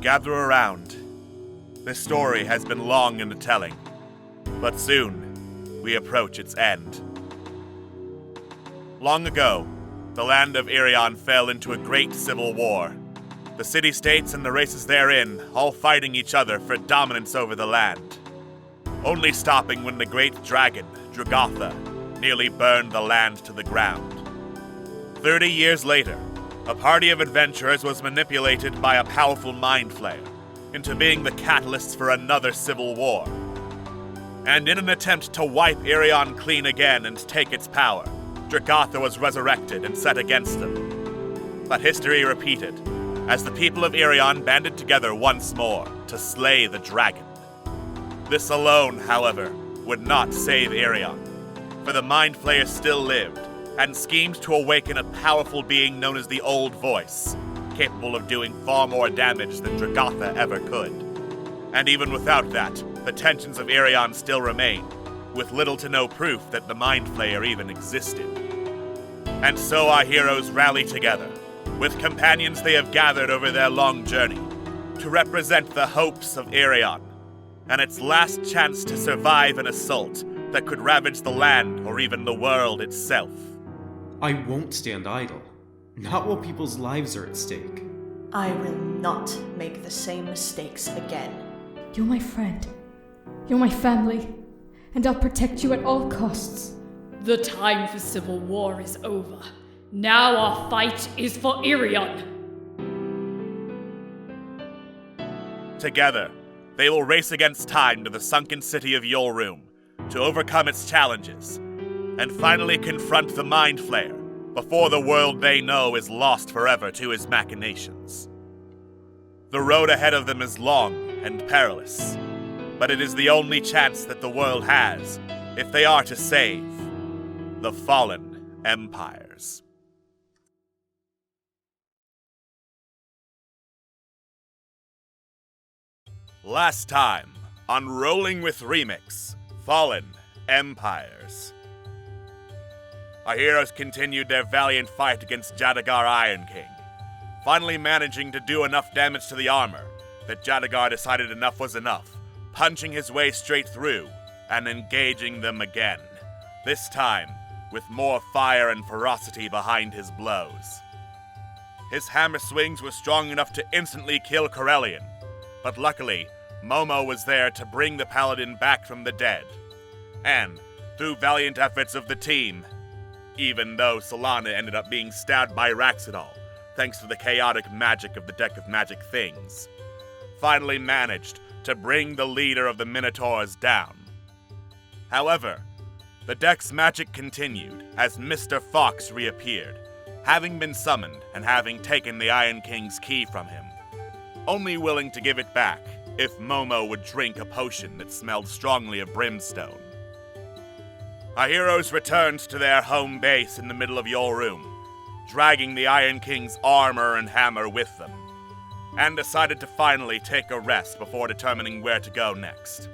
gather around. This story has been long in the telling, but soon we approach its end. Long ago, the land of Irion fell into a great civil war. The city-states and the races therein all fighting each other for dominance over the land, only stopping when the great dragon, Dragatha, nearly burned the land to the ground. 30 years later, a party of adventurers was manipulated by a powerful mind flayer into being the catalysts for another civil war. And in an attempt to wipe Irion clean again and take its power, Dragatha was resurrected and set against them. But history repeated, as the people of Irion banded together once more to slay the dragon. This alone, however, would not save Irion, for the Mind Flayer still lived, and schemed to awaken a powerful being known as the Old Voice, capable of doing far more damage than Dragatha ever could. And even without that, the tensions of Irion still remain, with little to no proof that the Mind Flayer even existed. And so our heroes rally together, with companions they have gathered over their long journey, to represent the hopes of Irion, and its last chance to survive an assault that could ravage the land or even the world itself. I won't stand idle. Not while people's lives are at stake. I will not make the same mistakes again. You're my friend. You're my family. And I'll protect you at all costs. The time for civil war is over. Now our fight is for Irion. Together, they will race against time to the sunken city of Yohlrum to overcome its challenges, and finally confront the Mind Flayer before the world they know is lost forever to his machinations. The road ahead of them is long and perilous, but it is the only chance that the world has if they are to save the fallen empires. Last time on Rolling with Remix, Fallen Empires. Our heroes continued their valiant fight against Jadagar Iron King, finally managing to do enough damage to the armor that Jadagar decided enough was enough, punching his way straight through and engaging them again, this time with more fire and ferocity behind his blows. His hammer swings were strong enough to instantly kill Corellian, but luckily, Momo was there to bring the paladin back from the dead. And, through valiant efforts of the team, even though Solana ended up being stabbed by Raxidal, thanks to the chaotic magic of the Deck of Magic Things, finally managed to bring the leader of the Minotaurs down. However, the deck's magic continued as Mr. Fox reappeared, having been summoned and having taken the Iron King's key from him, only willing to give it back if Momo would drink a potion that smelled strongly of brimstone. Our heroes returned to their home base in the middle of Yohlrum, dragging the Iron King's armor and hammer with them, and decided to finally take a rest before determining where to go next.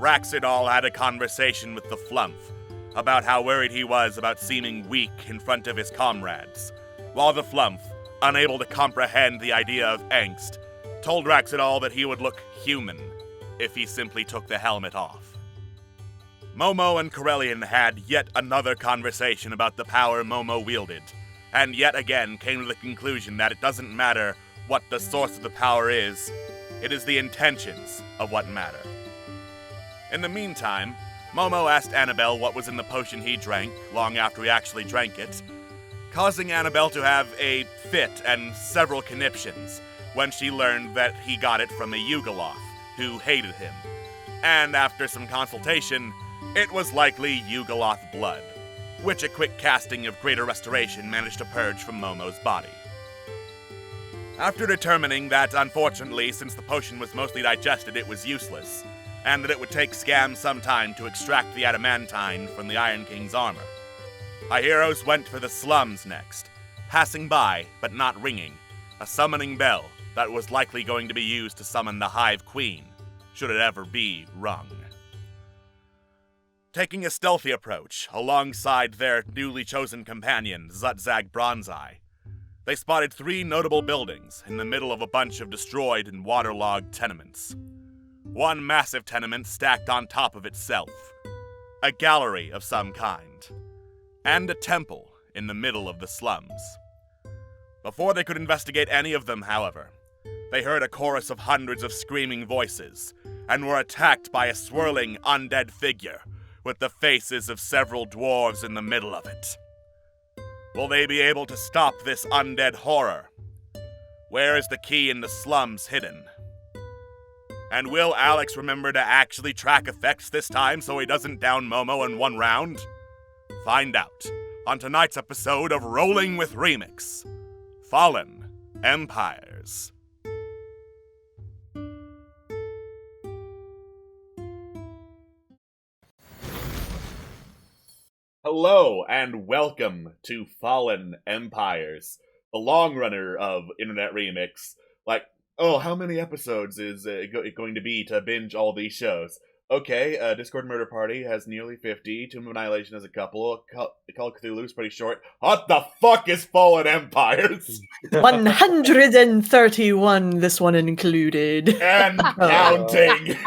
Raxidal had a conversation with the Flumph about how worried he was about seeming weak in front of his comrades, while the Flumph, unable to comprehend the idea of angst, told Raxidal that he would look human if he simply took the helmet off. Momo and Corellian had yet another conversation about the power Momo wielded, and yet again came to the conclusion that it doesn't matter what the source of the power is, it is the intentions of what matter. In the meantime, Momo asked Annabelle what was in the potion he drank long after he actually drank it, causing Annabelle to have a fit and several conniptions when she learned that he got it from a Yugoloth who hated him. And after some consultation, it was likely Yugoloth blood, which a quick casting of Greater Restoration managed to purge from Momo's body. After determining that, unfortunately, since the potion was mostly digested, it was useless, and that it would take Scam some time to extract the adamantine from the Iron King's armor, our heroes went for the slums next, passing by, but not ringing, a summoning bell that was likely going to be used to summon the Hive Queen, should it ever be rung. Taking a stealthy approach alongside their newly chosen companion, Zutzag Bronzeye, they spotted 3 notable buildings in the middle of a bunch of destroyed and waterlogged tenements. One massive tenement stacked on top of itself, a gallery of some kind, and a temple in the middle of the slums. Before they could investigate any of them, however, they heard a chorus of hundreds of screaming voices and were attacked by a swirling undead figure with the faces of several dwarves in the middle of it. Will they be able to stop this undead horror? Where is the key in the slums hidden? And will Alex remember to actually track effects this time so he doesn't down Momo in one round? Find out on tonight's episode of Rolling with Remix, Fallen Empires. Hello and welcome to Fallen Empires, the long runner of Internet Remix. How many episodes is it going to be to binge all these shows? Okay, Discord Murder Party has nearly 50, Tomb of Annihilation has a couple, Call of Cthulhu's pretty short. What the fuck is Fallen Empires? 131, this one included. And counting!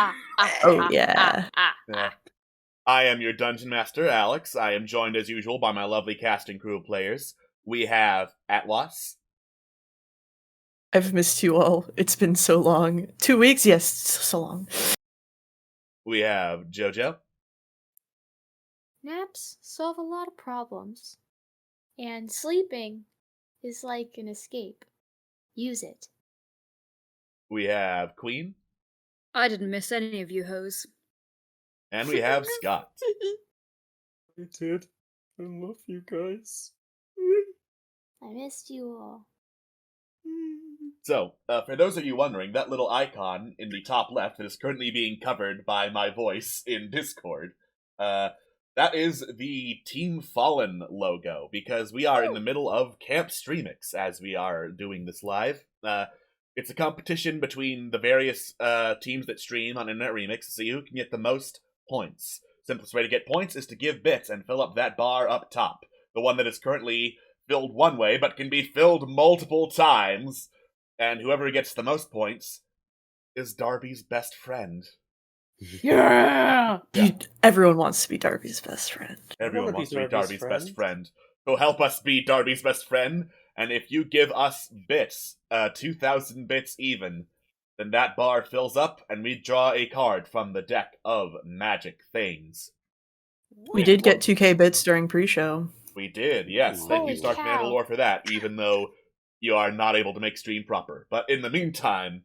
Oh, yeah. Yeah. I am your Dungeon Master, Alex. I am joined as usual by my lovely cast and crew of players. We have Atlas. I've missed you all. It's been so long. 2 weeks? Yes, so long. We have Jojo. Naps solve a lot of problems. And sleeping is like an escape. Use it. We have Queen. I didn't miss any of you hoes. And we have Scott. I did. I love you guys. I missed you all. So, for those of you wondering, that little icon in the top left that is currently being covered by my voice in Discord, that is the Team Fallen logo, because we are in the middle of Camp Streamix as we are doing this live. It's a competition between the various teams that stream on Internet Remix to see who can get the most points. Simplest way to get points is to give bits and fill up that bar up top. The one that is currently filled one way, but can be filled multiple times. And whoever gets the most points is Darby's best friend. Yeah! Everyone wants to be Darby's best friend. Everyone wants to be Darby's best friend. So help us be Darby's best friend, and if you give us bits, 2,000 bits even, then that bar fills up, and we draw a card from the deck of magic things. We did get 2k bits during pre-show. We did, yes. Thank you, Holy Stark cow. Mandalore, for that, even though you are not able to make stream proper. But in the meantime,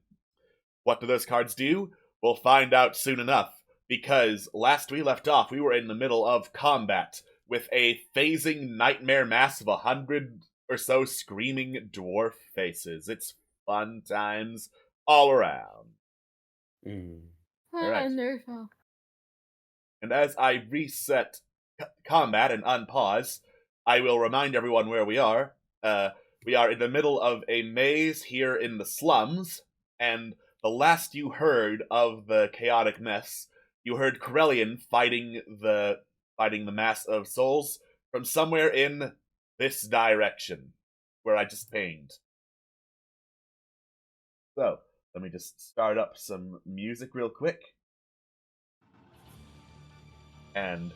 what do those cards do? We'll find out soon enough, because last we left off, we were in the middle of combat with a phasing nightmare mass of 100 or so screaming dwarf faces. It's fun times all around. Alright. Wonderful. And as I reset combat and unpause, I will remind everyone where we are. We are in the middle of a maze here in the slums, and the last you heard of the chaotic mess, you heard Corellian fighting the mass of souls from somewhere in this direction, where I just pinged. So, let me just start up some music real quick. And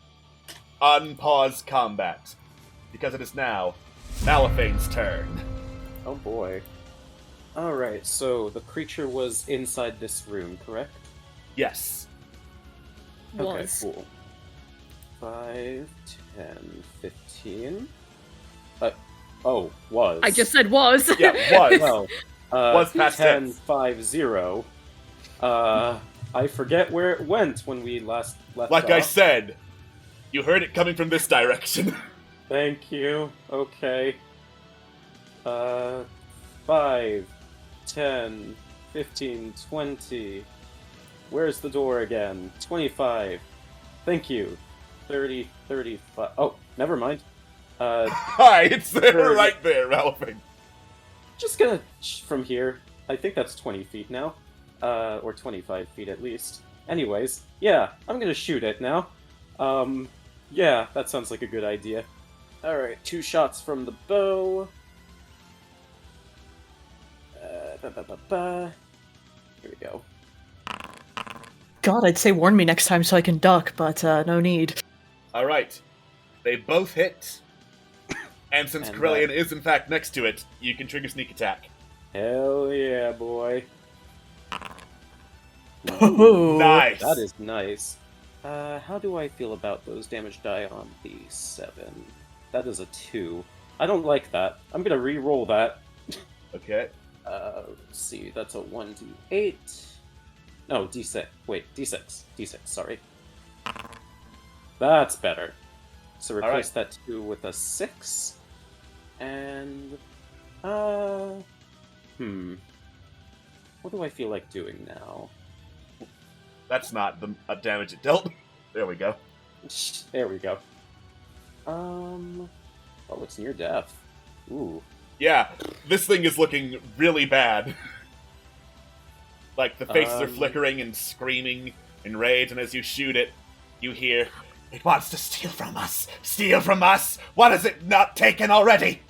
unpause combat, because it is now Malaphane's turn. Oh boy. Alright, so the creature was inside this room, correct? Yes. Okay, Was. cool. 5, 10, 15. Was. I just said was. Yeah, was. Well, Was past 10, tense. 5, 0. I forget where it went when we last left Like off. I said, you heard it coming from this direction. Thank you. Okay. 5, 10, 15, 20. Where's the door again? 25. Thank you. 30, 35. Oh, never mind. Hi, it's there, 30. right there, Malaphan. Just gonna from here. I think that's 20 feet now. Or 25 feet at least. Anyways, yeah, I'm gonna shoot it now. Yeah, that sounds like a good idea. Alright, 2 shots from the bow. Here we go. God, I'd say warn me next time so I can duck, but no need. Alright. They both hit. And since And, Corellian is in fact next to it, you can trigger sneak attack. Hell yeah, boy. Oh, Nice! That is nice. How do I feel about those damage die on the 7? That is a 2. I don't like that. I'm gonna re-roll that. Okay. Let's see, that's a 1d8. No, d6. Wait, d6. D6, sorry. That's better. So replace that 2 with a 6. And... What do I feel like doing now? That's not the damage it dealt. There we go. There we go. Oh, it's near death. Ooh. Yeah, this thing is looking really bad. Like, the faces are flickering and screaming in rage, and as you shoot it, you hear, "It wants to steal from us! Steal from us! What is it not taken already?"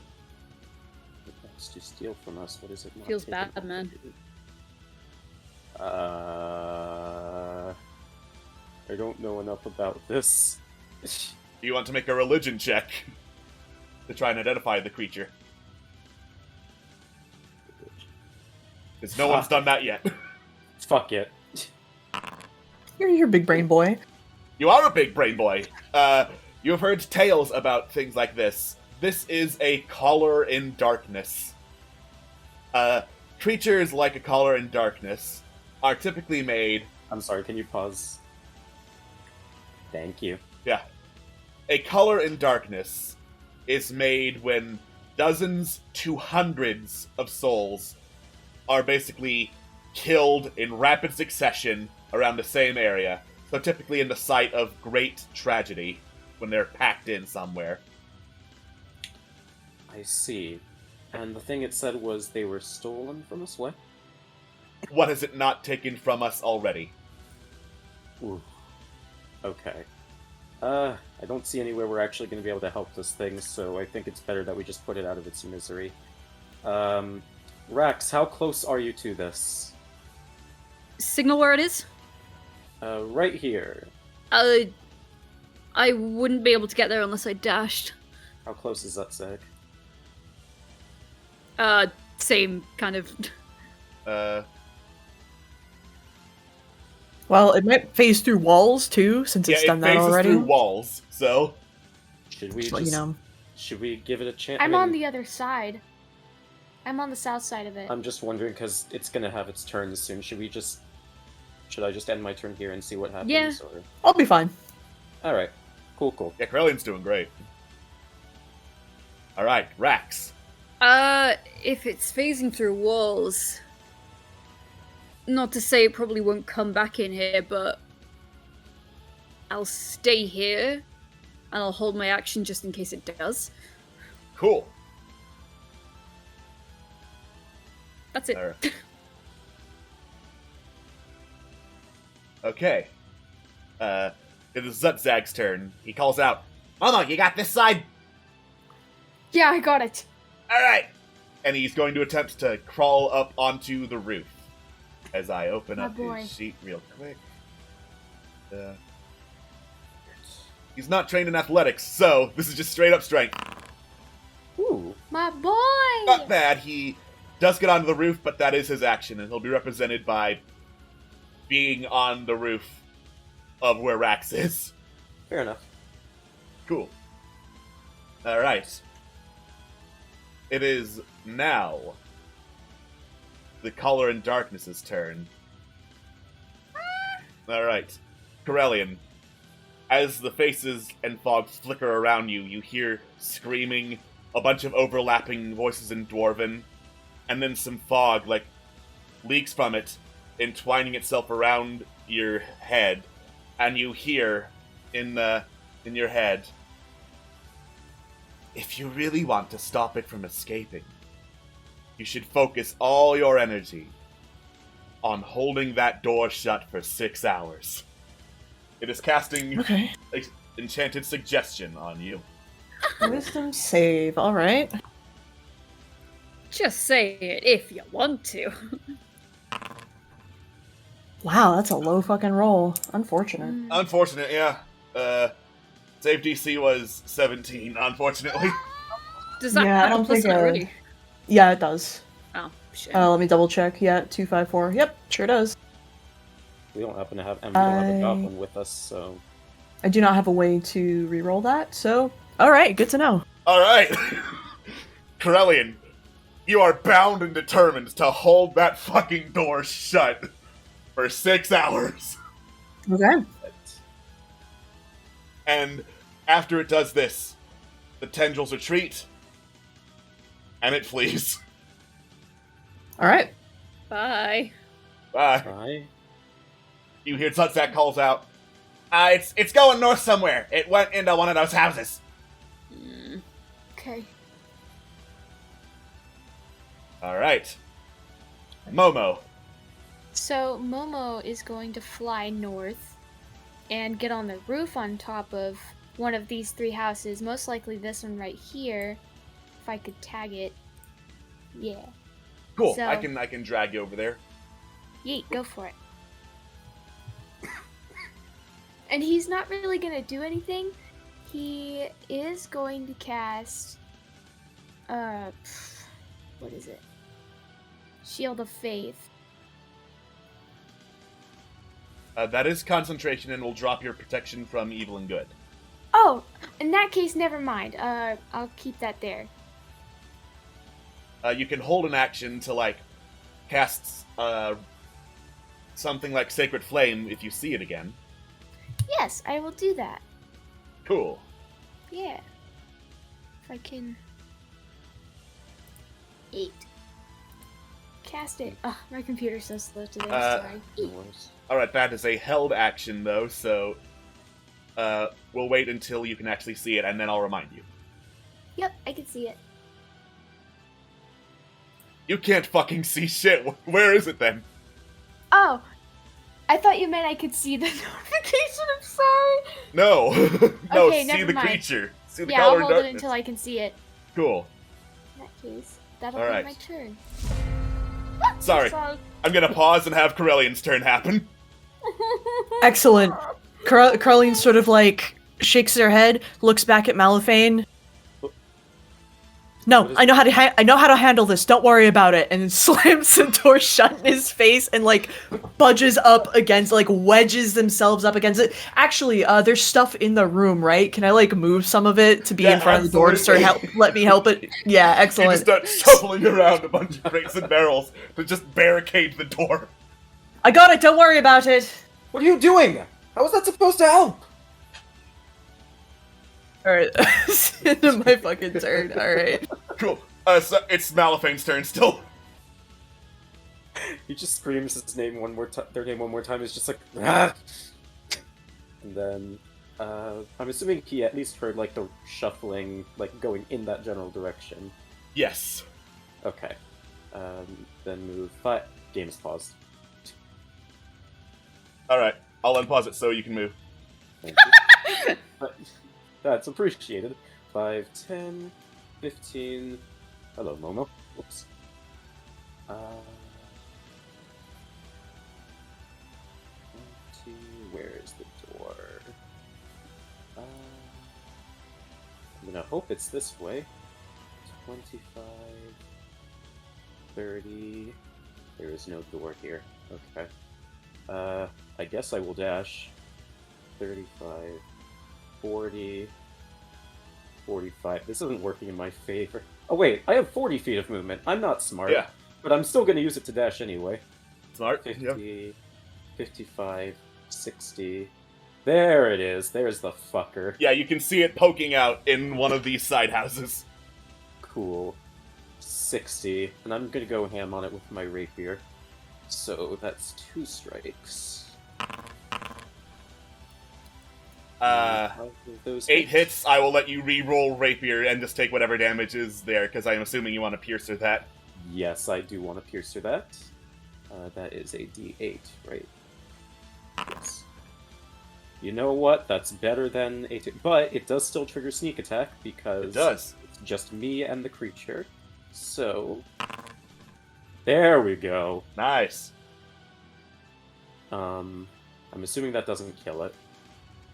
It wants to steal from us. What is it not Feels taken bad, man. I don't know enough about this. You want to make a religion check to try and identify the creature. Because no one's done that yet. Fuck it. You're a big brain boy. You are a big brain boy. You have heard tales about things like this. This is a collar in darkness. Creatures like a collar in darkness are typically made... I'm sorry, can you pause? Thank you. Yeah. A color in darkness is made when dozens to hundreds of souls are basically killed in rapid succession around the same area. So typically in the site of great tragedy, when they're packed in somewhere. I see. And the thing it said was they were stolen from us? What? What has it not taken from us already? Ooh. Okay. I don't see anywhere we're actually going to be able to help this thing, so I think it's better that we just put it out of its misery. Rax, how close are you to this? Signal where it is? Right here. I wouldn't be able to get there unless I dashed. How close is that, Zach? Same kind of. Well, it might phase through walls too, since it's done it that phases already. through walls, so... Should we Just just... let you know. Should we give it a chance? I'm on the other side. I'm on the south side of it. I'm just wondering, because it's gonna have its turn soon. Should we just... Should I just end my turn here and see what happens? Yeah. Or... I'll be fine. Alright. Cool, cool. Yeah, Corellian's doing great. Alright, Rax. If it's phasing through walls... Not to say it probably won't come back in here, but... I'll stay here, and I'll hold my action just in case it does. Cool. That's it. Alright. Okay. It is Zutzag's turn. He calls out, "Mama, you got this side?" Yeah, I got it. Alright! And he's going to attempt to crawl up onto the roof. As I open up boy. his sheet real quick. He's not trained in athletics, so this is just straight up strength. Ooh. My boy! Not bad. He does get onto the roof, but that is his action, and he'll be represented by being on the roof of where Rax is. Fair enough. Cool. Alright. It is now the Color in Darkness's turn. Alright. Corellian. As the faces and fog flicker around you, you hear screaming, a bunch of overlapping voices in Dwarven, and then some fog, leaks from it, entwining itself around your head, and you hear in your head, "If you really want to stop it from escaping, you should focus all your energy on holding that door shut for 6 hours." It is casting Enchanted Suggestion on you. Wisdom save, alright. Just say it if you want to. Wow, that's a low fucking roll. Unfortunate. Unfortunate, yeah. Save DC was 17, unfortunately. Does that Yeah, I have don't a plus think, on it already? Yeah, it does. Oh, shit. Let me double check. Yeah, 254. Yep, sure does. We don't happen to have, and we don't have a goblin with us, so... I do not have a way to re-roll that, so... Alright, good to know. Alright. Corellian, you are bound and determined to hold that fucking door shut for 6 hours. Okay. And after it does this, the tendrils retreat, and it flees. Alright. Bye. Bye. Bye. You hear Tutsak calls out, it's going north somewhere. It went into one of those houses. Okay. Alright. Momo. So Momo is going to fly north and get on the roof on top of one of these 3 houses, most likely this one right here. If I could tag it. Yeah. Cool. So- I can drag you over there. Yeet, go for it. And he's not really gonna do anything. He is going to cast what is it? Shield of Faith. That is concentration and will drop your protection from evil and good. Oh, in that case, never mind. I'll keep that there. You can hold an action to, like, cast something like Sacred Flame if you see it again. Yes, I will do that. Cool. Yeah. If I can... 8. Cast it. Oh, my computer's so slow today, sorry. No worries. Alright, that is a held action, though, so we'll wait until you can actually see it, and then I'll remind you. Yep, I can see it. You can't fucking see shit. Where is it, then? Oh, I thought you meant I could see the notification. I'm sorry. No. No, Okay, see never the mind. creature. See the Yeah, I'll color in hold it darkness. until I can see it. Cool. In that case, that'll All right. be my turn. Sorry. I'm gonna pause and have Corellian's turn happen. Excellent. Carleen sort of like shakes her head, looks back at Malifane. No, I know how to I know how to handle this. Don't worry about it. And slams the door shut in his face and like budges up against, like wedges themselves up against it. Actually, there's stuff in the room, right? Can I like move some of it to be in front of the door to start let me help it? Yeah, You excellent. just start shuffling around a bunch of crates and barrels to just barricade the door. I got it. Don't worry about it. What are you doing? How is that supposed to help? All right, into my fucking turn. All right. Cool. So it's Malifane's turn still. He just screams his name one more time. Their name one more time. It's just like, ah! And then I'm assuming he at least heard like the shuffling, like going in that general direction. Yes. Okay. Then move. But game is paused. Alright, I'll unpause it so you can move. Thank you. That's appreciated. 5, 10, 15. Hello, Momo. Whoops. Where is the door? I'm gonna hope it's this way. 25, 30. There is no door here. Okay. I guess I will dash. 35, 40, 45. This isn't working in my favor. Oh wait, I have 40 feet of movement. I'm not smart. Yeah. But I'm still gonna use it to dash anyway. Smart. 50, Yep. 55, 60. There it is. There's the fucker. Yeah, you can see it poking out in one of these side houses. Cool. 60. And I'm gonna go ham on it with my rapier. So that's 2 strikes. Those 8 hits, I will let you re-roll rapier and just take whatever damage is there, because I'm assuming you want to piercer that. Yes, I do want to piercer that. That is a D8, right? Yes. You know what? That's better than a... But it does still trigger sneak attack, because... It does. It's just me and the creature. So, there we go. Nice. I'm assuming that doesn't kill it.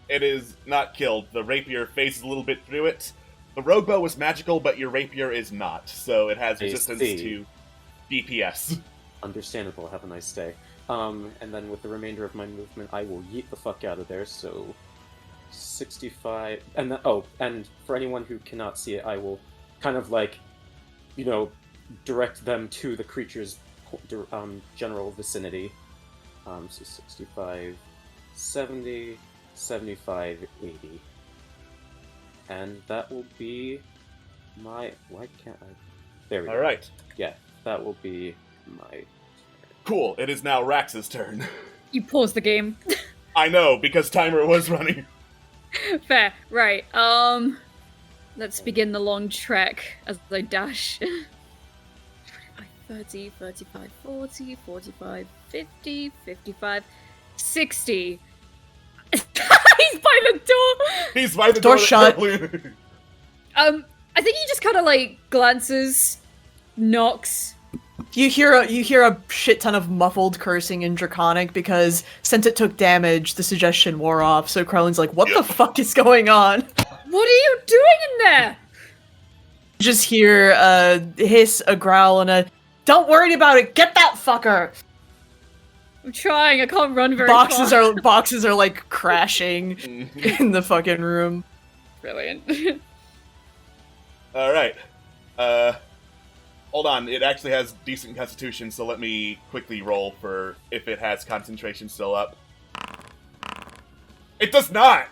It is not killed. The rapier phases a little bit through it. The rogue bow is magical, but your rapier is not, so it has I resistance see. to DPS. Understandable. Have a nice day. And then with the remainder of my movement, I will yeet the fuck out of there. So, 65. And then, and for anyone who cannot see it, I will kind of like, direct them to the creature's general vicinity. So 65, 70, 75, 80. And that will be my... Why can't I... There we go. Alright. Yeah, that will be my... Cool. It is now Rax's turn. You pause the game. I know, because timer was running. Fair. Right. Let's begin the long trek as I dash. 30, 35, 40, 45, 50, 55, 60. He's by the door! He's by the Door door shut. I think he just kind of like glances, knocks. You hear a shit ton of muffled cursing in Draconic because since it took damage, the suggestion wore off. So Krellin's like, "What the fuck is going on?" What are you doing in there? You just hear a hiss, a growl, and a "Don't worry about it. Get that fucker." I'm trying. I can't run very Boxes far. are like crashing in the fucking room. Brilliant. Alright. Hold on. It actually has decent constitution, so let me quickly roll for if it has concentration still up. It does not!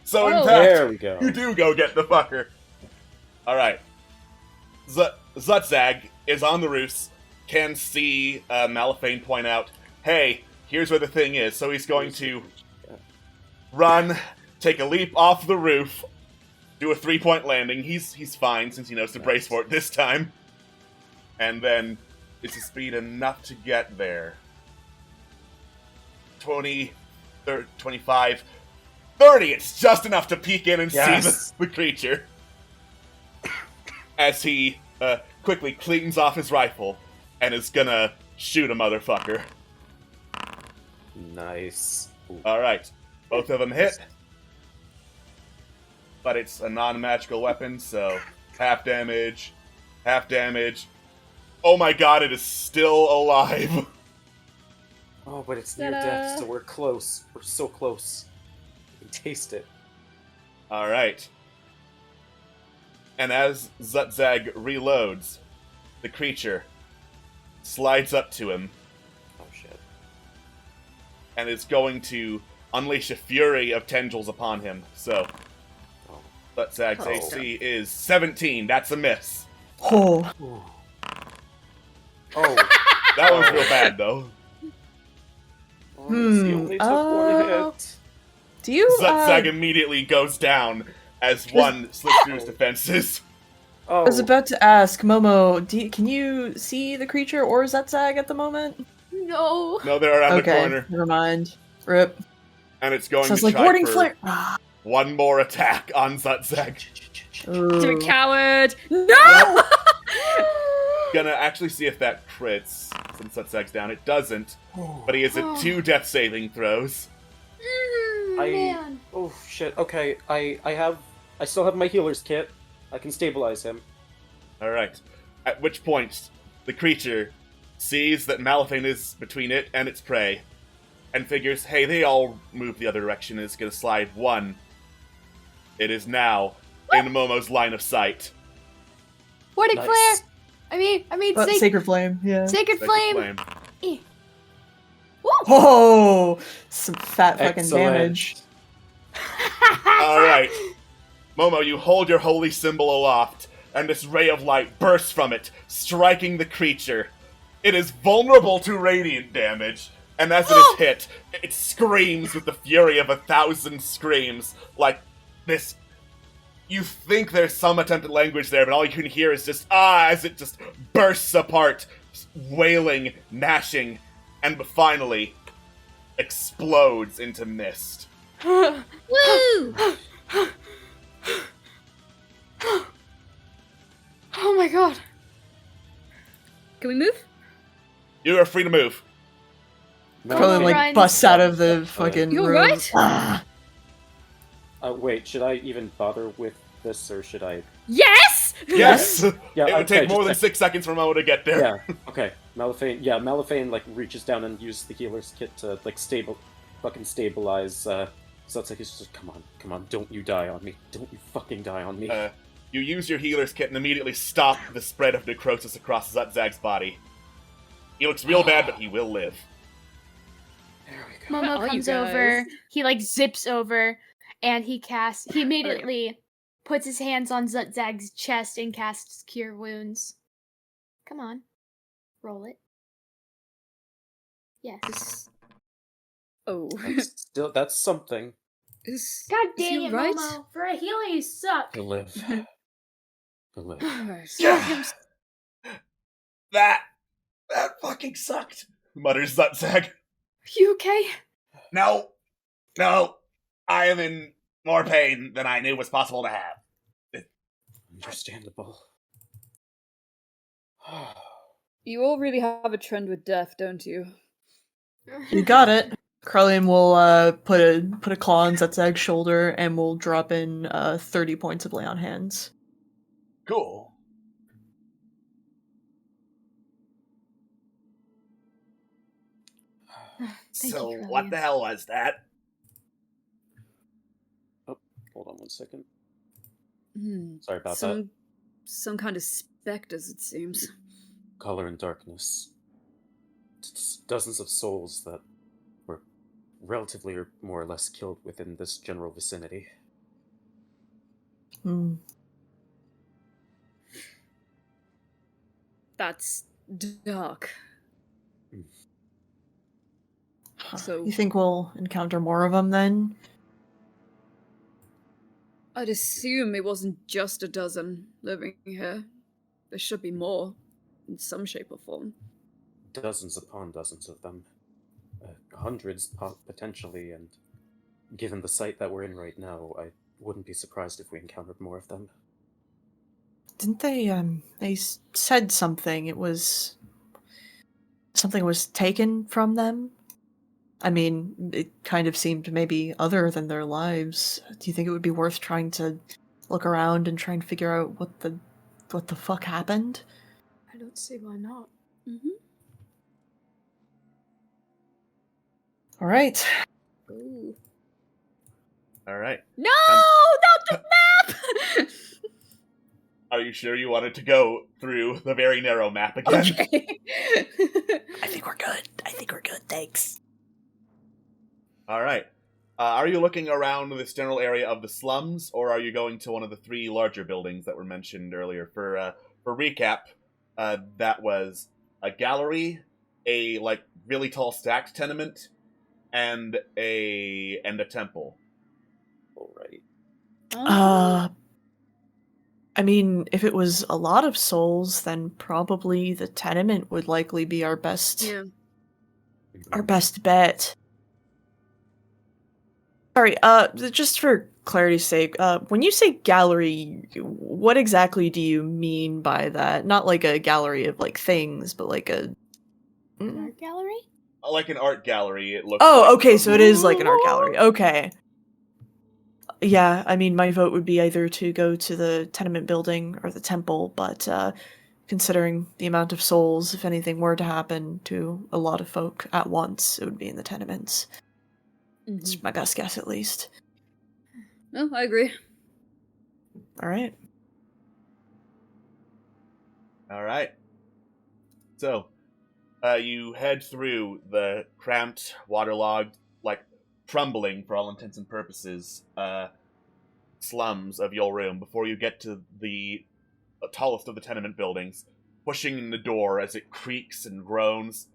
So in Oh. fact, There we go. you do go get the fucker. Alright. Zutzag is on the roofs, can see Malifane point out, hey, here's where the thing is. So he's going to run, take a leap off the roof, do a 3-point landing. He's fine since he knows to brace for it this time. And then it's a speed enough to get there. 20, 30, 25, 30! It's just enough to peek in and Yes. see the creature. As he quickly cleans off his rifle and is gonna shoot a motherfucker. Nice. Ooh. Alright, both of them hit. But it's a non-magical weapon, so half damage, half damage. Oh my god, it is still alive! Oh, but it's near Ta-da. death, so we're close. We're so close. We can taste it. Alright. And as Zutzag reloads, the creature slides up to him Oh shit. and is going to unleash a fury of tendrils upon him. So, Oh. Zutzag's Oh. AC is 17. That's a miss. Oh, Ooh. Oh. That was real bad, though. Oh, he only took one hit. do you? Zutzag immediately goes down as one slips through his defenses. Oh. I was about to ask Momo, can you see the creature or Zetzag at the moment? No. No, they're around the Okay, corner, never mind. Rip. and it's going Sounds to like try warding for flare. one more attack on Zutzag. To a Ooh. coward. No! Gonna actually see if that crits, since Zutzag's down. It doesn't, but he is at 2 death saving throws. Man. Oh shit. Okay, I still have my healer's kit. I can stabilize him. Alright. At which point, the creature sees that Malifane is between it and its prey, and figures, hey, they all move the other direction, and is gonna slide 1. It is now in Momo's line of sight. Warding Nice. flare. I mean, Sacred Flame, yeah. sacred Sacred flame. Flame. Woo. Oh, some fat fucking Excellent. damage. Alright. Momo, you hold your holy symbol aloft, and this ray of light bursts from it, striking the creature. It is vulnerable to radiant damage, and as it is hit, it screams with the fury of 1,000 screams, like this. You think there's some attempt at language there, but all you can hear is just, as it just bursts apart, wailing, gnashing, and finally explodes into mist. Woo! Oh my god. Can we move? You are free to move. Crowley like runs. busts out of the fucking You room. alright? Ah. Wait, should I even bother with this, or should I... Yes! Yes! Yeah, It would take more than just 6 seconds for Momo to get there. Yeah, okay. Malifane, like, reaches down and uses the healer's kit to, like, stabilize, so it's like, he's just, come on, don't you die on me. Don't you fucking die on me. You use your healer's kit and immediately stop the spread of necrosis across Zutzag's body. He looks real bad, but he will live. There we go. Momo Are you comes guys? over. He like zips over, and he immediately puts his hands on Zutzag's chest and casts Cure Wounds. Come on, roll it. Yes. Oh. That's something. God Is he dang it, right? Momo! For a healer, you suck. To live. To live. Heal him. That fucking sucked, mutters Zutzag. You okay? No, I am in more pain than I knew was possible to have. Understandable. You all really have a trend with death, don't you? You got it. Carlian will put a claw on Zutzag's shoulder and will drop in 30 points of lay on hands. Cool. Thank So, you, what the hell was that? Oh, hold on one second. Hmm. Sorry about that. Some kind of specters, it seems. Color and darkness. Dozens of souls that were relatively or more or less killed within this general vicinity. Hmm. That's dark. So You think we'll encounter more of them then? I'd assume it wasn't just a dozen living here. There should be more, in some shape or form. Dozens upon dozens of them. Hundreds potentially, and given the site that we're in right now, I wouldn't be surprised if we encountered more of them. Didn't they said something, something was taken from them? I mean, it kind of seemed maybe other than their lives. Do you think it would be worth trying to look around and try and figure out what the fuck happened? I don't see why not. Mm-hmm. All right. Ooh. All right. No, not the map! Are you sure you wanted to go through the very narrow map again? Okay. I think we're good. Thanks. All right. Are you looking around this general area of the slums, or are you going to one of the 3 larger buildings that were mentioned earlier? For recap, that was a gallery, a really tall stacked tenement, and a temple. Alright. I mean, if it was a lot of souls, then probably the tenement would likely be our best bet. Sorry, just for clarity's sake, when you say gallery, what exactly do you mean by that? Not like a gallery of things, but like a An art gallery? Like an art gallery, it looks Oh, like. okay, so it is like an art gallery. Okay. Yeah, I mean, my vote would be either to go to the tenement building or the temple, but considering the amount of souls, if anything were to happen to a lot of folk at once, it would be in the tenements. It's my best guess, at least. No, I agree. All right. All right. So, you head through the cramped, waterlogged, crumbling for all intents and purposes, slums of Yohlrum before you get to the tallest of the tenement buildings, pushing the door as it creaks and groans.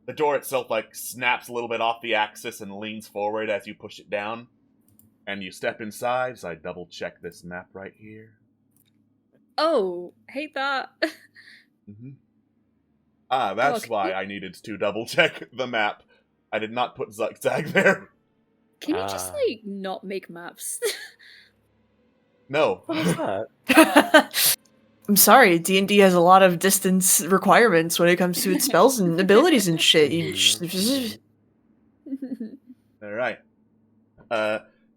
The door itself, snaps a little bit off the axis and leans forward as you push it down. And you step inside, as I double-check this map right here. Oh, hate that. Mm-hmm. That's Okay. why I needed to double-check the map. I did not put Zutzag there. Can you just, not make maps? No. What was that? I'm sorry, D&D has a lot of distance requirements when it comes to its spells and abilities and shit. All right.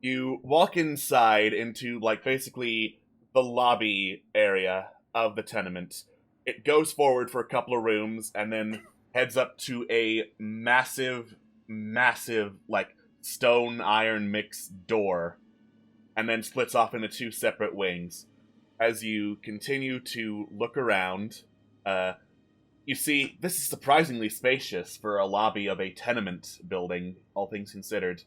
You walk inside into, like, basically the lobby area of the tenement. It goes forward for a couple of rooms and then heads up to a massive, like, stone iron mix door, and then splits off into two separate wings. As you continue to look around, you see this is surprisingly spacious for a lobby of a tenement building, all things considered.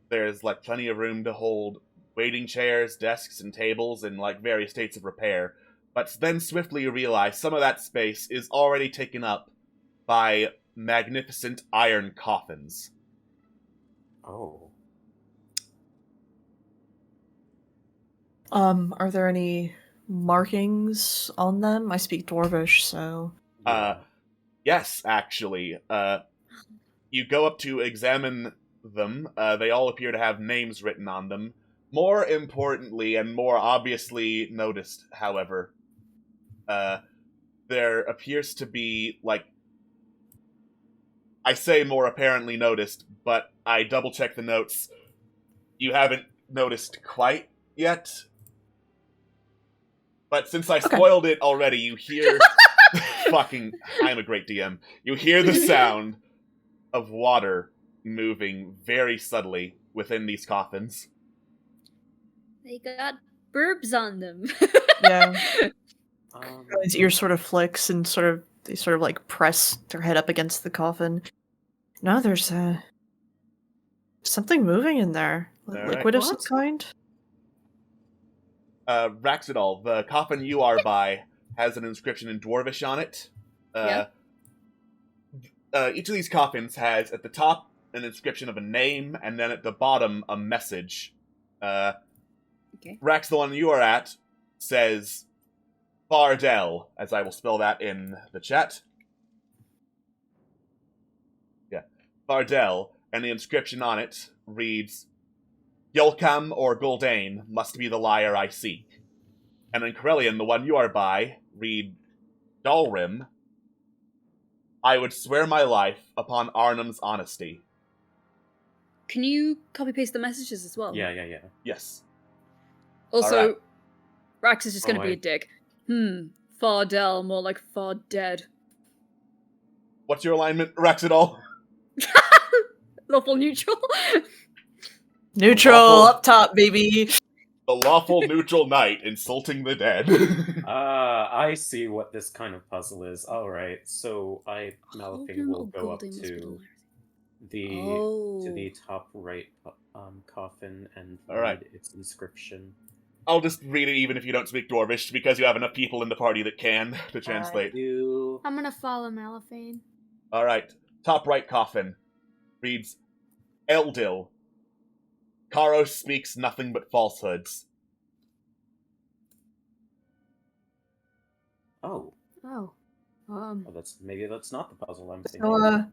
There's, like, plenty of room to hold waiting chairs, desks, and tables in, like, various states of repair. But then swiftly you realize some of that space is already taken up by magnificent iron coffins. Oh. Are there any markings on them? I speak Dwarvish, so... Yes, actually. You go up to examine them. They all appear to have names written on them. More importantly, and more obviously noticed, however, there appears to be, like... I say more apparently noticed, but I double-checked the notes. You haven't noticed quite yet. But since I spoiled it already, you hear... Fucking... I'm a great DM. You hear the sound of water moving very subtly within these coffins. They got burbs on them. Yeah. His ear sort of flicks and they sort of like press their head up against the coffin. No, there's something moving in there. Liquid of some kind? Raxidol, the coffin you are by has an inscription in Dwarvish on it. Each of these coffins has, at the top, an inscription of a name, and then at the bottom, a message. Okay. Rax, the one you are at, says Fardell, as I will spell that in the chat. Yeah. Fardell, and the inscription on it reads, Yohlrum or Gul'dan must be the liar I seek. And in Corellian, the one you are by, read Yohlrum, I would swear my life upon Arnhem's honesty. Can you copy-paste the messages as well? Yeah. Yes. Also, Alright. Rax is just going to be a dick. Fardell, more like far dead. What's your alignment, Raxidol? Lawful neutral. Neutral up top, baby. The lawful neutral knight insulting the dead. I see what this kind of puzzle is. Alright, so Malifang will go up to the top right coffin and read its inscription. I'll just read it even if you don't speak Dwarvish, because you have enough people in the party that can to translate. I'm gonna follow Malifang. Alright, top right coffin reads, Eldil. Karos speaks nothing but falsehoods. Oh. Maybe that's not the puzzle I'm thinking. So,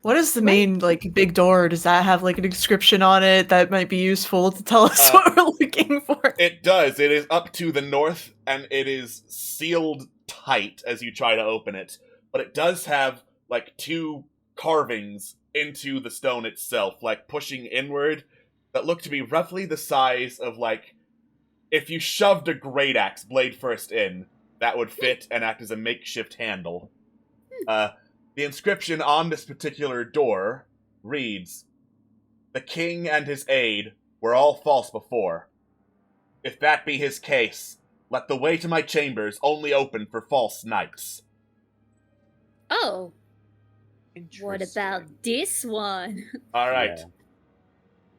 what is the main, big door? Does that have, an inscription on it that might be useful to tell us what we're looking for? It does. It is up to the north, and it is sealed tight as you try to open it. But it does have, two carvings into the stone itself, pushing inward, that look to be roughly the size of, if you shoved a great axe blade first in, that would fit and act as a makeshift handle. The inscription on this particular door reads, The king and his aide were all false before. If that be his case, let the way to my chambers only open for false knights. Oh. What about this one? Alright.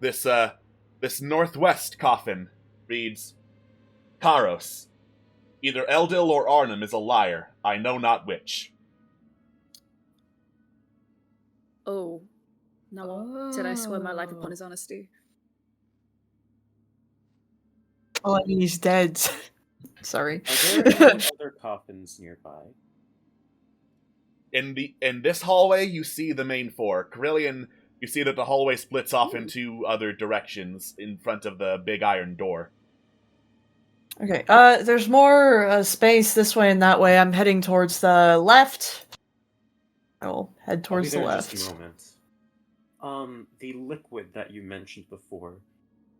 Yeah. This northwest coffin reads, Karos. Either Eldil or Arnhem is a liar. I know not which. Oh. No. Did I swear my life upon his honesty? Oh, I mean, he's dead. Sorry. Are there any other coffins nearby? In this hallway, you see the main four. Corellian, you see that the hallway splits off in two other directions in front of the big iron door. Okay, there's more space this way and that way. I'm heading towards the left. I will head I'll be towards the there in left. just a moment. The liquid that you mentioned before,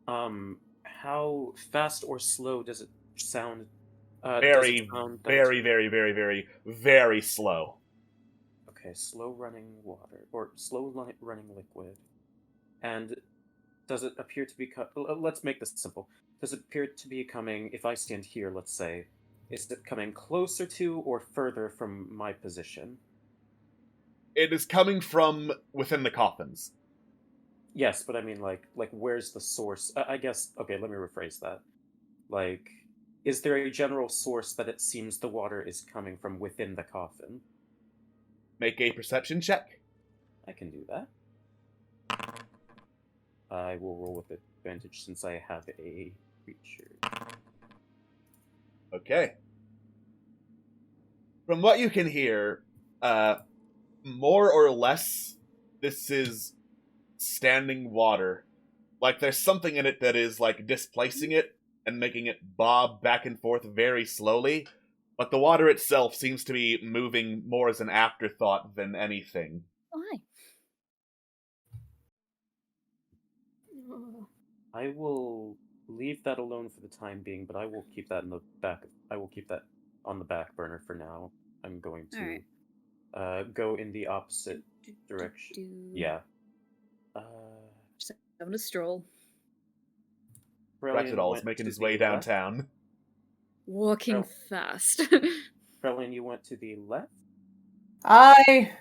how fast or slow does it sound? Does it Very, sound that it's- very, very, very, very, very slow. Okay, slow running water, or running liquid. And does it appear to be... Let's make this simple. Does it appear to be coming, if I stand here, let's say, is it coming closer to or further from my position? It is coming from within the coffins. Yes, but I mean, like where's the source? I guess, okay, let me rephrase that. Like, is there a general source that it seems the water is coming from within the coffin? Make a perception check. I can do that. I will roll with advantage since I have a creature. Okay. From what you can hear, more or less, this is standing water. Like, there's something in it that is, like, displacing it and making it bob back and forth very slowly, but the water itself seems to be moving more as an afterthought than anything. Why? I will leave that alone for the time being, but I will keep that in the back. I will keep that on the back burner for now. I'm going to go in the opposite direction. Yeah. Just having a stroll. Rectadol is making his way downtown. Walking fast. Frelian, you went to the left? I...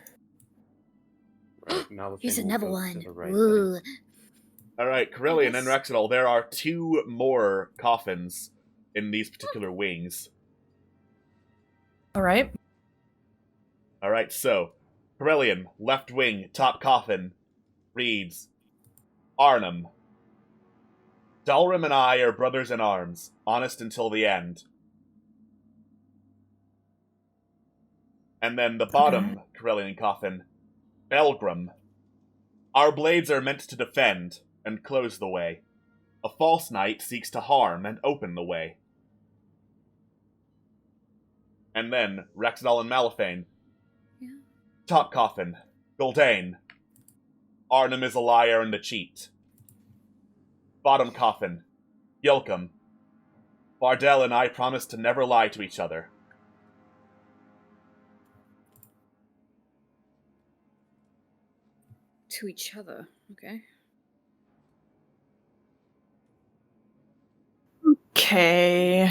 Right, Malifin Here's will another go one. to the right Ooh. then. Alright, Corellian and Rexidol, there are 2 more coffins in these particular wings. Alright. Alright, so, Corellian, left wing, top coffin, reads, Arnhem. Yohlrum and I are brothers in arms, honest until the end. And then the bottom Corellian coffin, Belgrim. Our blades are meant to defend and close the way. A false knight seeks to harm and open the way. And then Rexidol and Malifane. Yeah. Top coffin, Gul'dan. Arnhem is a liar and a cheat. Bottom coffin, Yohlrum. Bardell and I promise to never lie to each other. To each other, okay. Okay.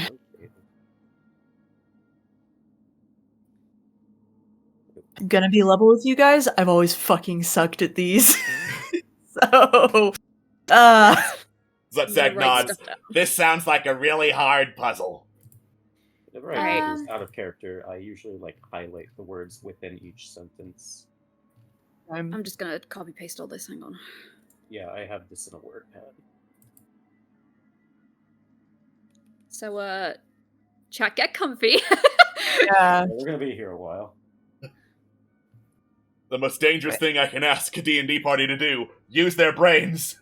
I'm gonna be level with you guys. I've always fucking sucked at these. So, Zutzak nods. This sounds like a really hard puzzle. Whenever I get these out of character, I usually like highlight the words within each sentence. I'm just gonna copy paste all this. Hang on. Yeah, I have this in a word pad. So, chat, get comfy. yeah. We're gonna be here a while. The most dangerous thing I can ask a D&D party to do, use their brains.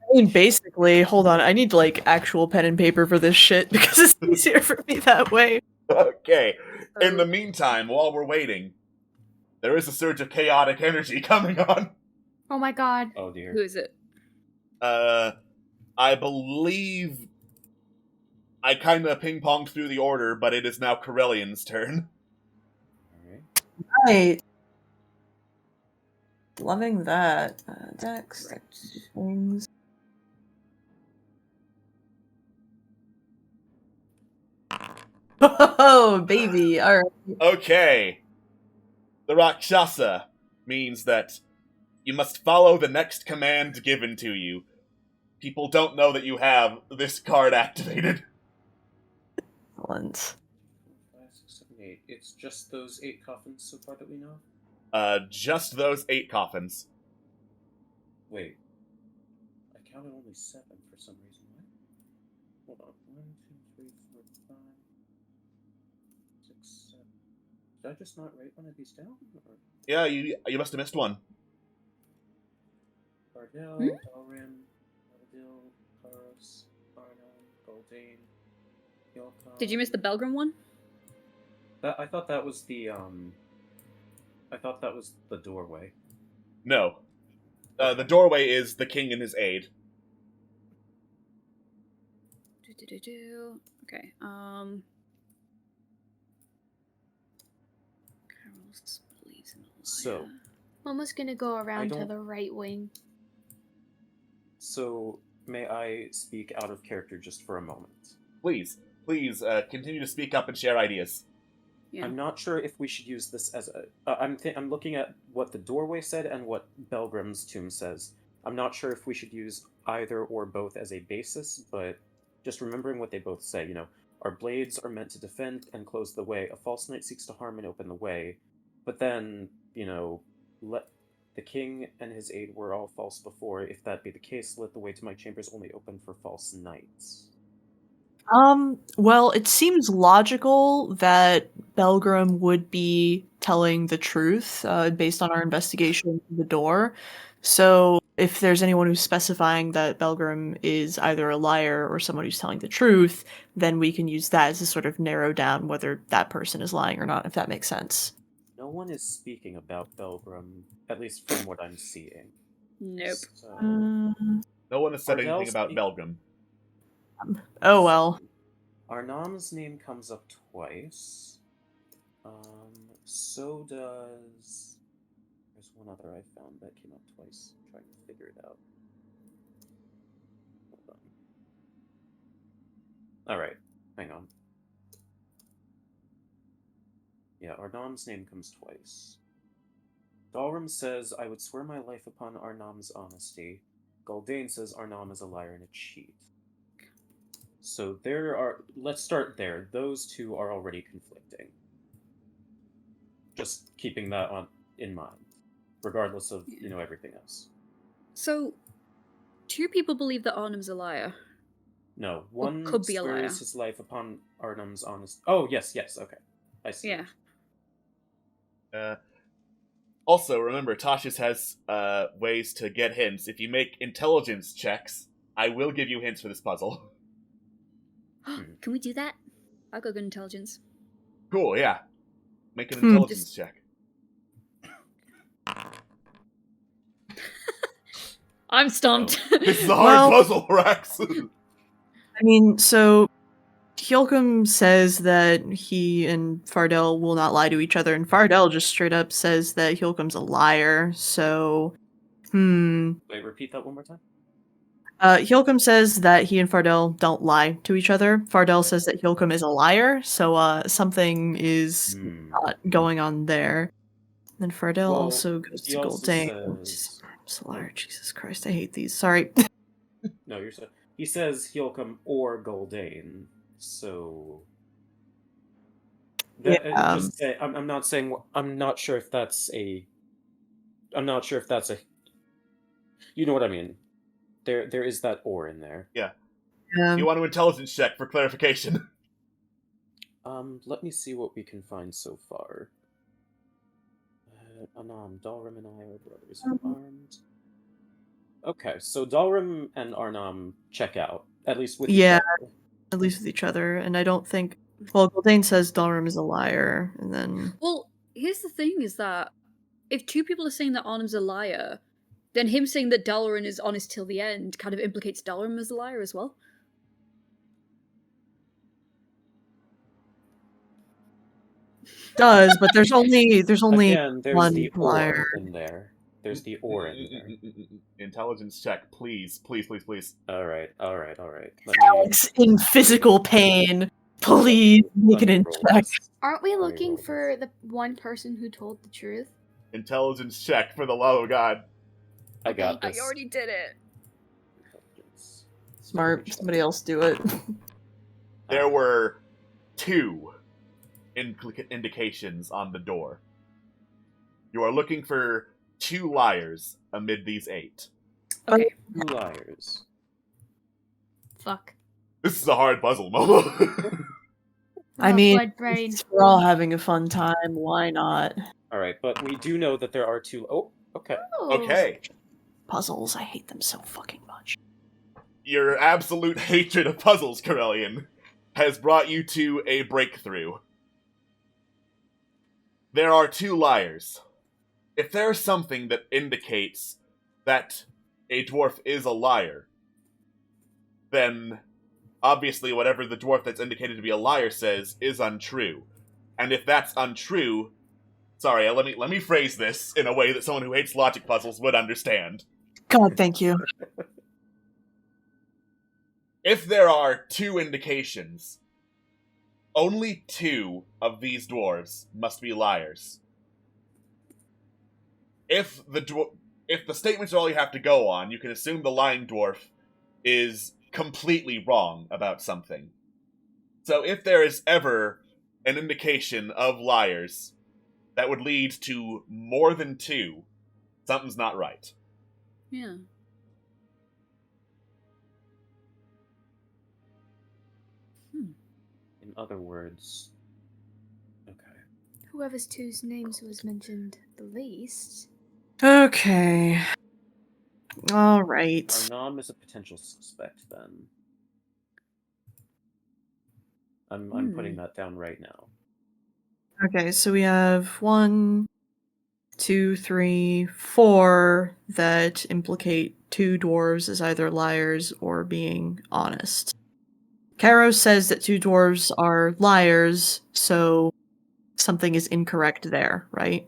I mean, basically, hold on, I need, like, actual pen and paper for this shit, because it's easier for me that way. Okay, in the meantime, while we're waiting, there is a surge of chaotic energy coming on. Oh my god. Oh dear. Who is it? I believe I kind of ping-ponged through the order, but it is now Corellian's turn. Right. Loving that. Dex. Things. Oh, baby. Alright. Okay. The Rakshasa means that you must follow the next command given to you. People don't know that you have this card activated. Excellent. 5, 6, 7, 8. It's just those 8 coffins so far that we know? Just those 8 coffins. Wait. I counted only 7 for some reason. What? Hold on. 1, 2, 3, 4, 5, 6, 7. Did I just not write one of these down? Or... Yeah, you must have missed one. Bardell, Yohlrum, Aladil, Karos, Arnon, Gul'dan, Yohlrum. Did you miss the Belgrim one? I thought that was the I thought that was the doorway. No. The doorway is the king and his aide. Okay, Carol's believes in a liar. So, Momo's gonna go around to don't- the right wing. so may I speak out of character just for a moment? Please, continue to speak up and share ideas. Yeah. I'm not sure if we should use this as a. I'm looking at what the doorway said and what Belgrim's tomb says. I'm not sure if we should use either or both as a basis, but just remembering what they both say. You know, our blades are meant to defend and close the way. A false knight seeks to harm and open the way, but then let the king and his aide were all false before. If that be the case, let the way to my chambers only open for false knights. Well, it seems logical that Belgrim would be telling the truth, based on our investigation of the door. So, if there's anyone who's specifying that Belgrim is either a liar or someone who's telling the truth, then we can use that to sort of narrow down whether that person is lying or not, if that makes sense. No one is speaking about Belgrim, at least from what I'm seeing. Nope. So, No one has said Ardell anything about speak- Belgrim. Oh well. Arnam's name comes up twice. So does. There's one other I found that came up twice. I'm trying to figure it out. Hold on. Alright, hang on. Yeah, Arnam's name comes twice. Yohlrum says, I would swear my life upon Arnam's honesty. Galdane says Arnam is a liar and a cheat. So let's start there. Those two are already conflicting. Just keeping that in mind, regardless of, everything else. So, two people believe that Arnham's a liar. No, one could be a liar. swears his life upon Arnam's honest. Oh, yes, okay. I see. Yeah. Also, remember, Tasha's has ways to get hints. If you make intelligence checks, I will give you hints for this puzzle. Can we do that? I'll go good intelligence. Cool, yeah. Make an intelligence check. I'm stumped. This is a hard puzzle, Rex! I mean, so Yohlrum says that he and Fardell will not lie to each other, and Fardell just straight up says that Yohlrum's a liar, so... Wait, repeat that one more time? Yohlrum says that he and Fardell don't lie to each other. Fardell says that Yohlrum is a liar, so something is not going on there. Then Fardell also goes to Galdane. Says... I'm a liar, Jesus Christ, I hate these. Sorry. No, you're so... He says Yohlrum or Galdane, so... Just say, I'm not saying... I'm not sure if that's a... I'm not sure if that's a... You know what I mean. There is that or in there. Yeah. You want to intelligence check for clarification? Let me see what we can find so far. Anam, Yohlrum and I are brothers armed. Okay, so Yohlrum and Arnam check out, at least with each other. At least with each other, and I don't think... Well, Galdane says Yohlrum is a liar, and then... Well, here's the thing, is that if two people are saying that Arnham's a liar, then him saying that Dalaran is honest till the end kind of implicates Dalaran as a liar as well. Does, but there's only Again, there's one the liar or in there. There's the or in there. Intelligence check, please. Please, please, please. Alright. Alex in physical pain. Please make it in check. Aren't we looking for the one person who told the truth? Intelligence check, for the love of God. I got this. I already did it. Smart. Somebody else do it. There were 2 indications on the door. You are looking for 2 liars amid these 8. Okay. 2 liars. Fuck. This is a hard puzzle, Momo. I mean, blood brain. we're all having a fun time. Why not? Alright, but we do know that there are 2... Oh, okay. Okay. Puzzles, I hate them so fucking much. Your absolute hatred of puzzles, Corellian. has brought you to a breakthrough. There are two liars. If there's something that indicates that a dwarf is a liar, then obviously whatever the dwarf that's indicated to be a liar says is untrue. And if that's untrue, sorry, let me phrase this in a way that someone who hates logic puzzles would understand. God, thank you. If there are two indications, only two of these dwarves must be liars. If the statements are all you have to go on, you can assume the lying dwarf is completely wrong about something. So if there is ever an indication of liars that would lead to more than two, something's not right. Yeah. In other words, okay. Whoever's two's names was mentioned the least. Okay. All right. Arnam is a potential suspect, then. I'm putting that down right now. Okay, so we have 1, 2, 3, 4 that implicate two dwarves as either liars or being honest. Karo says that two dwarves are liars, so something is incorrect there, right?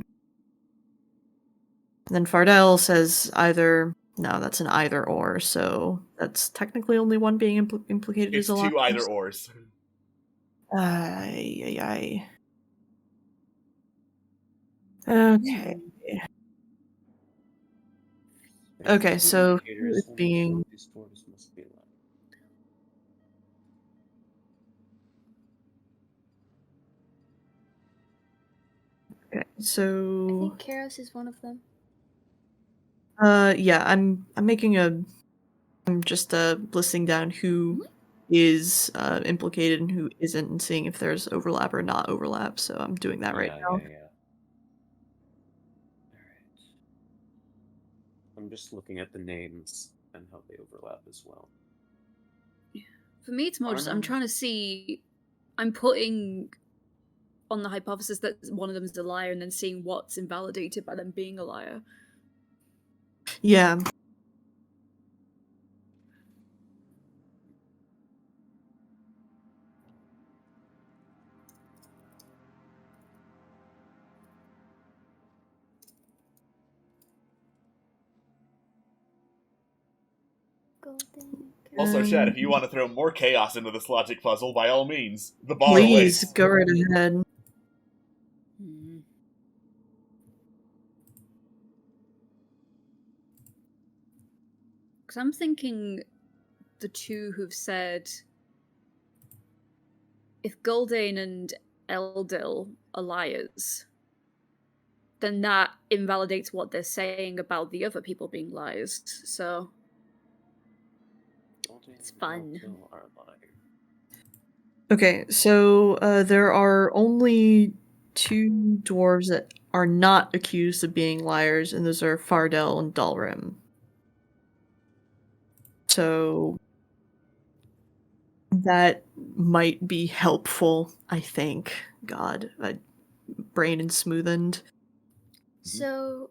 And then Fardell says either... No, that's an either or, so that's technically only one being implicated It's as a liar. two either ors. Ay. Okay. Okay, so Indicators, it being... these dwarves must be alive. Okay, I so... think Karos is one of them. Yeah, I'm making I'm just listing down who is implicated and who isn't, and seeing if there's overlap or not overlap. So I'm doing that right now. Yeah. Alright. I'm just looking at the names and how they overlap as well. For me, it's more just I'm Arnhem? trying to see. I'm putting on the hypothesis that one of them is a liar, and then seeing what's invalidated by them being a liar. Yeah. Golden. Also, Shad, if you want to throw more chaos into this logic puzzle, by all means, the bar Please awaits. go right ahead. Because I'm thinking the two who've said if Gul'dan and Eldil are liars, then that invalidates what they're saying about the other people being liars. So it's fun. Okay, so there are only two dwarves that are not accused of being liars, and those are Fardell and Yohlrum. So that might be helpful, I think. God, brain and smoothened. So,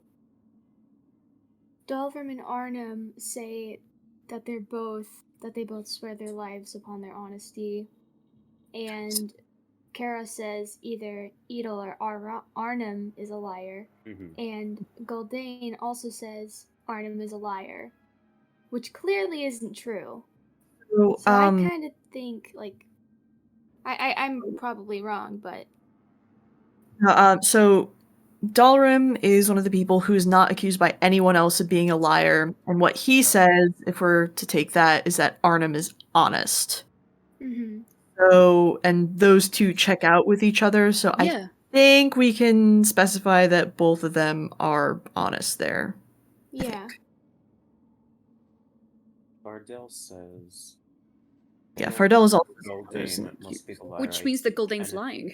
Yohlrum and Arnhem say that they both swear their lives upon their honesty, and Kara says either Edel or Arnhem is a liar, and Gul'dan also says Arnhem is a liar, which clearly isn't true. So, So I kind of think, like, I'm probably wrong, but... So Yohlrum is one of the people who's not accused by anyone else of being a liar, and what he says, if we're to take that, is that Arnhem is honest. Mm-hmm. So, and those two check out with each other, so Yeah. I think we can specify that both of them are honest there. Yeah. Fardell says... Yeah, Fardell is also Gul'dan must be the liar. Which means that Gul'dan's lying.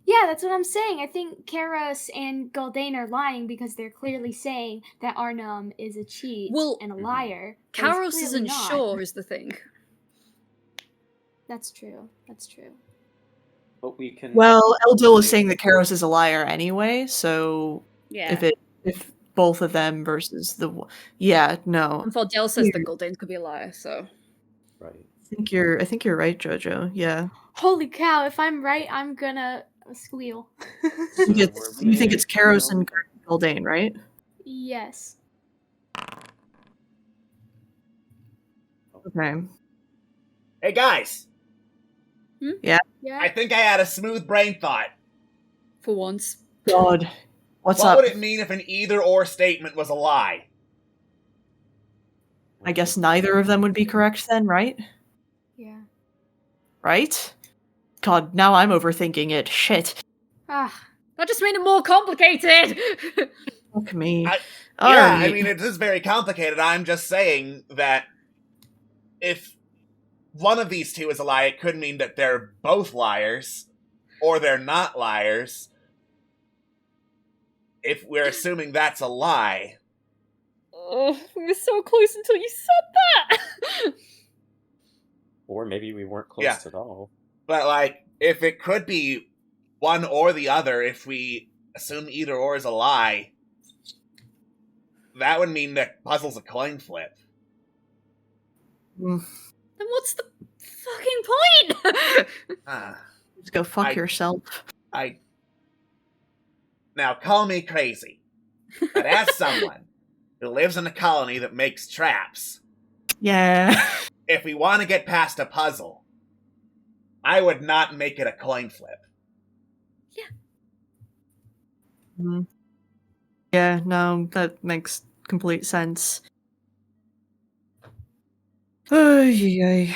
Yeah, that's what I'm saying. I think Karos and Gul'dan are lying because they're clearly saying that Arnhem is a cheat and a liar. but he's Karos clearly isn't not. sure is the thing. That's true. That's true. But we can. Well, Eldil is saying that Karos is a liar anyway, so Yeah. if both of them versus no. And Valdell says that Goldain could be a liar, so. Right. I think you're right, Jojo. Yeah. Holy cow! If I'm right, I'm gonna squeal. You think it's Karos and Goldain, right? Yes. Okay. Hey guys, Yeah. I think I had a smooth brain thought. For once. God. What's What up? would it mean if an either-or statement was a lie? I guess neither of them would be correct then, right? Yeah. Right? God, now I'm overthinking it. Shit. Ah. That just made it more complicated! Fuck me. I Alright. mean, it is very complicated. I'm just saying that if one of these two is a lie, it could mean that they're both liars, or they're not liars. If we're assuming that's a lie. Oh, we were so close until you said that! Or maybe we weren't close Yeah. at all. But, like, if it could be one or the other, if we assume either or is a lie, that would mean that puzzle's a coin flip. Mm, Then what's the fucking point? just go fuck I- yourself. Now, call me crazy, but as someone who lives in a colony that makes traps, Yeah. if we want to get past a puzzle, I would not make it a coin flip. Mm. Yeah, no, that makes complete sense. Alright.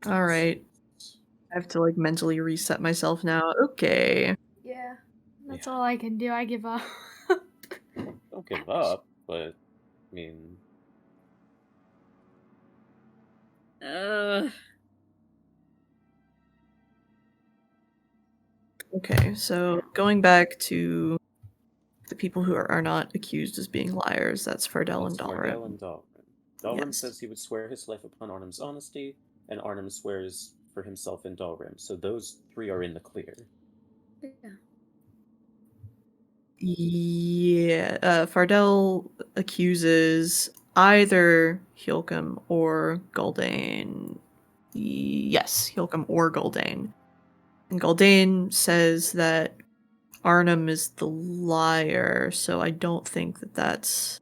I have to, like, mentally reset myself now. Okay. Yeah. That's all I can do. I give up. Don't give up, but I mean, Okay, so going back to the people who are not accused as being liars, that's Fardell and that's Fardell Dalrim. and Dalrim. Dalrim Yes. says he would swear his life upon Arnhem's honesty, and Arnhem swears for himself and Dalrim. So those three are in the clear. Yeah, Fardell accuses either Yohlrum or Goldain. Yes, Yohlrum or Goldain. And Goldain says that Arnhem is the liar, so I don't think that that's...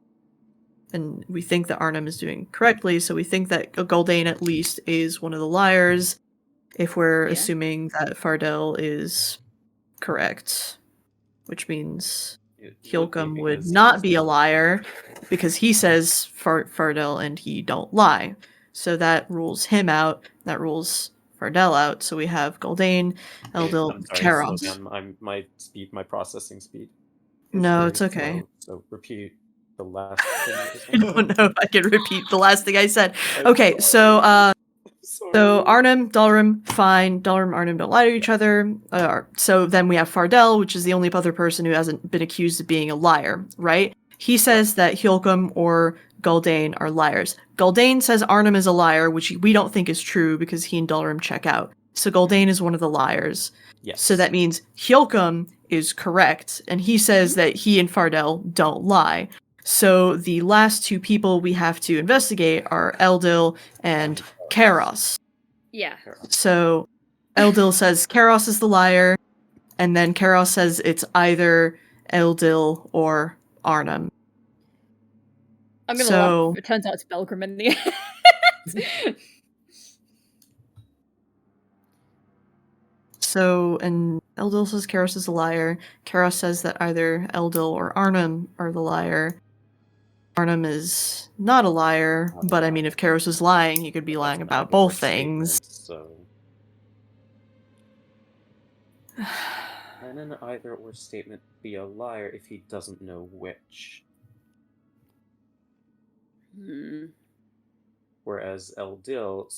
And we think that Arnhem is doing correctly, so we think that Goldain at least is one of the liars, if we're assuming that Fardell is correct. Which means Yohlrum would not be a liar, because he says Fardell and he don't lie. So that rules him out, that rules Fardell out, so we have Goldain, Eldil, I'm sorry, Karos. slow down. My processing speed. No, very it's okay. slow, so repeat the last thing you just I don't know if I can repeat the last thing I said. I'm Okay, so sorry. Arnhem, Dalrim, fine. Dalrim, Arnhem don't lie to each other. So then we have Fardell, which is the only other person who hasn't been accused of being a liar, right? He says that Yohlrum or Goldain are liars. Goldain says Arnhem is a liar, which we don't think is true because he and Dalrim check out. So Goldain is one of the liars. Yes. So that means Yohlrum is correct, and he says that he and Fardell don't lie. So the last two people we have to investigate are Eldil and Karos. Yeah. So Eldil says Karos is the liar, and then Karos says it's either Eldil or Arnhem. I'm gonna So- laugh. It turns out it's Belgrim in the end. So, and Eldil says Karos is a liar. Karos says that either Eldil or Arnhem are the liar. Arnhem is not a liar, but I mean, if Karos is lying, he could be lying about both things. So. Can an either or statement be a liar if he doesn't know which? Whereas Eldil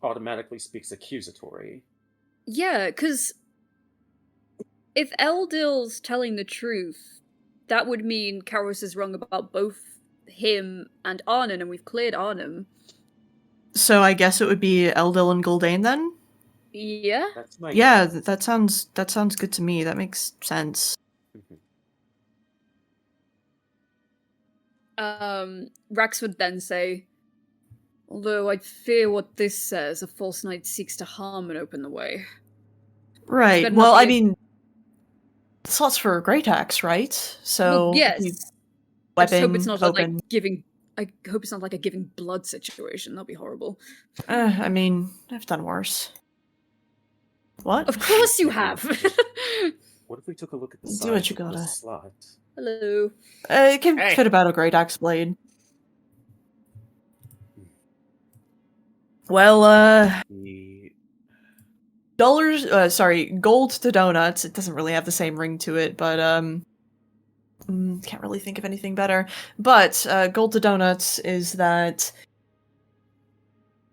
automatically speaks accusatory. Yeah, because if Eldil's telling the truth, that would mean Karos is wrong about both him and Arnon, and we've cleared Arnon. So I guess it would be Eldil and Gul'dan then? Yeah? That's my Yeah, guess. that sounds good to me. That makes sense. Rax would then say, although I fear what this says, a false knight seeks to harm and open the way. Right. better Well, not be I a- mean, slots for a great axe, right? So Well, if we- yes. I just hope it's weapon not open. like giving. I hope it's not like a giving blood situation. That'll be horrible. I mean, I've done worse. What? Of course you have. What if we took a look at the Do size what you of the gotta. slot? Hello. It can Hey. fit about a great axe blade. Well, The gold to donuts. It doesn't really have the same ring to it, but can't really think of anything better. But gold to donuts is that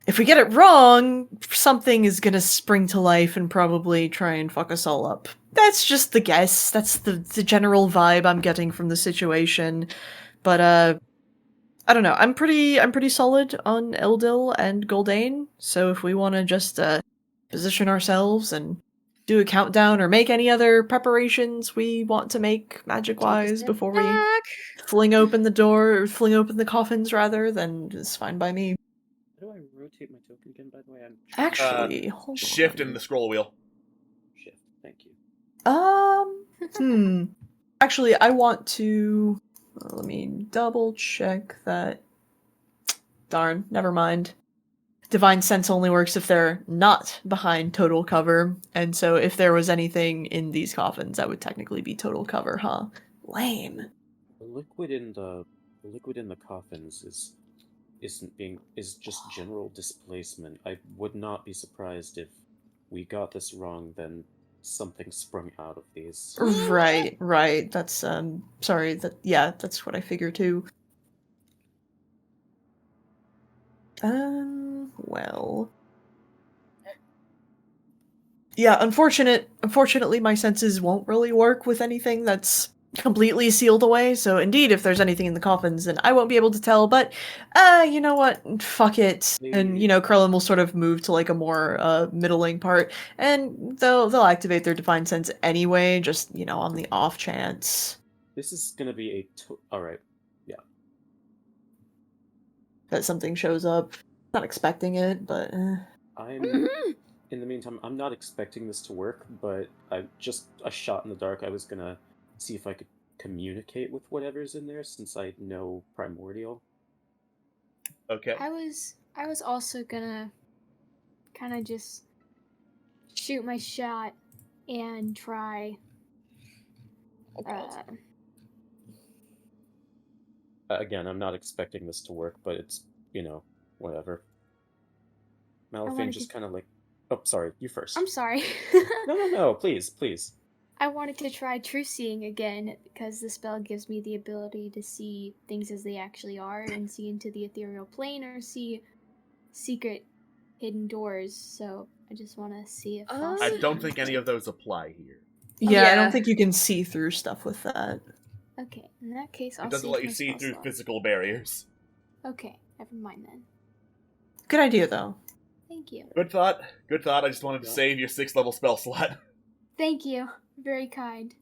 if we get it wrong, something is gonna spring to life and probably try and fuck us all up. That's just the guess. That's the general vibe I'm getting from the situation. But I don't know. I'm pretty solid on Eldil and Gul'dan. So if we want to just position ourselves and do a countdown or make any other preparations we want to make magic-wise before we Back. fling open the coffins rather, then it's fine by me. How do I rotate my token again, by the way? I'm Actually, hold Shift on. in the scroll wheel. Shift, thank you. Actually, I want to. Let me double check that. Darn, never mind. Divine Sense only works if they're not behind total cover, and so if there was anything in these coffins, that would technically be total cover, huh? Lame. The liquid in the coffins is just general displacement. I would not be surprised if we got this wrong, then something sprung out of these. Right. That's sorry. That's what I figure too. Well. Yeah, unfortunately my senses won't really work with anything that's completely sealed away, so indeed if there's anything in the coffins then I won't be able to tell, but you know what? Fuck it. And Krillin will sort of move to like a more middling part, and they'll activate their divine sense anyway, just, on the off chance. This is gonna be alright. Yeah. That something shows up. Not expecting it, but In the meantime, I'm not expecting this to work, but just a shot in the dark. I was gonna see if I could communicate with whatever's in there, since I know Primordial. Okay. I was also gonna kind of just shoot my shot and try. Again, I'm not expecting this to work, but it's, whatever. Malifane just kind of like... Oh, sorry, you first. I'm sorry. No, please. I wanted to try True Seeing again, because the spell gives me the ability to see things as they actually are, and see into the ethereal plane, or see secret hidden doors, so I just want to see if I'll I see don't them. think any of those apply here. yeah, I Yeah. don't think you can see through stuff with that. Okay, in that case, I'll It doesn't see let if you my see spell through slot. physical barriers. Okay, never mind then. Good idea though. Thank you. Good thought. I just wanted to save your 6th level spell slot. Thank you. Very kind.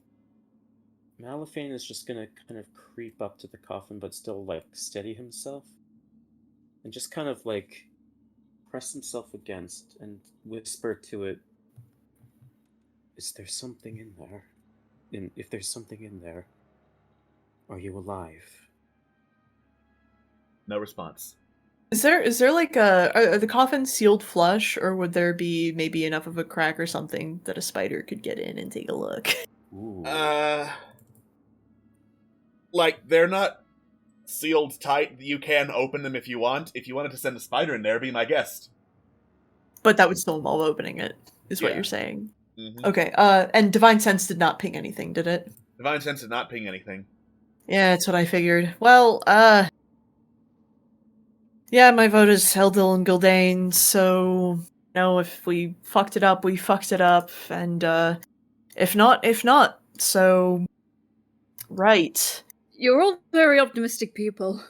Malifane is just gonna kind of creep up to the coffin, but still, steady himself. And just kind of, press himself against and whisper to it, "Is there something in there? And if there's something in there, are you alive?" No response. Is there like are the coffins sealed flush, or would there be maybe enough of a crack or something that a spider could get in and take a look? Ooh. They're not sealed tight. You can open them if you want. If you wanted to send a spider in there, be my guest. But that would still involve opening it, is what Yeah. you're saying. Mm-hmm. Okay, and Divine Sense did not ping anything, did it? Divine Sense did not ping anything. Yeah, that's what I figured. Well, yeah, my vote is Eldil and Gul'dan, so, if we fucked it up, we fucked it up, and, if not, so... Right. You're all very optimistic people.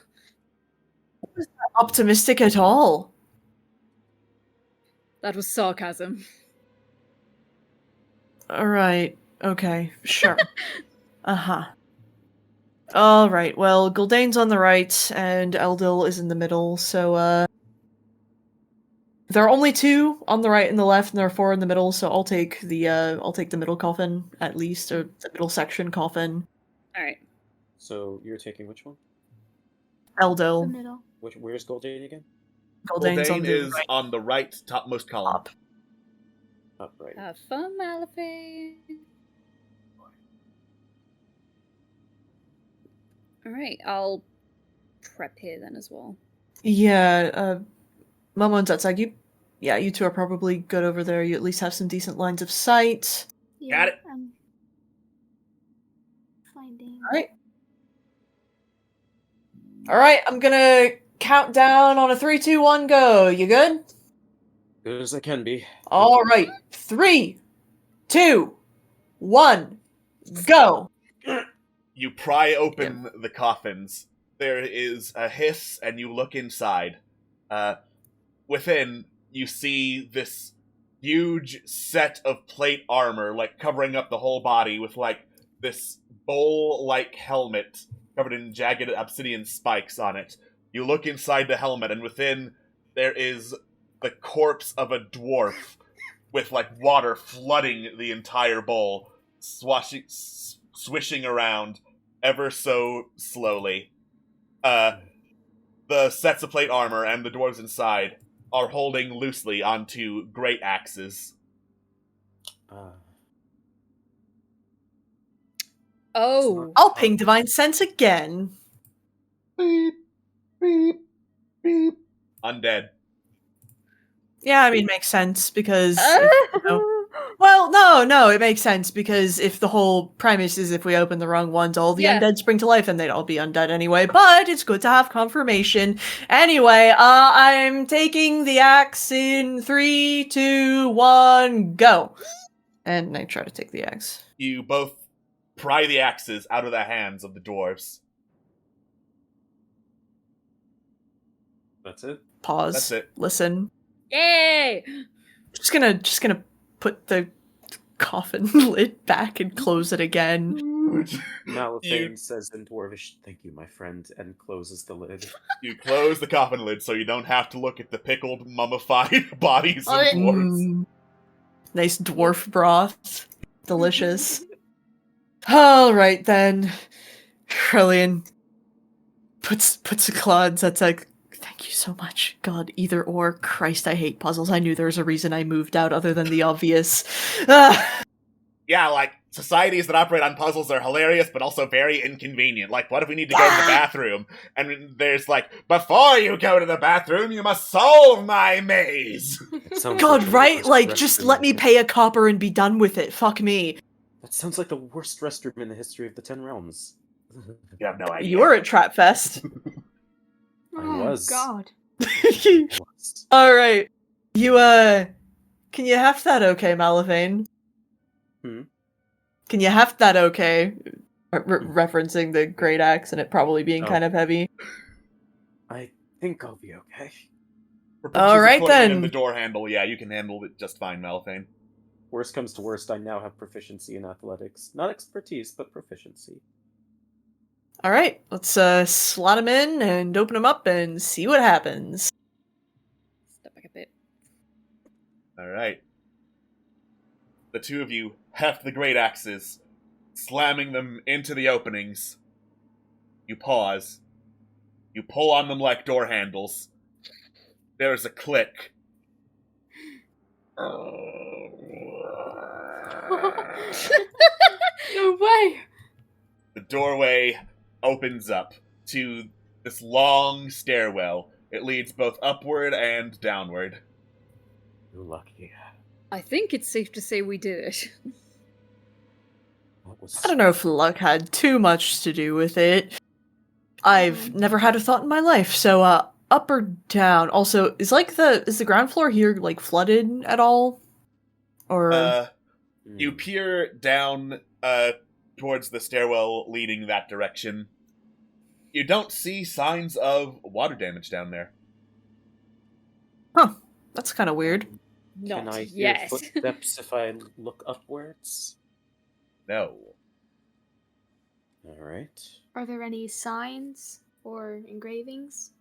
Optimistic at all. That was sarcasm. Alright, okay, sure. Uh-huh. Alright, well, Guldane's on the right, and Eldil is in the middle, so, there are only 2 on the right and the left, and there are 4 in the middle, so I'll take the middle coffin, at least, or the middle section coffin. Alright. So you're taking which one? The Eldil. middle. Where's Goldane again? Guldane's on Goldane the is right. on the right topmost column. Up. Up right. Have fun, Malifaux. Alright, I'll prep here then as well. Yeah, Momo and Zatsag, you 2 are probably good over there. You at least have some decent lines of sight. Yeah, Got it. I'm finding. Alright, I'm gonna count down on a 3, 2, 1, go. You good? Good as I can be. Alright. 3, 2, 1, go. You pry open the coffins. There is a hiss, and you look inside. Within, you see this huge set of plate armor, like, covering up the whole body with, like, this bowl-like helmet covered in jagged obsidian spikes on it. You look inside the helmet, and within, there is the corpse of a dwarf with, like, water flooding the entire bowl, swishing around ever so slowly. The sets of plate armor and the dwarves inside are holding loosely onto great axes. Oh. I'll ping Divine Sense again. Beep, beep, beep. Undead. Yeah, I mean, makes sense, because... Well, no, it makes sense, because if the whole premise is if we open the wrong ones, all the undead spring to life, and they'd all be undead anyway, but it's good to have confirmation. Anyway, I'm taking the axe in 3, 2, 1, go. And I try to take the axe. You both pry the axes out of the hands of the dwarves. That's it? Pause. That's it. Listen. Yay! Just gonna put the coffin lid back and close it again. Malifaux says in Dwarvish, "Thank you, my friend," and closes the lid. You close the coffin lid so you don't have to look at the pickled, mummified bodies of dwarves. Nice dwarf broth. Delicious. Alright then. Krellian puts a claw in Zatsag. Thank you so much. God, either or. Christ, I hate puzzles. I knew there was a reason I moved out other than the obvious. Yeah, like, societies that operate on puzzles are hilarious, but also very inconvenient. Like, what if we need to go to the bathroom? And there's like, before you go to the bathroom, you must solve my maze! God, right? Like, just let me pay a copper and be done with it. Fuck me. That sounds like the worst restroom in the history of the Ten Realms. You have no idea. You were at Trapfest. I was. God. Alright. You, can you heft that okay, Malifaux? Can you heft that okay? Referencing the great axe and it probably being kind of heavy. I think I'll be okay. Alright then. In the door handle, yeah, you can handle it just fine, Malifaux. Worst comes to worst, I now have proficiency in athletics. Not expertise, but proficiency. Alright, let's slot him in and open him up and see what happens. Step back a bit. Alright. The two of you heft the great axes, slamming them into the openings. You pause. You pull on them like door handles. There's a click. No way! The doorway opens up to this long stairwell. It leads both upward and downward. You're lucky. I think it's safe to say we did it. I don't know if luck had too much to do with it. I've never had a thought in my life, so up or down? Also, is the ground floor here like flooded at all? Or you peer down towards the stairwell leading that direction. You don't see signs of water damage down there. Huh. That's kind of weird. Can Not I hear yet. footsteps if I look upwards? No. Alright. Are there any signs or engravings?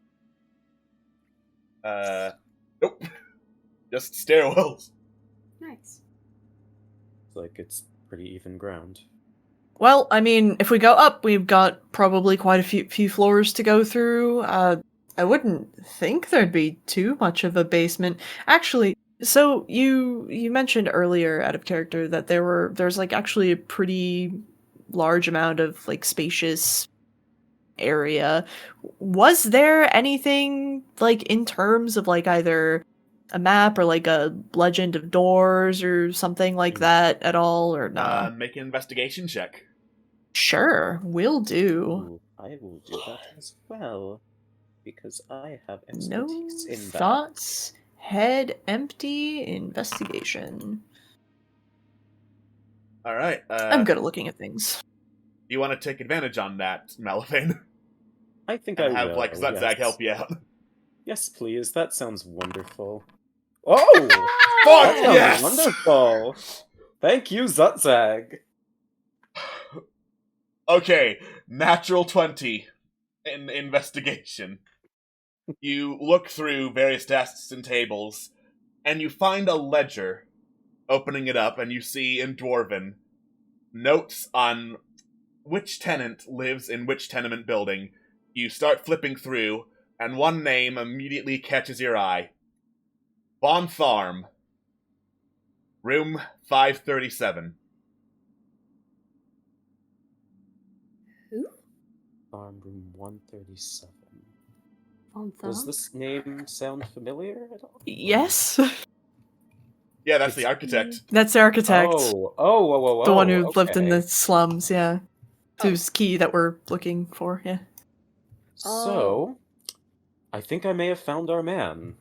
Nope. Just stairwells. Nice. It's like it's pretty even ground. Well, I mean, if we go up, we've got probably quite a few floors to go through. I wouldn't think there'd be too much of a basement. Actually, so you mentioned earlier out of character that there's like actually a pretty large amount of like spacious area. Was there anything like in terms of like either a map or like a legend of doors or something like that at all, or not? Make an investigation check. Sure, will do. Ooh, I will do that as well. Because I have No expertise in that. thoughts, head empty, investigation. All right. I'm good at looking at things. You want to take advantage on that, Malafane? I think And I have will. like Zutzag yes. help you out. Yes, please. That sounds wonderful. Oh! Fuck That sounds yes! wonderful! Thank you, Zutzag. Okay, natural 20 in investigation. You look through various desks and tables, and you find a ledger. Opening it up, and you see in Dwarven notes on which tenant lives in which tenement building. You start flipping through, and one name immediately catches your eye. Vontharm. Room 537. Who? Farm room 137. Vontharm? Does this name sound familiar at all? Yes, Yeah, that's the architect. that's the architect, Oh, the one who lived in okay. the slums. Yeah, Oh. whose key that we're looking for. Yeah. So, I think I may have found our man.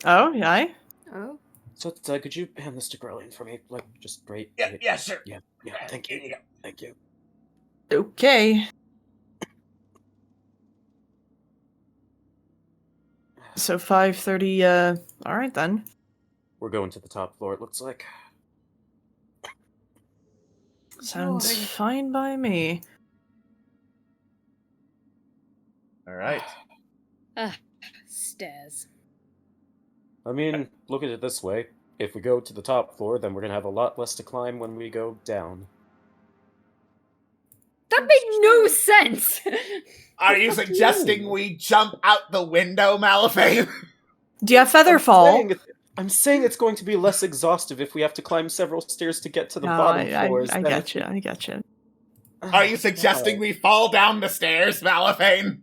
Oh, yeah. Oh. So, could you hand this to Grillian for me? Like, just right. Yeah, right- yeah, sure. Yeah, thank Here you. you go. Thank you. Okay. So 5:30. All right then. We're going to the top floor, it looks like. Sounds Boy. fine by me. All right. Stairs. I mean, look at it this way. If we go to the top floor, then we're gonna have a lot less to climb when we go down. That made no sense! Are you suggesting we jump out the window, Malafane? Do you have Featherfall? I'm saying it's going to be less exhaustive if we have to climb several stairs to get to the No, bottom I floors. I than get if you. I get you. Are you suggesting we fall down the stairs, Malafane?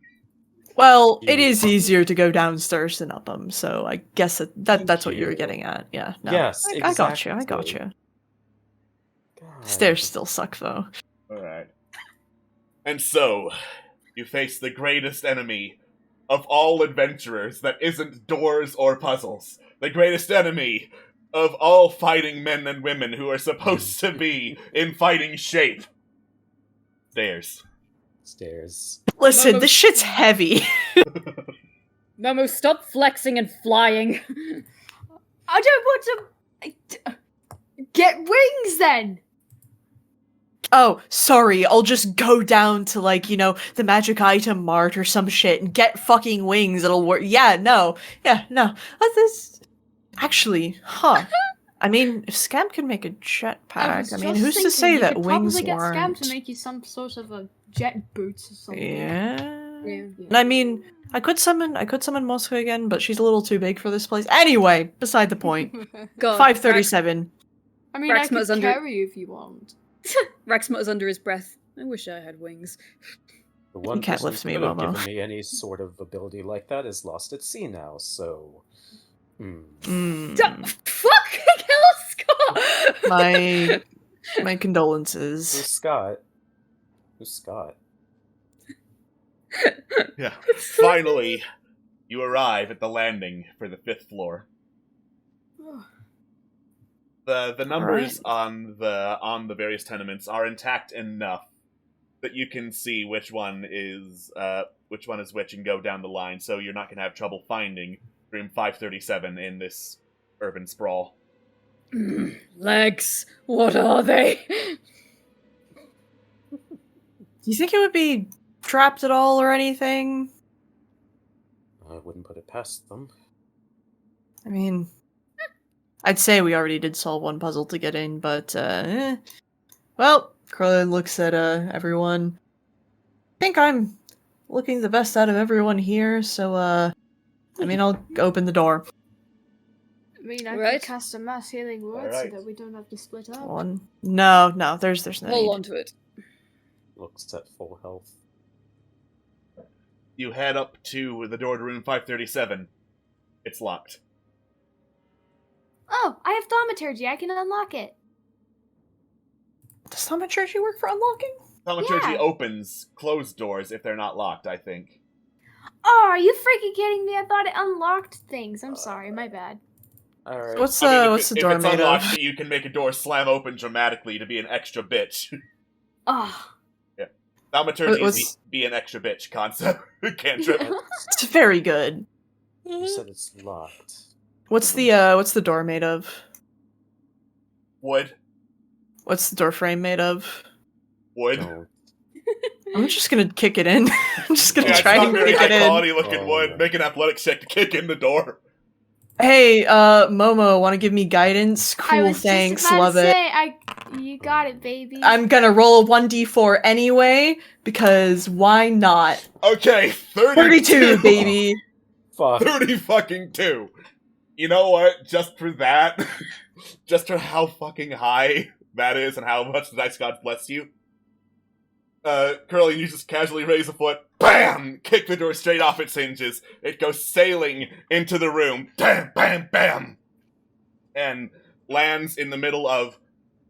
Well, it is easier to go downstairs than up them, so I guess that's Thank what you were you. getting at. Yeah. No. Yes, I got you. I got exactly. you. God. Stairs still suck though. All right. And so, you face the greatest enemy of all adventurers that isn't doors or puzzles. The greatest enemy of all fighting men and women who are supposed to be in fighting shape. Stairs. Stairs. Listen, Momo- this shit's heavy. Momo, stop flexing and flying. I don't want to. Get wings then! Oh, sorry. I'll just go down to like, the magic item mart or some shit and get fucking wings. It'll work. Yeah, no. This actually, I mean, if Scamp can make a jetpack, I mean, who's to say that wings probably get Scam weren't? to make you some sort of a jet boots or something. Yeah. Yeah. And I mean, I could summon Mosca again, but she's a little too big for this place. Anyway, beside the point. God. 537. I mean, I Raxma's could under- carry you if you want. Rex mutters under his breath. I wish I had wings. The one You can't person lift who me, could have Momo. given me any sort of ability like that is lost at sea now, so... Fuck! Kill Scott! My condolences. Who's Scott? Who's Scott? Yeah. Finally, you arrive at the landing for the 5th floor. The numbers on the various tenements are intact enough that you can see which one is which and go down the line, so you're not gonna have trouble finding room 537 in this urban sprawl. Legs, what are they? Do you think it would be trapped at all or anything? I wouldn't put it past them. I mean, I'd say we already did solve one puzzle to get in, but, Well, Krillin looks at, everyone. I think I'm looking the best out of everyone here, so, I mean, I'll open the door. I mean, I Right. could cast a mass healing word Alright. so that we don't have to split up. One. No, there's no Hold need. on to it. Looks at full health. You head up to the door to room 537. It's locked. Oh, I have thaumaturgy. I can unlock it. Does thaumaturgy work for unlocking? Thaumaturgy Yeah. opens closed doors if they're not locked, I think. Oh, are you freaking kidding me? I thought it unlocked things. I'm sorry, my bad. Alright. What's I mean, if what's it- the door if it's made unlocked, of? you can make a door slam open dramatically to be an extra bitch. Oh. Thaumaturgy What's- is be an extra bitch concept. Cantrip. It's very good. You said it's locked. What's the door made of? Wood. What's the door frame made of? Wood. Don't. I'm just gonna kick it in. I'm just gonna Yeah, it's try not and very kick high it in. quality looking Oh, wood. yeah. Make an athletics check to kick in the door. Hey, Momo, want to give me guidance? I Cool, was thanks, just about love to it. say, you got it, baby. I'm gonna roll a 1d4 anyway, because why not? Okay, 32, baby! Fuck. 30 fucking 2. You know what? Just for that, just for how fucking high that is and how much the dice god bless you, Curly, you just casually raise a foot, BAM! Kick the door straight off its hinges. It goes sailing into the room, bam, bam, bam! And lands in the middle of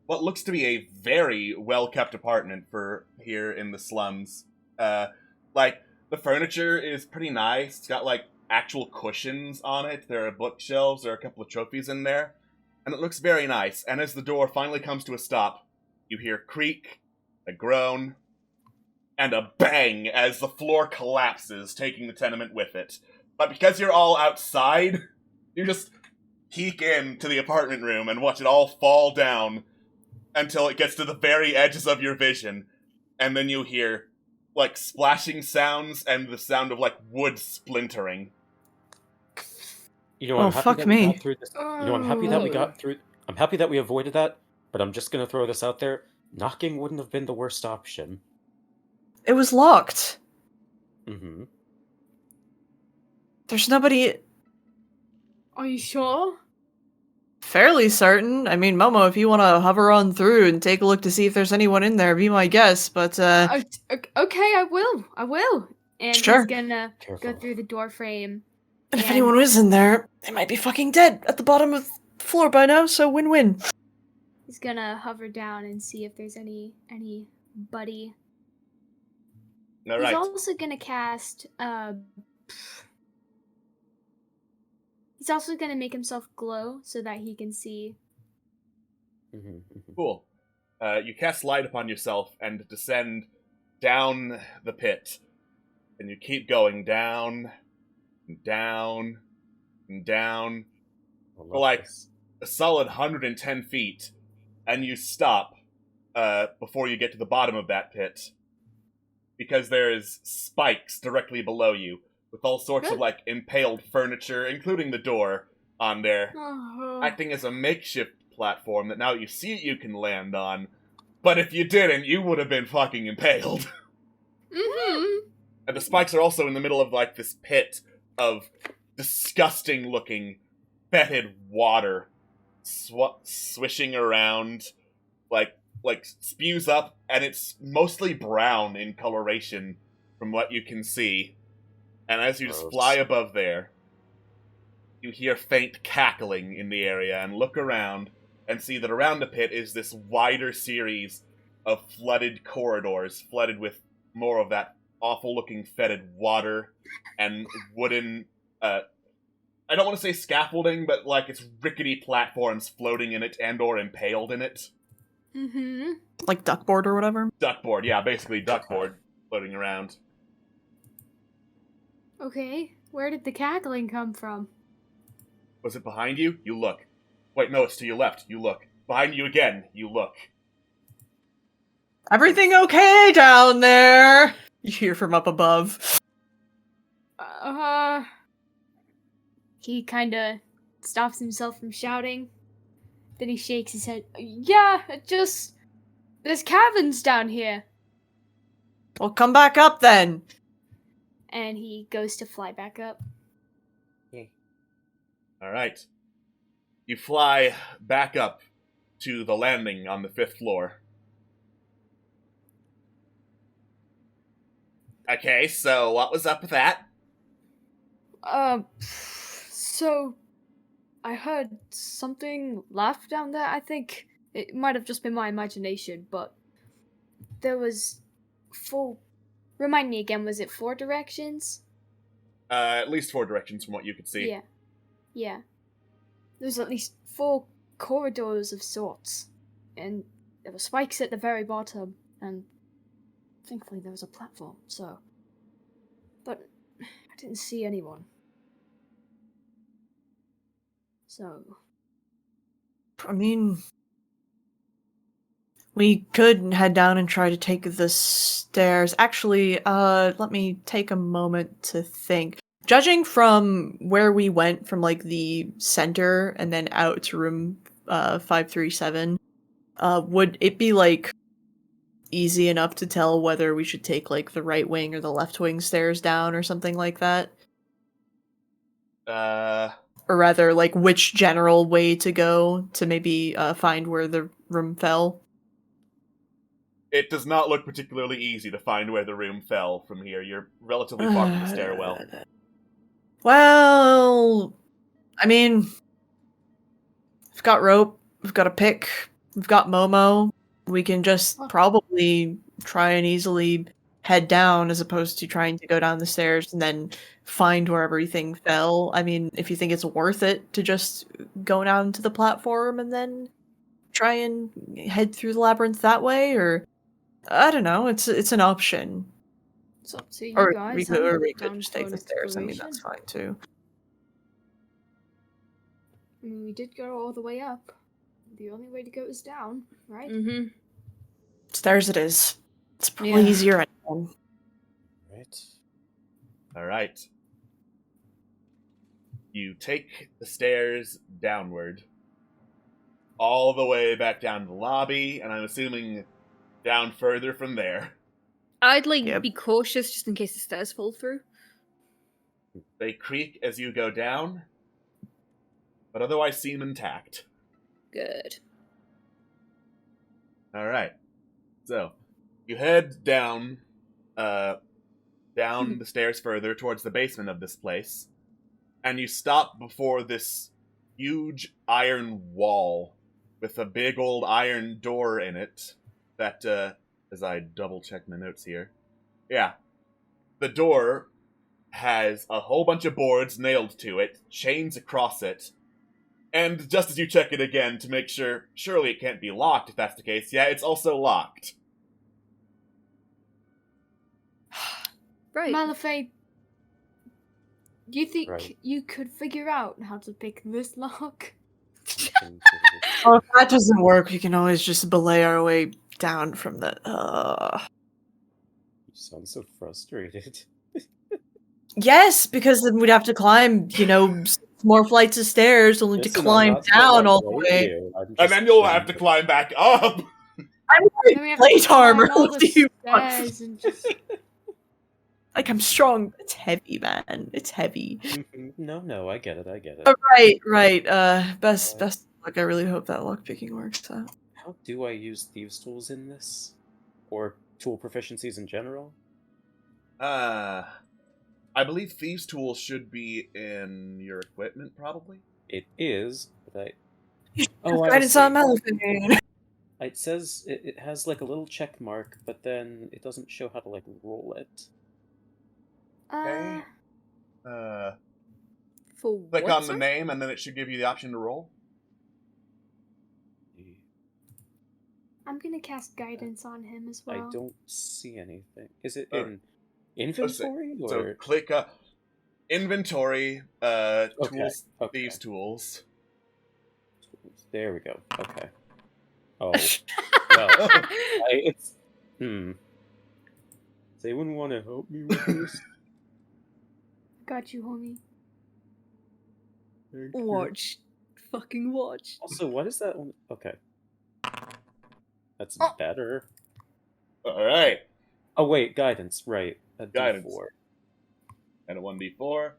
what looks to be a very well-kept apartment for here in the slums. Like, the furniture is pretty nice. It's got, like, actual cushions on it. There are bookshelves. There are a couple of trophies in there. And it looks very nice. And as the door finally comes to a stop, you hear a creak, a groan, and a bang as the floor collapses, taking the tenement with it. But because you're all outside, you just peek into the apartment room and watch it all fall down until it gets to the very edges of your vision. And then you hear, like, splashing sounds and the sound of, like, wood splintering. You know, Oh, I'm happy fuck that we me. got through this. You know, I'm happy that we got through. I'm happy that we avoided that, but I'm just gonna throw this out there. Knocking wouldn't have been the worst option. It was locked. Mm-hmm. There's nobody... Are you sure? Fairly certain. I mean, Momo, if you want to hover on through and take a look to see if there's anyone in there, be my guest, but, Okay, I will. And Sure. he's gonna Careful. go through the door frame. And if And- anyone is in there, they might be fucking dead at the bottom of the floor by now, so win-win. He's gonna hover down and see if there's anybody. He's Alright. also gonna cast. He's also gonna make himself glow so that he can see. Mm-hmm. Mm-hmm. Cool. You cast light upon yourself and descend down the pit. And you keep going down, and down, and down, for like a solid 110 feet. And you stop before you get to the bottom of that pit. Because there's spikes directly below you, with all sorts of, like, impaled furniture, including the door, on there, Oh. acting as a makeshift platform that now you see it you can land on. But if you didn't, you would have been fucking impaled. Mm-hmm. And the spikes are also in the middle of, like, this pit of disgusting-looking, fetid water swishing around, like spews up, and it's mostly brown in coloration from what you can see. And as you just Gross. fly above there, you hear faint cackling in the area and look around and see that around the pit is this wider series of flooded corridors, flooded with more of that awful-looking fetid water and wooden, I don't want to say scaffolding, but like it's rickety platforms floating in it and or impaled in it. Mm-hmm. Like duckboard or whatever. Duckboard, yeah, basically duckboard floating around. Okay, where did the cackling come from? Was it behind you? You look. Wait, no, it's to your left. You look. Behind you again. You look. Everything okay down there? You hear from up above. He kind of stops himself from shouting. Then he shakes his head. Yeah, just there's caverns down here. Well, come back up then. And he goes to fly back up. All right. You fly back up to the landing on the 5th floor. Okay, so what was up with that? So I heard something laugh down there. I think it might have just been my imagination, but there was 4. Remind me again, was it 4 directions? At least 4 directions from what you could see. Yeah. There's at least 4 corridors of sorts. And there were spikes at the very bottom, and thankfully there was a platform, so. But I didn't see anyone. So. I mean, we could head down and try to take the stairs. Actually, let me take a moment to think. Judging from where we went from, like, the center and then out to room 537, would it be, like, easy enough to tell whether we should take, like, the right wing or the left wing stairs down or something like that? Or rather, like, which general way to go to maybe find where the room fell? It does not look particularly easy to find where the room fell from here. You're relatively far from the stairwell. Well, I mean, we've got rope, we've got a pick, we've got Momo. We can just probably try and easily head down as opposed to trying to go down the stairs and then find where everything fell. I mean, if you think it's worth it to just go down to the platform and then try and head through the labyrinth that way, or I don't know, it's an option. It's up to you Or guys. we could just take the stairs. I mean, exploration. that's fine too. I mean, we did go all the way up. The only way to go is down, right? Mm-hmm. Stairs it is. It's probably Yeah. easier anyway. Right. Alright. You take the stairs downward, all the way back down to the lobby, and I'm assuming down further from there. I'd like Yep. be cautious just in case the stairs fall through. They creak as you go down, but otherwise seem intact. Good. Alright. So, you head down, down the stairs further towards the basement of this place, and you stop before this huge iron wall with a big old iron door in it that, as I double check my notes here. Yeah. The door has a whole bunch of boards nailed to it, chains across it, and just as you check it again to make sure, surely it can't be locked if that's the case, yeah, it's also locked. Right. Malafay, do you think Right. you could figure out how to pick this lock? Well, if that doesn't work, we can always just belay our way down from the. You sound so frustrated. Yes, because then we'd have to climb, 6 more flights of stairs only to Listen, I'm climb not trying down to all the blame way. you. I'm And just then you'll trying have to climb back up! I'm Then we wearing have to plate climb armor. all What the do you want? stairs and just... Like, I'm strong. It's heavy, man. It's heavy. No, I get it. Right. Best luck. I really hope that lockpicking works out. How do I use thieves' tools in this? Or tool proficiencies in general? I believe Thieves' Tools should be in your equipment, probably? It is, but Guidance on Malafine. it says it has like a little check mark, but then it doesn't show how to like roll it. Okay. For Click what, on the sorry? name, and then it should give you the option to roll. I'm gonna cast guidance on him as well. I don't see anything. Is it Oh. in inventory So or? click Inventory, Okay, tools, okay. thieves' tools. There we go. Okay. Oh. Well, it's... Does anyone want to help me with this? Got you, homie. Thank you. Watch. Fucking watch. Also, what is that one? Okay. That's Oh. better. Alright. Oh, wait, guidance. Right. A Guidance. D4. And a 1d4.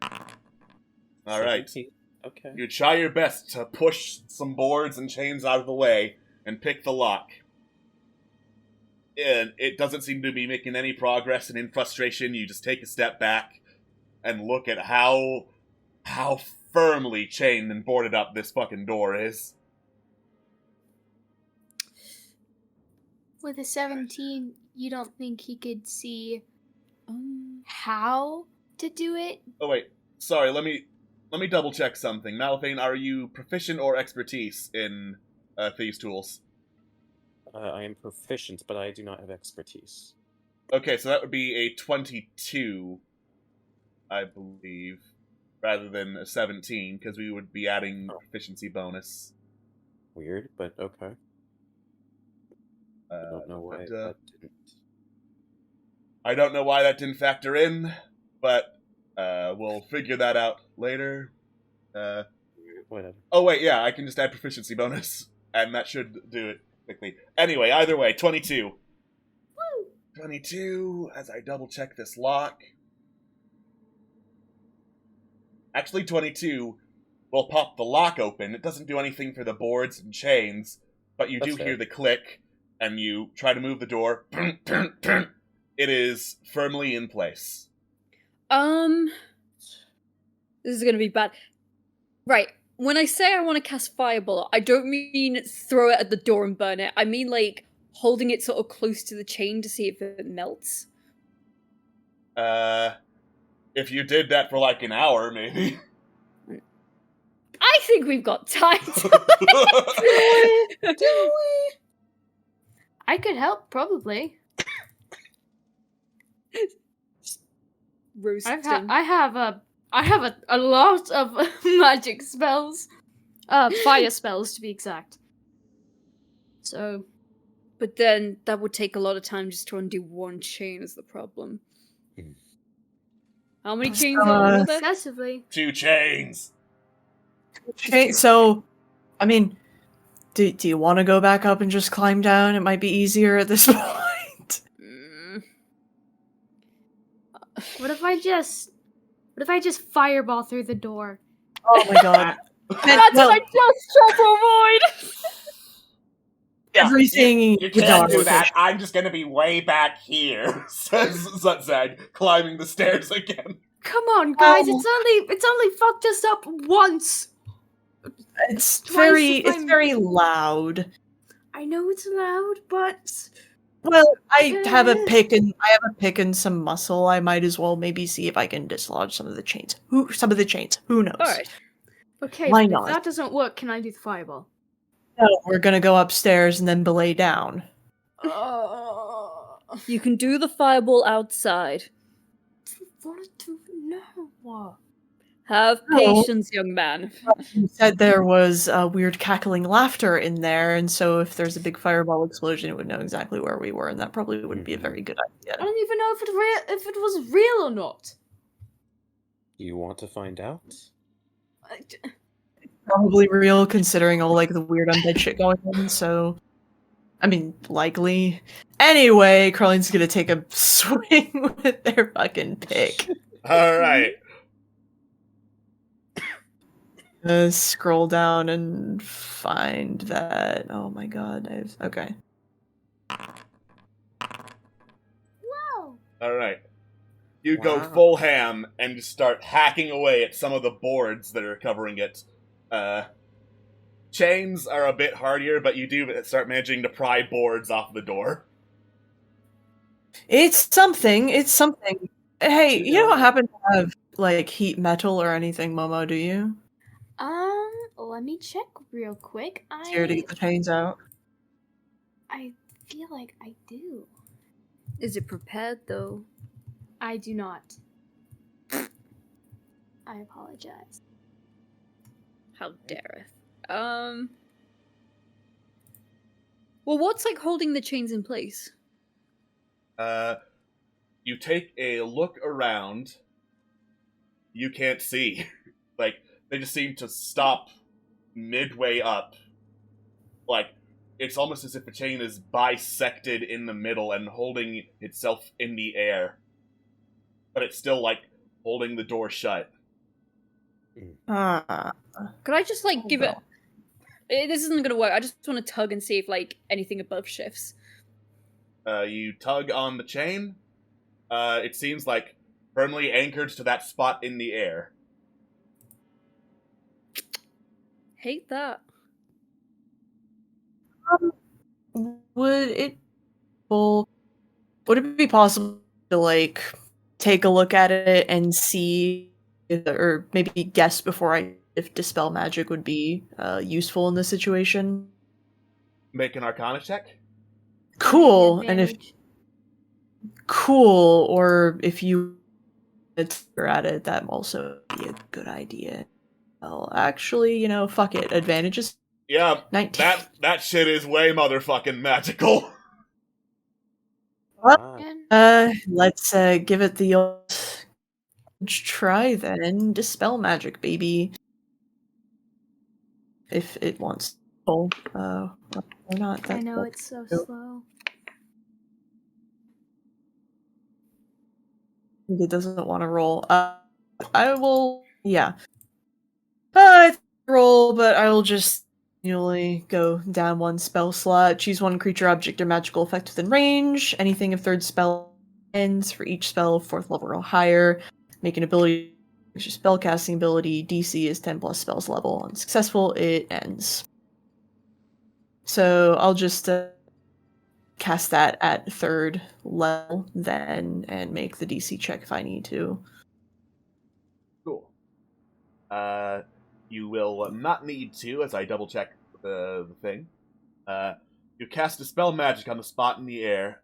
Alright. 17. Okay. You try your best to push some boards and chains out of the way and pick the lock. And it doesn't seem to be making any progress, and in frustration, you just take a step back and look at how firmly chained and boarded up this fucking door is. With a 17, you don't think he could see how to do it? Oh wait, sorry, let me double check something. Malphane, are you proficient or expertise in thieves' tools? I am proficient, but I do not have expertise. Okay, so that would be a 22, I believe, rather than a 17, because we would be adding proficiency bonus. Weird, but okay. I don't know why that didn't. I don't know why that didn't factor in, but we'll figure that out later. Whatever. Oh wait, yeah, I can just add proficiency bonus, and that should do it quickly. Anyway, either way, 22. Woo! 22, as I double check this lock. Actually, 22 will pop the lock open. It doesn't do anything for the boards and chains, but you do That's hear fair. the click, and you try to move the door. It is firmly in place. This is gonna be bad. Right. When I say I want to cast Fireball, I don't mean throw it at the door and burn it. I mean, like, holding it sort of close to the chain to see if it melts. If you did that for like an hour, maybe. I think we've got time. Do we? I could help, probably. Roasting. I have a lot of magic spells. Fire spells to be exact. So, But then that would take a lot of time just to undo one chain is the problem. How many chains are there? excessively. 2 chains. Okay, so, I mean, do you want to go back up and just climb down? It might be easier at this point. What if I just fireball through the door? Oh my god. That's what I just tried to avoid! Everything you with can't dark do that. vision. I'm just gonna be way back here, says Zutzag, climbing the stairs again. Come on, guys! Oh. It's only fucked us up once. It's Twice if it's I'm- very loud. I know it's loud, but Well, I have a pick and some muscle. I might as well maybe see if I can dislodge some of the chains. Who knows? Alright. okay. Why but not? If that doesn't work, can I do the fireball? No, we're gonna go upstairs and then belay down. You can do the fireball outside. Wanted to know. Have No. patience, young man. You said there was weird cackling laughter in there, and so if there's a big fireball explosion, it would know exactly where we were, and that probably wouldn't be a very good I idea. don't even know if it was real or not. Do you want to find out? Probably real, considering all like the weird undead shit going on. So, I mean, likely. Anyway, Carline's gonna take a swing with their fucking pick. Alright. Scroll down and find that. Oh my god, okay. Wow. Alright. You go Wow. full ham and just start hacking away at some of the boards that are covering it. Chains are a bit hardier, but you do start managing to pry boards off the door. It's something. Hey, you don't happen to have like heat metal or anything, Momo, do you? Let me check real quick. Here to get the chains out. I feel like I do. Is it prepared, though? I do not. I apologize. How dareth. Well, what's like holding the chains in place? You take a look around. You can't see. Like, they just seem to stop midway up. Like, it's almost as if the chain is bisected in the middle and holding itself in the air. But it's still, like, holding the door shut. Could I just, like, give it... This isn't gonna work. I just want to tug and see if, like, anything above shifts. You tug on the chain. It seems like firmly anchored to that spot in the air. Hate that. Would it be possible to like take a look at it and see, or maybe guess before if dispel magic would be useful in this situation? Make an Arcana check. Cool, and if or if you are at it, that would also be a good idea. Well, actually, fuck it. Advantages. Yeah, 19. that shit is way motherfucking magical. Let's give it the old try then. Dispel magic, baby. If it wants to. Or not. I know, it's so slow. It doesn't want to roll. I will. Yeah. I roll, but I will just manually go down one spell slot. Choose one creature, object, or magical effect within range. Anything if third spell ends for each spell, 4th level or higher. Make an ability, your spell casting ability. DC is 10 plus spells level. Unsuccessful, it ends. So I'll just cast that at 3rd level then, and make the DC check if I need to. Cool. You will not need to, as I double check the thing. You cast Dispel Magic on the spot in the air.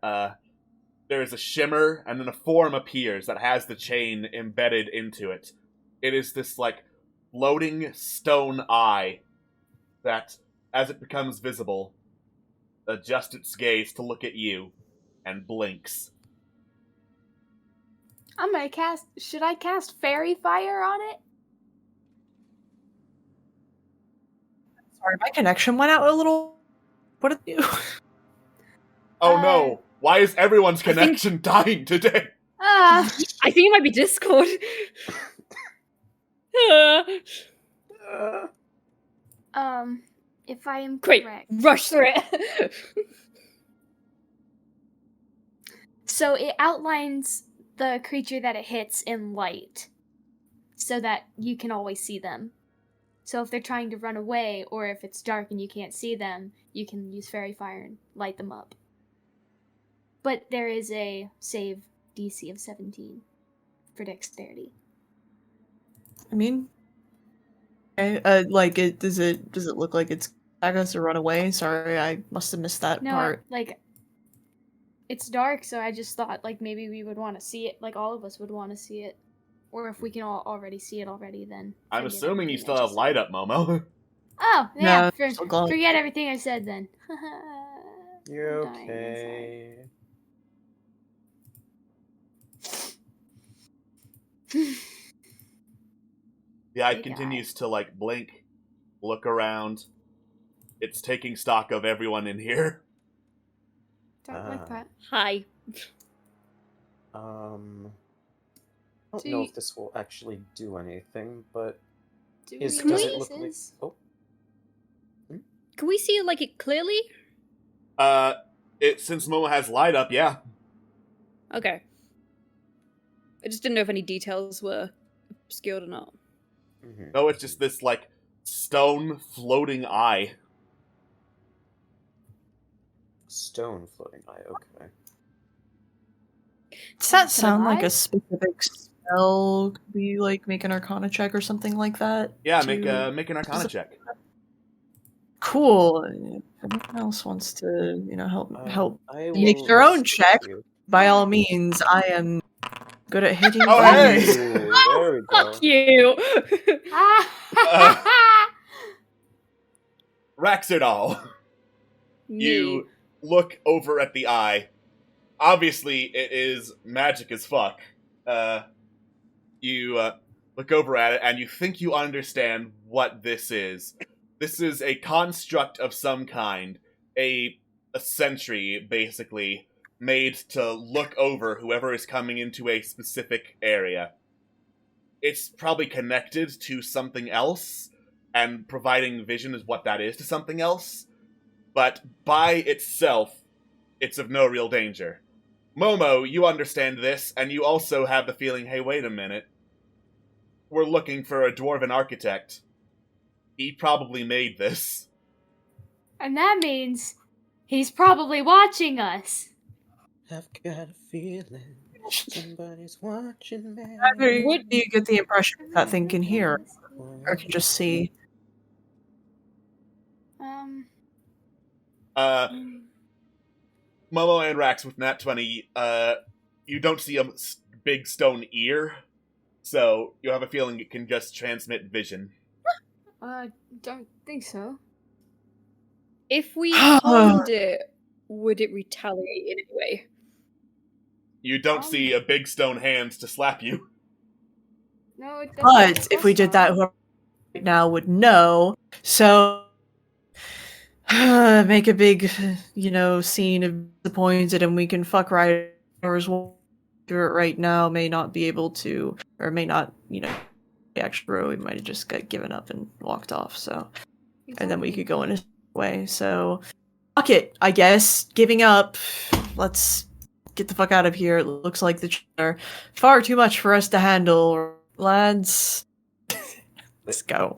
There is a shimmer, and then a form appears that has the chain embedded into it. It is this, like, floating stone eye that, as it becomes visible, adjusts its gaze to look at you, and blinks. I'm gonna cast... Should I cast Fairy Fire on it? Sorry, my connection went out a little. What did you do? Oh no! Why is everyone's connection dying today? I think it might be Discord. If I am Great. correct. Rush through it. So it outlines the creature that it hits in light, so that you can always see them. So if they're trying to run away, or if it's dark and you can't see them, you can use Fairy Fire and light them up. But there is a save DC of 17 for dexterity. I mean, okay, like it. Does it look like it's going to run away? Sorry, I must have missed that part. Like, it's dark, so I just thought like maybe we would want to see it. Like all of us would want to see it, or if we can all already see it already, then. I'm assuming you still have light up, Momo. Oh yeah, No, forget everything I said then. You're I'm dying okay. The eye Hey, continues to, like, blink, look around. It's taking stock of everyone in here. Don't like that. Hi. I don't Do know you- if this will actually do anything, but Do does we it look like? pieces? Oh, Can we see like it clearly? Since Momo has light up, yeah. Okay. I just didn't know if any details were obscured or not. mhm. No, it's just this, like, stone floating eye. Stone floating eye. Okay. Does that Can sound like I? a specific spell? Could we like make an Arcana check or something like that? Yeah, to- make an Arcana check. Cool. If anyone else wants to, help I make will their own assist check, you. by all means. I am good at hitting. Oh, hey! Ooh, very we go. Fuck you! Raxardal, you look over at the eye. Obviously, it is magic as fuck. You look over at it, and you think you understand what this is. This is a construct of some kind, a sentry, basically, made to look over whoever is coming into a specific area. It's probably connected to something else, and providing vision is what that is to something else, but by itself, it's of no real danger. Momo, you understand this, and you also have the feeling, hey, wait a minute. We're looking for a dwarven architect. He probably made this. And that means he's probably watching us. I've got a feeling somebody's watching me. Would you get the impression that thing can hear, or can just see? Momo and Rax with Nat 20, you don't see a big stone ear, so you have a feeling it can just transmit vision. Don't think so. If we harmed it, would it retaliate in any way? You don't see a big stone hand to slap you. No, it doesn't. But if we did that, whoever right now would know. So make a big, scene of disappointed, and we can fuck right or as well. Do it right now. May not be able to, or may not. Actually, we might have just got given up and walked off. So, and then we could go in a way. So, fuck it. I guess giving up. Let's get the fuck out of here. It looks like the are far too much for us to handle, lads. Let's go.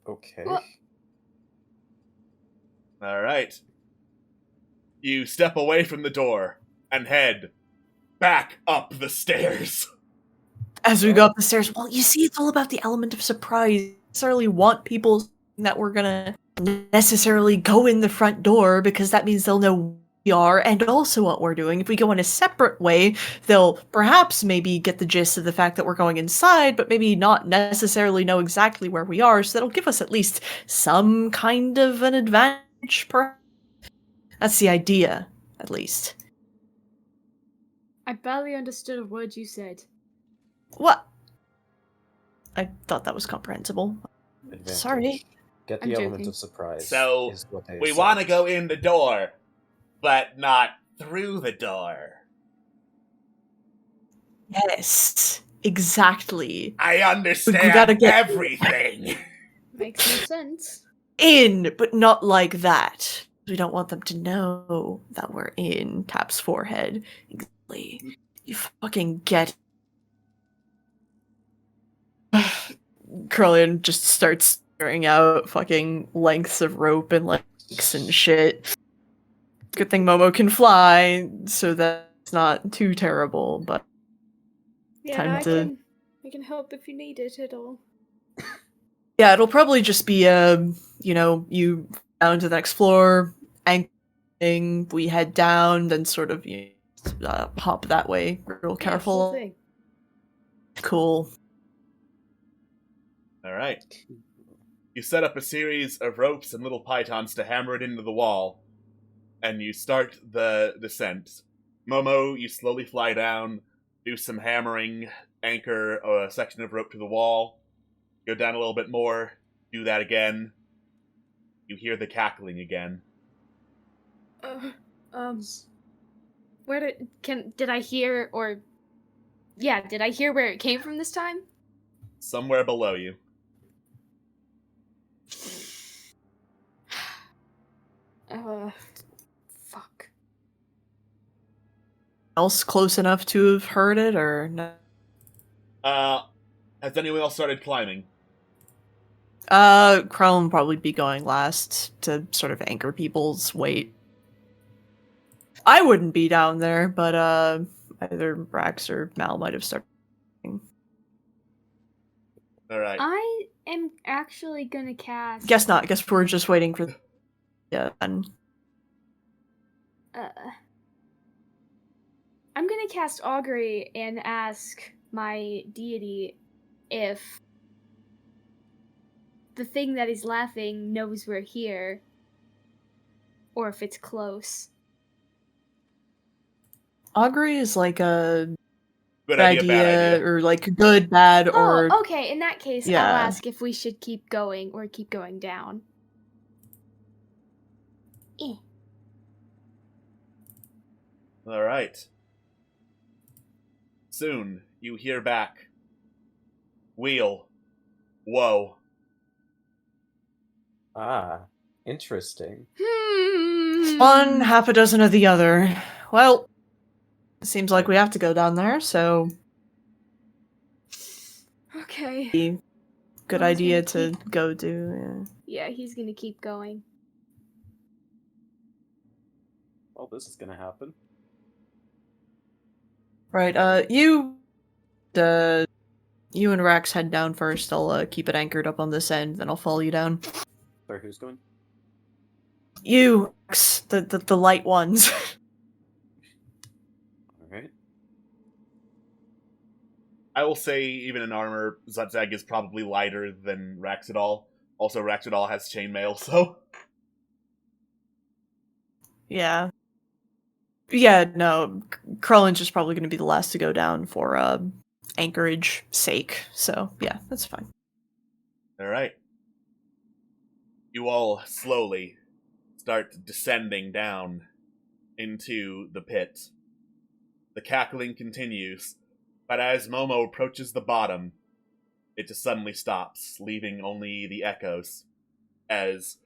Okay. Well- Alright. You step away from the door and head back up the stairs. As we go up the stairs, well, you see, it's all about the element of surprise. You don't necessarily want people thinking that we're gonna necessarily go in the front door, because that means they'll know who we are and also what we're doing. If we go in a separate way, they'll perhaps maybe get the gist of the fact that we're going inside, but maybe not necessarily know exactly where we are, so that'll give us at least some kind of an advantage, perhaps. That's the idea, at least. I barely understood a word you said. What? I thought that was comprehensible. Advantage. Sorry. Get the I'm element joking. of surprise. So, is what they we said. want to go in the door, but not through the door. Yes, exactly. I understand gotta get- everything. Makes no sense. In, but not like that. We don't want them to know that we're in. Tap's forehead. Exactly. You fucking get. Curlian just starts staring out fucking lengths of rope and legs and shit. Good thing Momo can fly, so that's not too terrible, but Yeah, Time I to- can help if you need it at all. yeah, it'll probably just be you down to the next floor, anchoring, we head down, then sort of hop that way, real Yeah, careful. sure thing. Cool. Alright. You set up a series of ropes and little pythons to hammer it into the wall, and you start the descent. Momo, you slowly fly down, do some hammering, anchor a section of rope to the wall, go down a little bit more, do that again. You hear the cackling again. Where did I hear, or did I hear where it came from this time? Somewhere below you. Fuck. Else close enough to have heard it, or no? Has anyone else started climbing? Krell will probably be going last to sort of anchor people's weight. I wouldn't be down there, but either Rax or Mal might have started. Alright. I am actually gonna cast. Guess not. Guess we're just waiting for. Yeah. And I'm gonna cast Augury and ask my deity if the thing that is laughing knows we're here, or if it's close. Augury is like a Good idea, bad idea. or like good, bad, or Oh, okay. In that case, I'll yeah. ask if we should keep going or keep going down. Eh. All right. Soon you hear back. Wheel. Whoa. Ah, interesting. One, half a dozen of the other. Well, seems like we have to go down there, so Okay. good I was idea gonna to go do. Yeah, he's gonna keep going. Well, this is gonna happen. Right, you and Rax head down first. I'll keep it anchored up on this end, then I'll follow you down. Sorry, who's going? You, Rax, the light ones. Alright. I will say, even in armor, Zutzag is probably lighter than Raxidal. Also, Raxidal has chainmail, so... Yeah. Yeah, no, Krellin's just probably going to be the last to go down for anchorage sake. So yeah, that's fine. Alright. You all slowly start descending down into the pit. The cackling continues, but as Momo approaches the bottom, it just suddenly stops, leaving only the echoes. As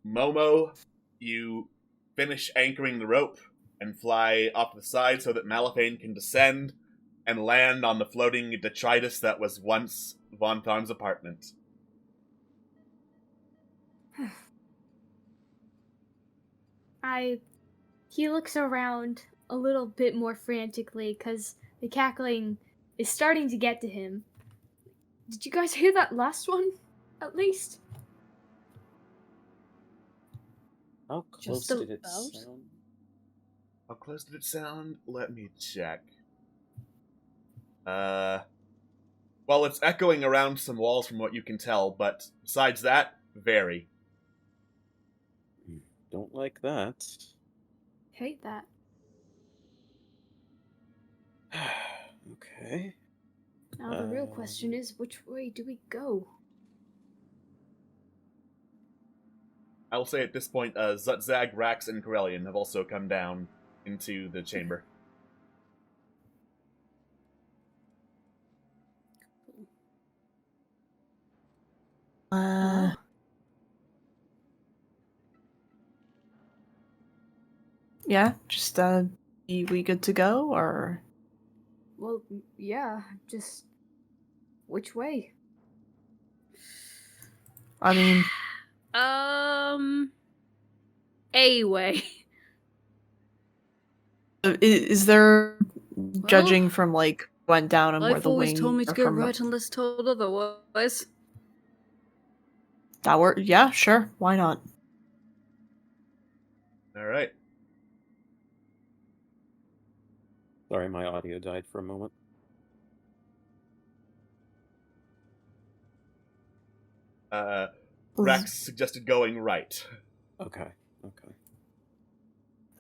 Momo, you finish anchoring the rope and fly off to the side so that Malifane can descend and land on the floating detritus that was once Vontharm's apartment. He looks around a little bit more frantically because the cackling is starting to get to him. Did you guys hear that last one? At least? How close Just the did it bells? sound? How close did it sound? Let me check. Well, it's echoing around some walls from what you can tell, but besides that, very. Don't like that. Hate that. Okay. Now the real question is, which way do we go? I will say at this point, Zutzag, Rax, and Corellian have also come down into the chamber. Yeah, just we good to go, or Well, yeah, just which way? I mean, A way. is there, judging from like went down and where Life the always wing told me to or go from right unless told otherwise. that were yeah, sure, why not? Alright. Sorry, my audio died for a moment. Rax suggested going right. Okay, okay.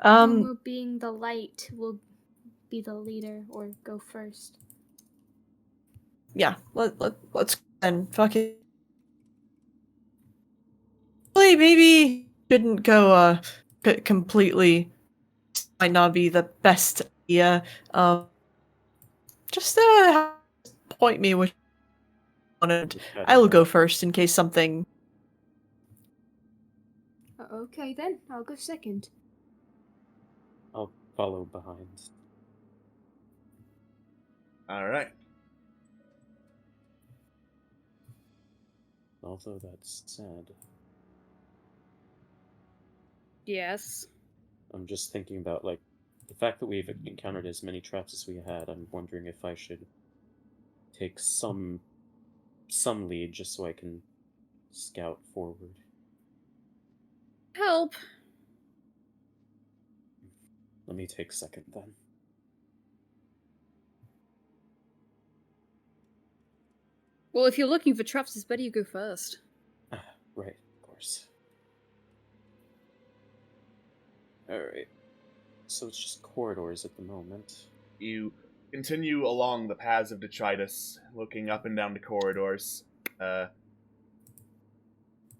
Momo being the light will be the leader or go first. Yeah, let's then fuck it. Maybe shouldn't go completely. Might not be the best idea. Just point me which one, and I'll go first in case something. Okay then, I'll go second. I'll follow behind. Alright. Although that's sad. Yes. I'm just thinking about, like, the fact that we've encountered as many traps as we had. I'm wondering if I should take some lead just so I can scout forward. Help. Let me take second then. Well, if you're looking for traps, it's better you go first. Right, of course. Alright. So it's just corridors at the moment. You continue along the paths of detritus, looking up and down the corridors.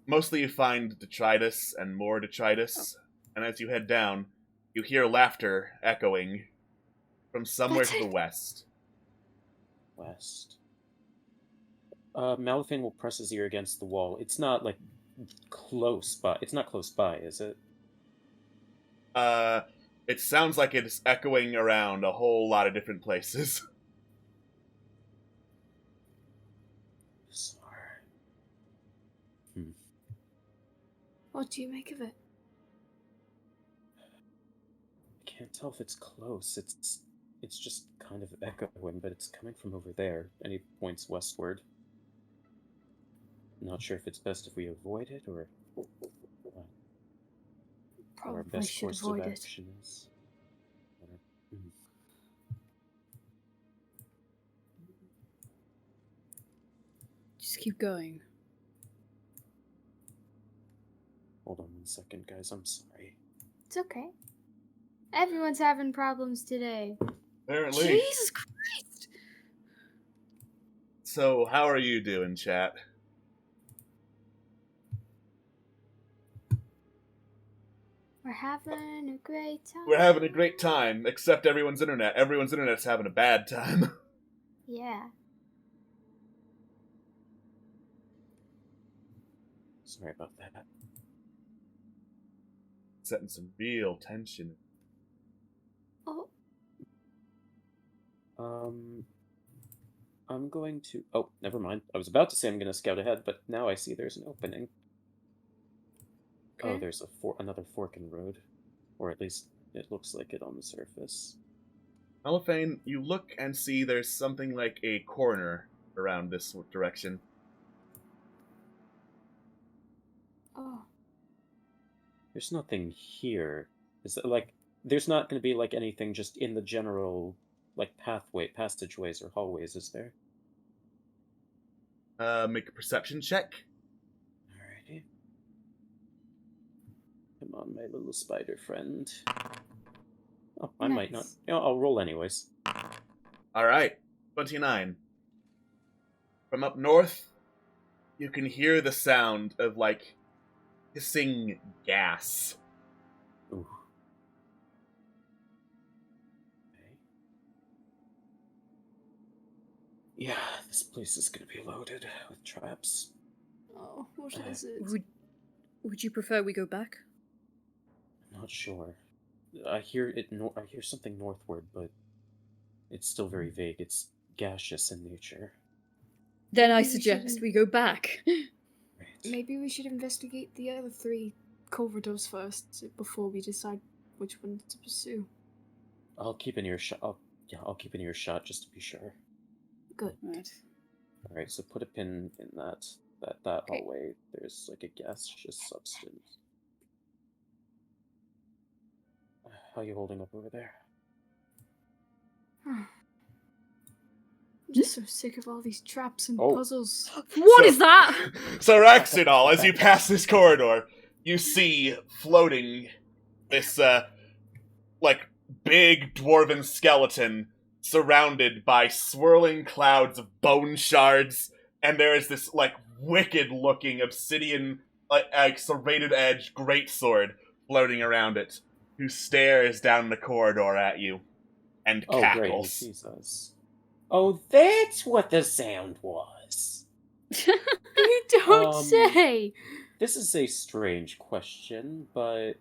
Mostly you find detritus and more detritus, and as you head down, you hear laughter echoing from somewhere to the west. West. Malifane will press his ear against the wall. It's not, like, close by. It's not close by, is it? It sounds like it's echoing around a whole lot of different places. Bizarre. What do you make of it? I can't tell if it's close. It's just kind of echoing, but it's coming from over there, and he points westward. Not sure if it's best if we avoid it, or what our Probably best should course avoid of it. action is. Just keep going. Hold on 1 second, guys. I'm sorry. It's okay. Everyone's having problems today. Apparently. Jesus Christ! So, how are you doing, chat? We're having a great time. We're having a great time, except everyone's internet. Everyone's internet's having a bad time. Yeah. Sorry about that. Setting some real tension. Oh, I'm going to... Oh, never mind. I was about to say I'm going to scout ahead, but now I see there's an opening. okay. Oh, there's another fork in the road. Or at least, it looks like it on the surface. Malifane, you look and see there's something like a corner around this direction. Oh, There's nothing here. Is it like... There's not going to be, like, anything just in the general, like, passageways or hallways, is there? Make a perception check. Alrighty. Come on, my little spider friend. Oh, I might not. Nice. You know, I'll roll anyways. Alright, 29. From up north, you can hear the sound of, like, hissing gas. Ooh. Okay. Yeah, this place is gonna be loaded with traps. oh, what is it? Would you prefer we go back? I'm not sure. I hear it. I hear something northward, but it's still very vague. It's gaseous in nature. Then I Maybe we suggest shouldn't- we go back. Right. Maybe we should investigate the other 3 corridors first before we decide which one to pursue. I'll keep an earshot. I'll keep an earshot just to be sure. Good. Right. All right, so put a pin in that Okay. hallway. There's like a gaseous substance. How you holding up over there? I'm just so sick of all these traps and Oh. puzzles. What is that? So, Raxidal, as you pass this corridor, you see floating this, like, big dwarven skeleton surrounded by swirling clouds of bone shards, and there is this, like, wicked-looking obsidian, like, serrated edge greatsword floating around it, who stares down the corridor at you and Oh, great, he cackles. sees us. Oh, that's what the sound was. You don't say! This is a strange question, but...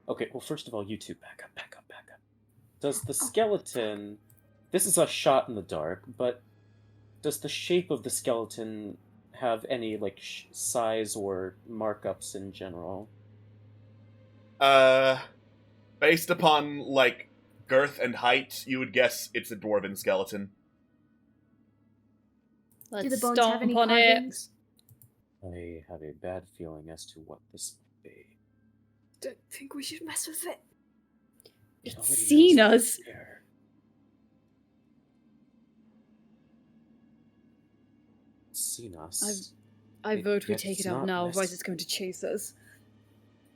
Okay, well, first of all, you two, back up. Does the skeleton... This is a shot in the dark, but does the shape of the skeleton have any, like, size or markups in general? Based upon, like, girth and height, you would guess it's a dwarven skeleton. Let's Do the bones have stomp any on it. carvings? I have a bad feeling as to what this might be. Don't think we should mess with it. It It's already seen knows us. it's there. It's seen us. I vote we Yet take it's it out not now, mess- otherwise it's going to chase us.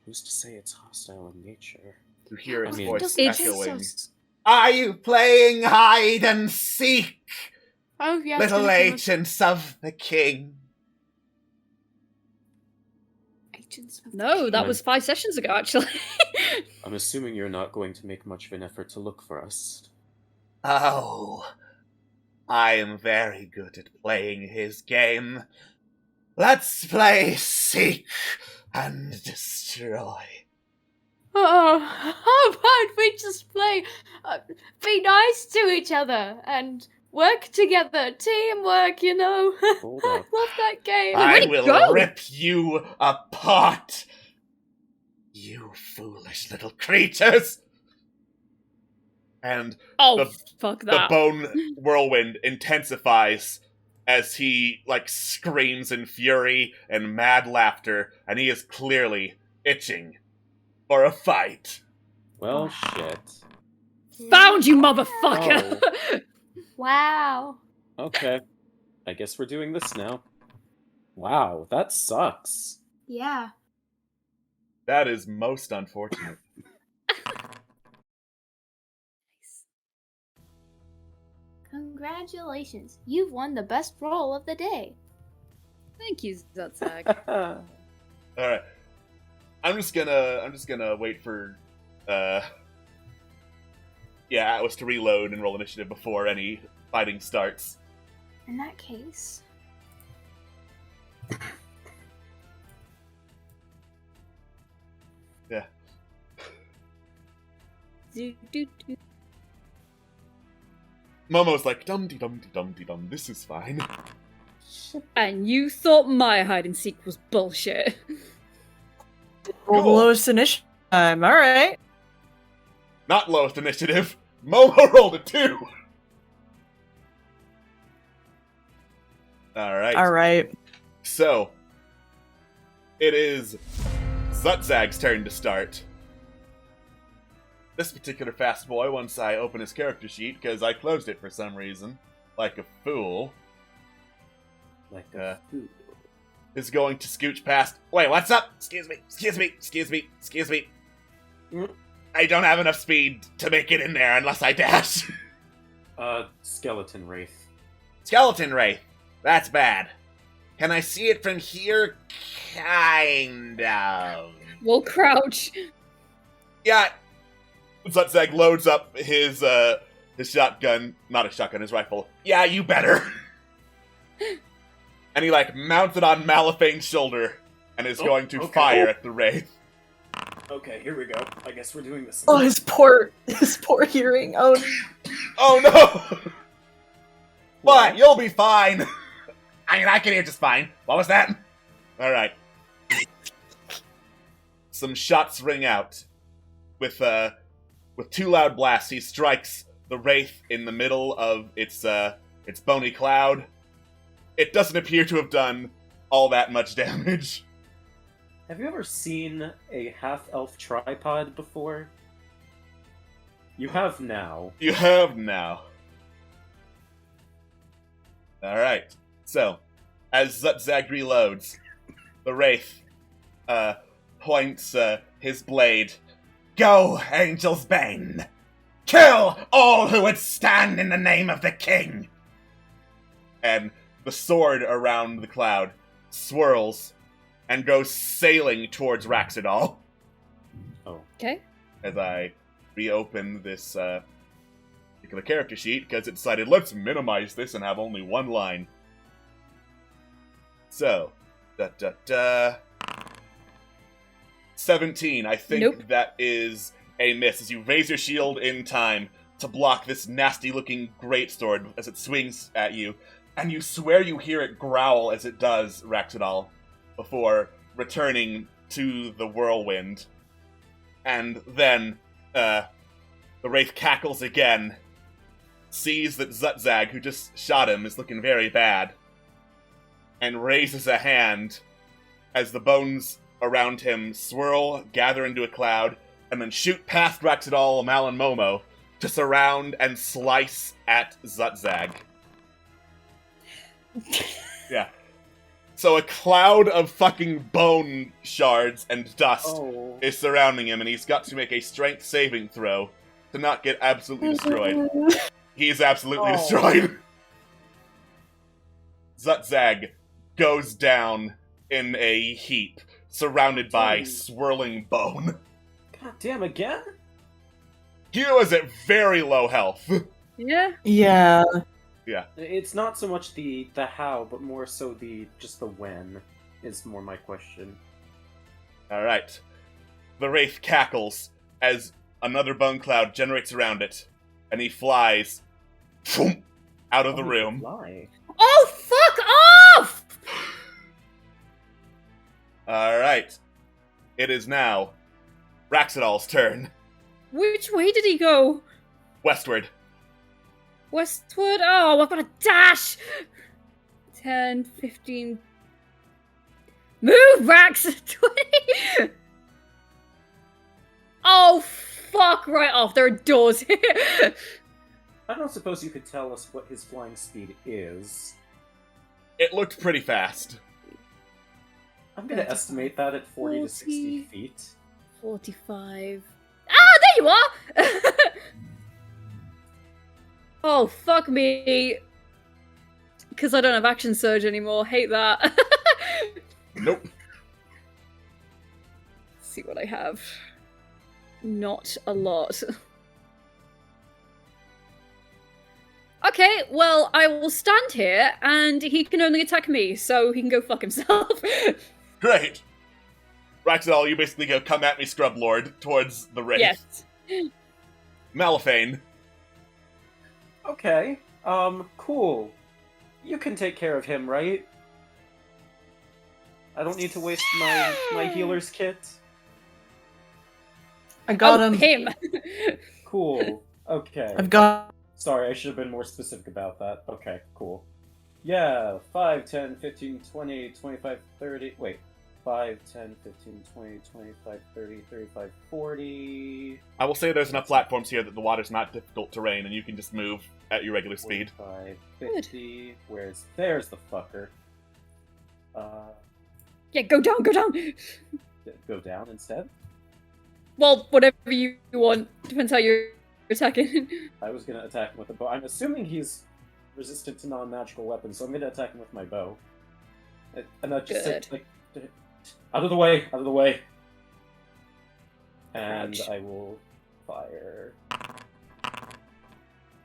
Who's to say it's hostile in nature? You hear his I mean, voice it's- echoing. Are you playing hide and seek, Oh, yeah. little agents of the king? Agents of the No, King. that was 5 sessions ago, actually. I'm assuming you're not going to make much of an effort to look for us. Oh, I am very good at playing his game. Let's play Seek and Destroy. Oh, how about we just play, be nice to each other and work together, teamwork, you know. Hold I up. love that game. I where'd it will go? rip you apart, you foolish little creatures. And Oh, The- fuck the that. bone whirlwind intensifies as he screams in fury and mad laughter, and he is clearly itching for a fight. Well, shit. Found you, motherfucker! Wow. Okay. I guess we're doing this now. Wow, that sucks. Yeah. That is most unfortunate. Congratulations. You've won the best roll of the day. Thank you, Zutzag. All right, I'm just gonna wait for Atlas to reload and roll initiative before any fighting starts. In that case. Yeah. Do-do-do. Momo's like dum-de-dum-de-dum-de-dum. This is fine. And you thought my hide and seek was bullshit. Roll the Cool. lowest initiative time. All right. Not lowest initiative. Momo rolled a 2. All right. All right. So, it is Zutzag's turn to start. This particular fast boy, once I open his character sheet, because I closed it for some reason, like a fool, Like a fool. is going to scooch past. Wait, what's up? Excuse me. I don't have enough speed to make it in there unless I dash. Skeleton Wraith. Skeleton Wraith. That's bad. Can I see it from here? Kind of. We'll crouch. Yeah. Zutzag loads up his shotgun. Not a shotgun, his rifle. Yeah, you better. And he, mounts it on Malaphane's shoulder and is going to okay. fire at the Wraith. Okay, here we go. I guess we're doing this. Oh, his poor hearing. Oh, Oh, no! What? You'll be fine. I mean, I can hear just fine. What was that? Alright. Some shots ring out. With 2 loud blasts, he strikes the Wraith in the middle of its bony cloud. It doesn't appear to have done all that much damage. Have you ever seen a half-elf tripod before? You have now. You have now. Alright. So, as Zutzag reloads, the Wraith points his blade. Go, Angel's Bane! Kill all who would stand in the name of the king! And the sword around the cloud swirls and goes sailing towards Raxidal. Oh. Okay. As I reopen this particular character sheet, because it decided, let's minimize this and have only one line. So, 17. I think Nope. that is a miss, as you raise your shield in time to block this nasty-looking greatsword as it swings at you, and you swear you hear it growl as it does, Raxidal, before returning to the whirlwind. And then, the Wraith cackles again, sees that Zutzag, who just shot him, is looking very bad, and raises a hand as the bones around him swirl, gather into a cloud, and then shoot past Raxidal, Mal, and Momo to surround and slice at Zutzag. Yeah. So a cloud of fucking bone shards and dust Oh. is surrounding him, and he's got to make a strength saving throw to not get absolutely destroyed. He's absolutely Oh. destroyed. Zutzag goes down in a heap, surrounded by Damn. swirling bone. God damn, again? He was at very low health. Yeah. Yeah. It's not so much the how, but more so just the when is more my question. Alright. The Wraith cackles as another bone cloud generates around it, and he flies out of the room. Fly. Oh, fuck off! Alright. It is now Raxidal's turn. Which way did he go? Westward. Westward? Oh, I've got a dash! 10, 15... Move, Rax! 20! Oh, fuck right off. There are doors here. I don't suppose you could tell us what his flying speed is. It looked pretty fast. I'm gonna estimate that at 40 to 60 40. feet. 45... Ah, there you are! Oh, fuck me. Because I don't have action surge anymore. Hate that. Nope. Let's see what I have. Not a lot. Okay, well, I will stand here, and he can only attack me, so he can go fuck himself. Great. Raxidal, you basically go, come at me, Scrub Lord, towards the Wraith. Yes. Malifane. Okay, cool. You can take care of him, right? I don't need to waste my healer's kit. I got Oh, him. Cool. Okay. I've got. Sorry, I should have been more specific about that. Okay, cool. Yeah, 5, 10, 15, 20, 25, 30... Wait. 5, 10, 15, 20, 25, 30, 35, 40... I will say there's enough platforms here that the water's not difficult terrain, and you can just move at your regular speed. 45, 50... There's the fucker. Yeah, go down, go down! Go down instead? Well, whatever you want. Depends how you're attacking. I was gonna attack him with a bow. I'm assuming he's resistant to non-magical weapons, so I'm gonna attack him with my bow. And I just say, Good. like, out of the way, out of the way. And Ouch. I will fire.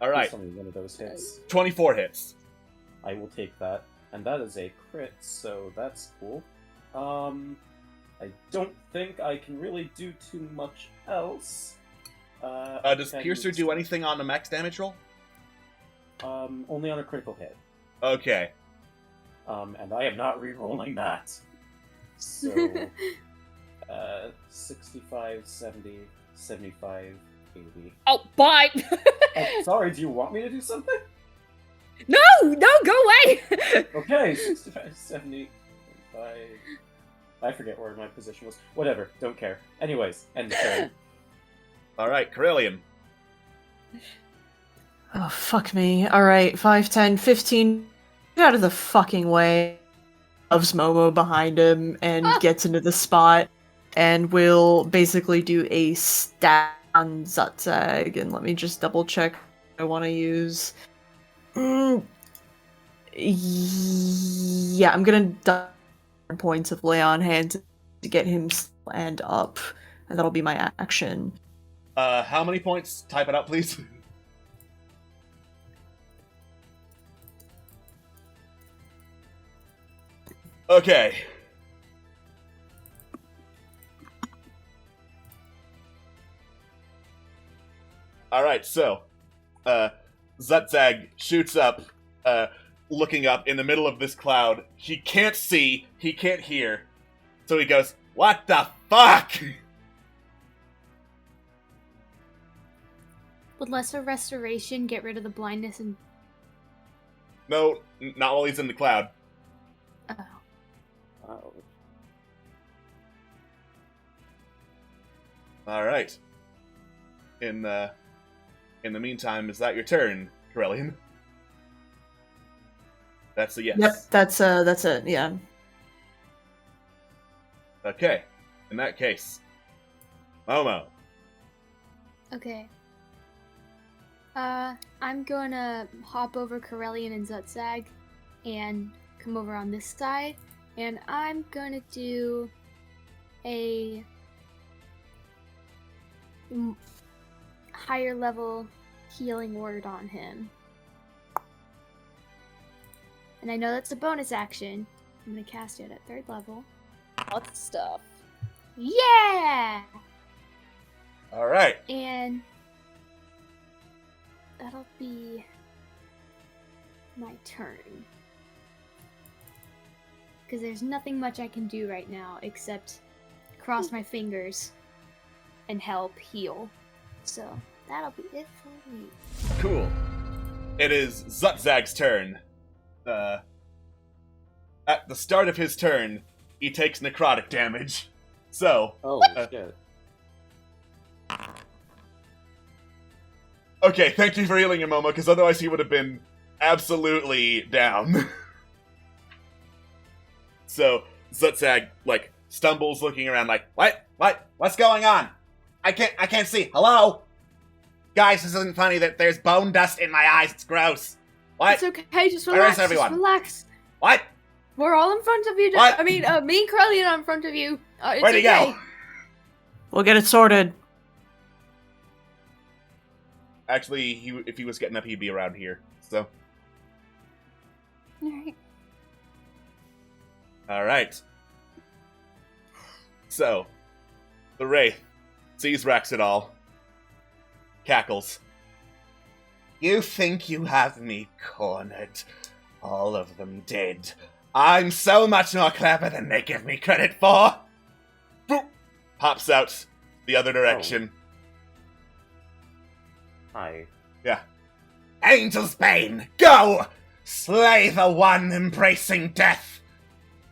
Alright, Please tell me one of those hits. 24 hits. I will take that. And that is a crit, so that's cool. I don't think I can really do too much else. Does Piercer do anything on the max damage roll? Only on a critical hit. Okay. And I am not re-rolling that. So, 65, 70, 75, 80. Oh, bye! Oh, sorry, do you want me to do something? No, go away! Okay, 65, 70, 75... I forget where my position was. Whatever, don't care. Anyways, end turn. Alright, Carillion. Oh, fuck me. Alright, 5, 10, 15. Get out of the fucking way. Loves Momo behind him and gets into the spot. And will basically do a stab on Zutzag. And let me just double check what I want to use. Yeah, I'm gonna die points of lay on hands to get him stand up. And that'll be my action. How many points? Type it out, please. Okay. Alright, so, Zutzag shoots up, looking up in the middle of this cloud. He can't see, he can't hear, so he goes, "What the fuck?" Would lesser restoration get rid of the blindness and... No, not while he's in the cloud. Oh. Oh. Alright. In the meantime, is that your turn, Corellian? That's a yes. Yep, that's it, yeah. Okay, in that case, Momo. Okay. I'm gonna hop over Corellian and Zutzag and come over on this side, and I'm gonna do a higher level healing word on him. And I know that's a bonus action. I'm gonna cast it at 3rd level. Lots of stuff. Yeah! All right. And that'll be my turn. Because there's nothing much I can do right now except cross my fingers and help heal. So that'll be it for me. Cool. It is Zutzag's turn. At the start of his turn, he takes necrotic damage. So, Oh, shit. okay, thank you for healing him, Momo, because otherwise he would have been absolutely down. So, Zutzag, like, stumbles looking around like, What's going on? I can't see. Hello? Guys, this isn't funny. There's bone dust in my eyes. It's gross. What? It's okay, just Where relax. is everyone? Just relax. What? We're all in front of you. What? I mean, me and Corellian are in front of you. It's Where'd he okay. go? We'll get it sorted. Actually, if he was getting up, he'd be around here. So, Alright. alright. So, the Wraith sees Raxidal, cackles. You think you have me cornered? All of them did. I'm so much more clever than they give me credit for! Boop! Pops out the other direction. Hi. Yeah. Angel's Bane, go! Slay the one embracing death!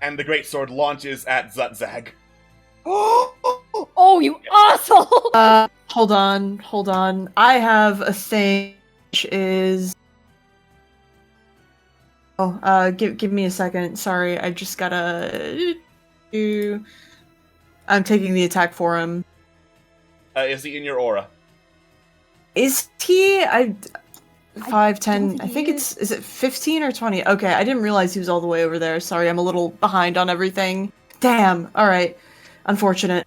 And the greatsword launches at Zutzag. Oh, you asshole! Hold on. I have a thing which is... Oh, give me a second. Sorry, I just gotta do... I'm taking the attack for him. Is he in your aura? Is he? 5, 10, think I he think is it 15 or 20? Okay, I didn't realize he was all the way over there. Sorry, I'm a little behind on everything. Damn, alright. Unfortunate.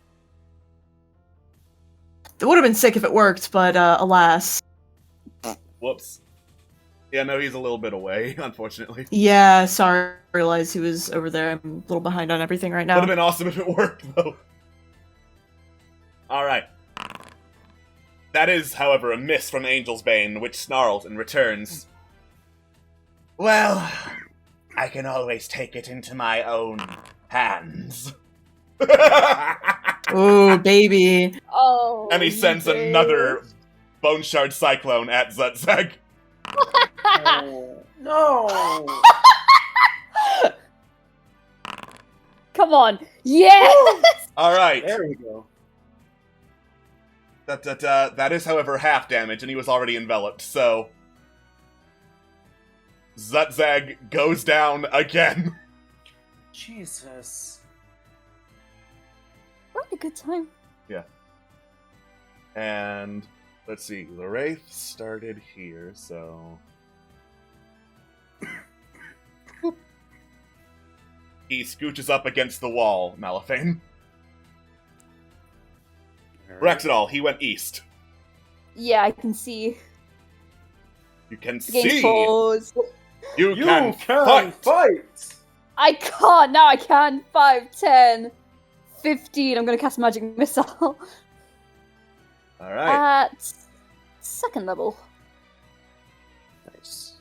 It would have been sick if it worked, but alas. Whoops. Yeah, no, he's a little bit away, unfortunately. Yeah, sorry, I realized he was over there. I'm a little behind on everything right now. Would have been awesome if it worked, though. Alright. That is, however, a miss from Angel's Bane, which snarls and returns. Well, I can always take it into my own hands. Ooh, baby. Oh. And he sends another Bone Shard Cyclone at Zutzag. No! Come on. Yes! Alright. There we go. That is, however, half damage, and he was already enveloped, so... Zutzag goes down again. Jesus. We're having a good time. And, let's see, the Wraith started here, so... He scooches up against the wall, Malifane. Raxidal, he went east. Yeah, I can see. You can The game's see! paused. You can fight! fight! I can't. Now I can. 5, 10, 15. I'm going to cast Magic Missile. Alright. At 2nd level. Nice.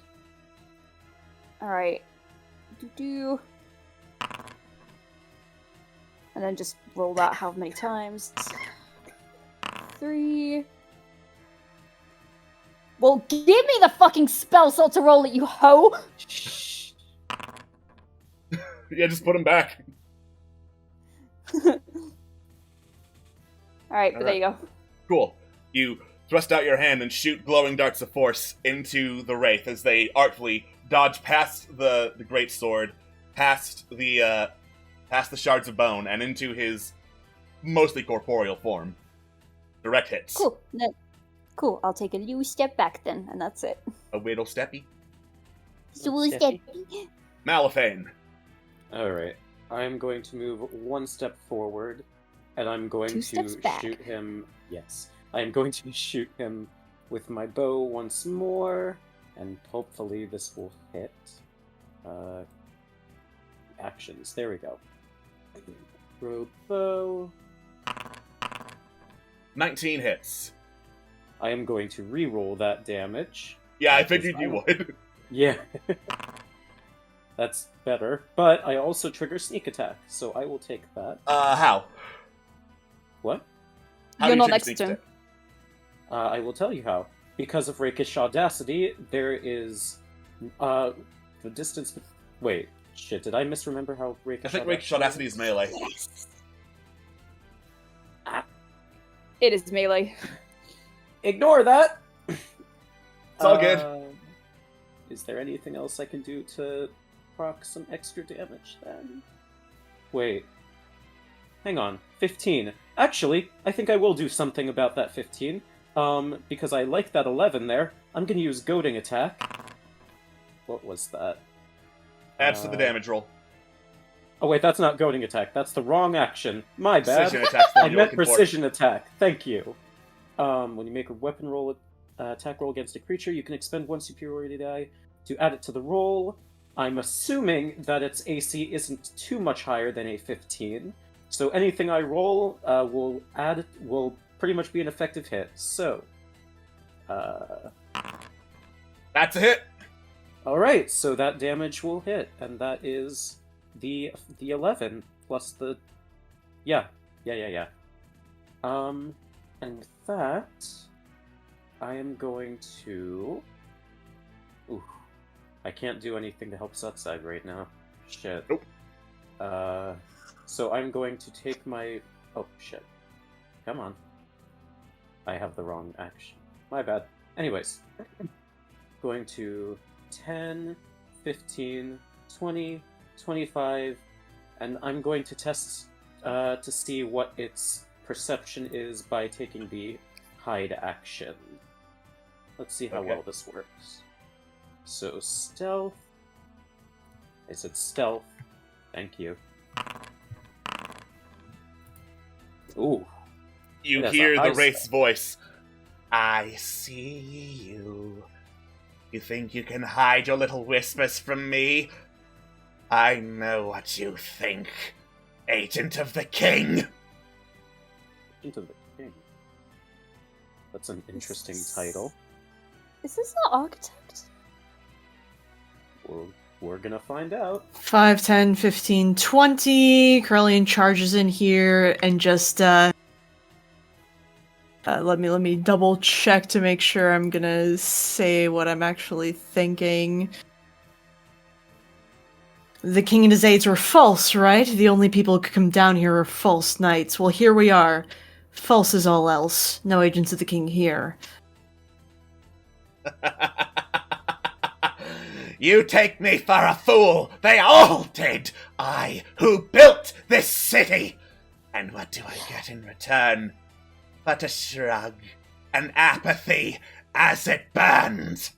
Alright. Do. And then just roll that how many times. 3. Well, give me the fucking spell slot to roll it, you hoe! Shh. Yeah, just put him back. Alright, but there you go. Cool. You thrust out your hand and shoot glowing darts of force into the Wraith as they artfully dodge past the great sword, past the past the shards of bone, and into his mostly corporeal form. Direct hits. Cool. Cool. I'll take a little step back then, and that's it. A little steppy. So step. Malifane. Alright. I'm going to move 1 step forward, and I'm going 2 to steps back. shoot him. Yes. I am going to shoot him with my bow once more, and hopefully this will hit. Actions. There we go. Throw bow. 19 hits. I am going to re-roll that damage. Yeah, I figured you would. Yeah. That's better. But I also trigger sneak attack, so I will take that. How? What? How You're do you not trigger next sneak to him. attack? I will tell you how. Because of rakish audacity, there is the distance. Wait, shit! Did I misremember how rakish? I think Rakish Audacity is melee. It is melee. Ignore that. It's all good. Is there anything else I can do to proc some extra damage then? Wait. Hang on. 15. Actually, I think I will do something about that 15. Because I like that 11 there. I'm gonna use goading attack. What was that? Adds to the damage roll. Oh wait, that's not goading attack. That's the wrong action. My bad. Precision attack's the I one you're meant looking for. precision attack. Thank you. When you make a weapon roll, attack roll against a creature, you can expend 1 superiority die to add it to the roll. I'm assuming that its AC isn't too much higher than a 15, so anything I roll will pretty much be an effective hit. So, That's a hit. all right, so that damage will hit, and that is the 11 plus the yeah. And with that, I am going to. Ooh, I can't do anything to help Sutside right now. Shit. Nope. So I'm going to take my. Oh shit! Come on. I have the wrong action. My bad. Anyways, going to 10, 15, 20, 25, and I'm going to test to see what its perception is by taking the hide action. Let's see how Okay. well this works. So stealth. I said stealth. Thank you. Ooh. You That's hear a the high Wraith's voice. I see you. You think you can hide your little whispers from me? I know what you think, Agent of the King. Into the king. That's an interesting title. Is this the architect? We're gonna find out. 5, 10, 15, 20. Curlian charges in here and just let me double check to make sure I'm gonna say what I'm actually thinking. The king and his aides were false, right? The only people who could come down here are false knights. Well, here we are. False is all else. No agents of the king here. You take me for a fool. They all did. I, who built this city. And what do I get in return? But a shrug, an apathy, as it burns.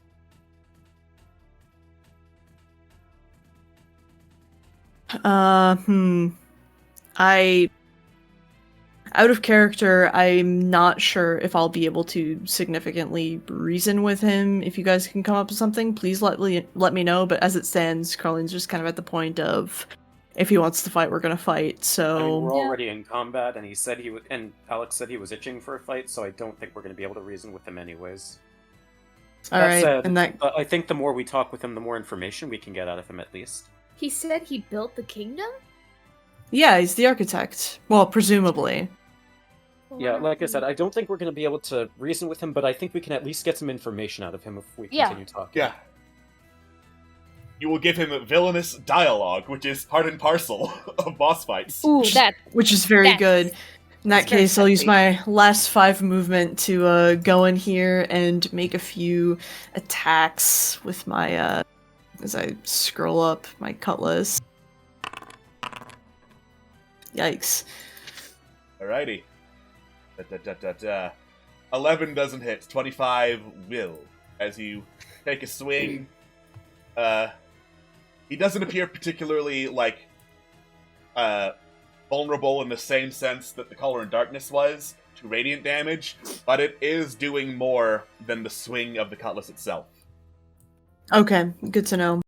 Out of character, I'm not sure if I'll be able to significantly reason with him. If you guys can come up with something, please let me know. But as it stands, Carlin's just kind of at the point of, if he wants to fight, we're gonna fight. So I mean, we're Yeah. already in combat, and he said he would, and Alex said he was itching for a fight, so I don't think we're gonna be able to reason with him anyways. all That right, said, and that I think the more we talk with him, the more information we can get out of him, at least. He said he built the kingdom? yeah, he's the architect. Well, presumably. Yeah, like I said, I don't think we're going to be able to reason with him, but I think we can at least get some information out of him if we Yeah. continue talking. Yeah. You will give him villainous dialogue, which is part and parcel of boss fights. Ooh, that. Which is very That's- good. In that that's very case, I'll use sexy. my last 5 movement to go in here and make a few attacks with my as I scroll up my cutlass. Yikes. Alrighty. 11 doesn't hit. 25 will. As you take a swing, he doesn't appear particularly, vulnerable in the same sense that the Color in Darkness was to radiant damage, but it is doing more than the swing of the cutlass itself. Okay, good to know.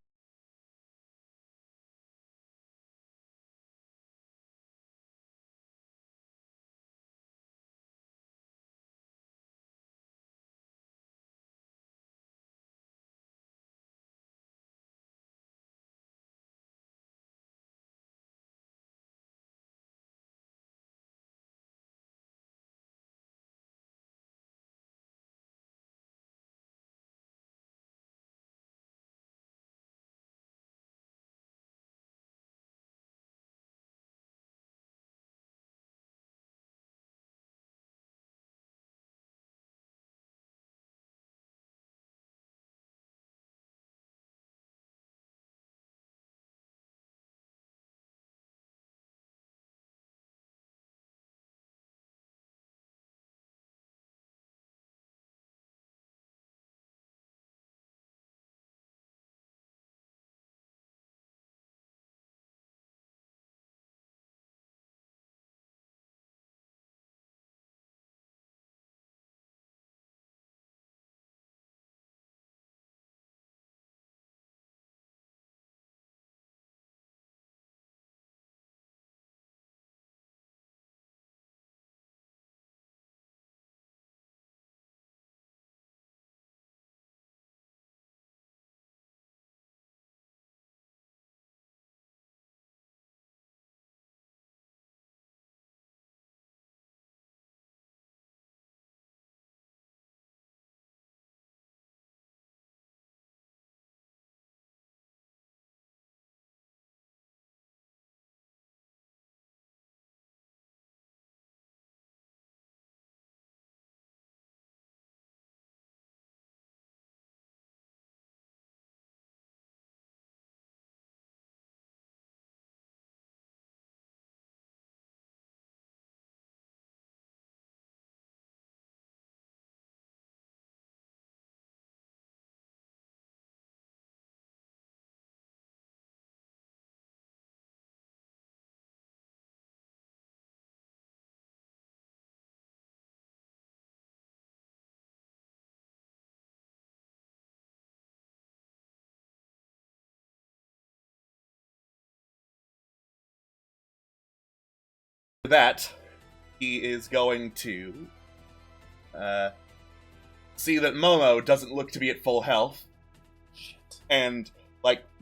That, he is going to see that Momo doesn't look to be at full health. Shit. And,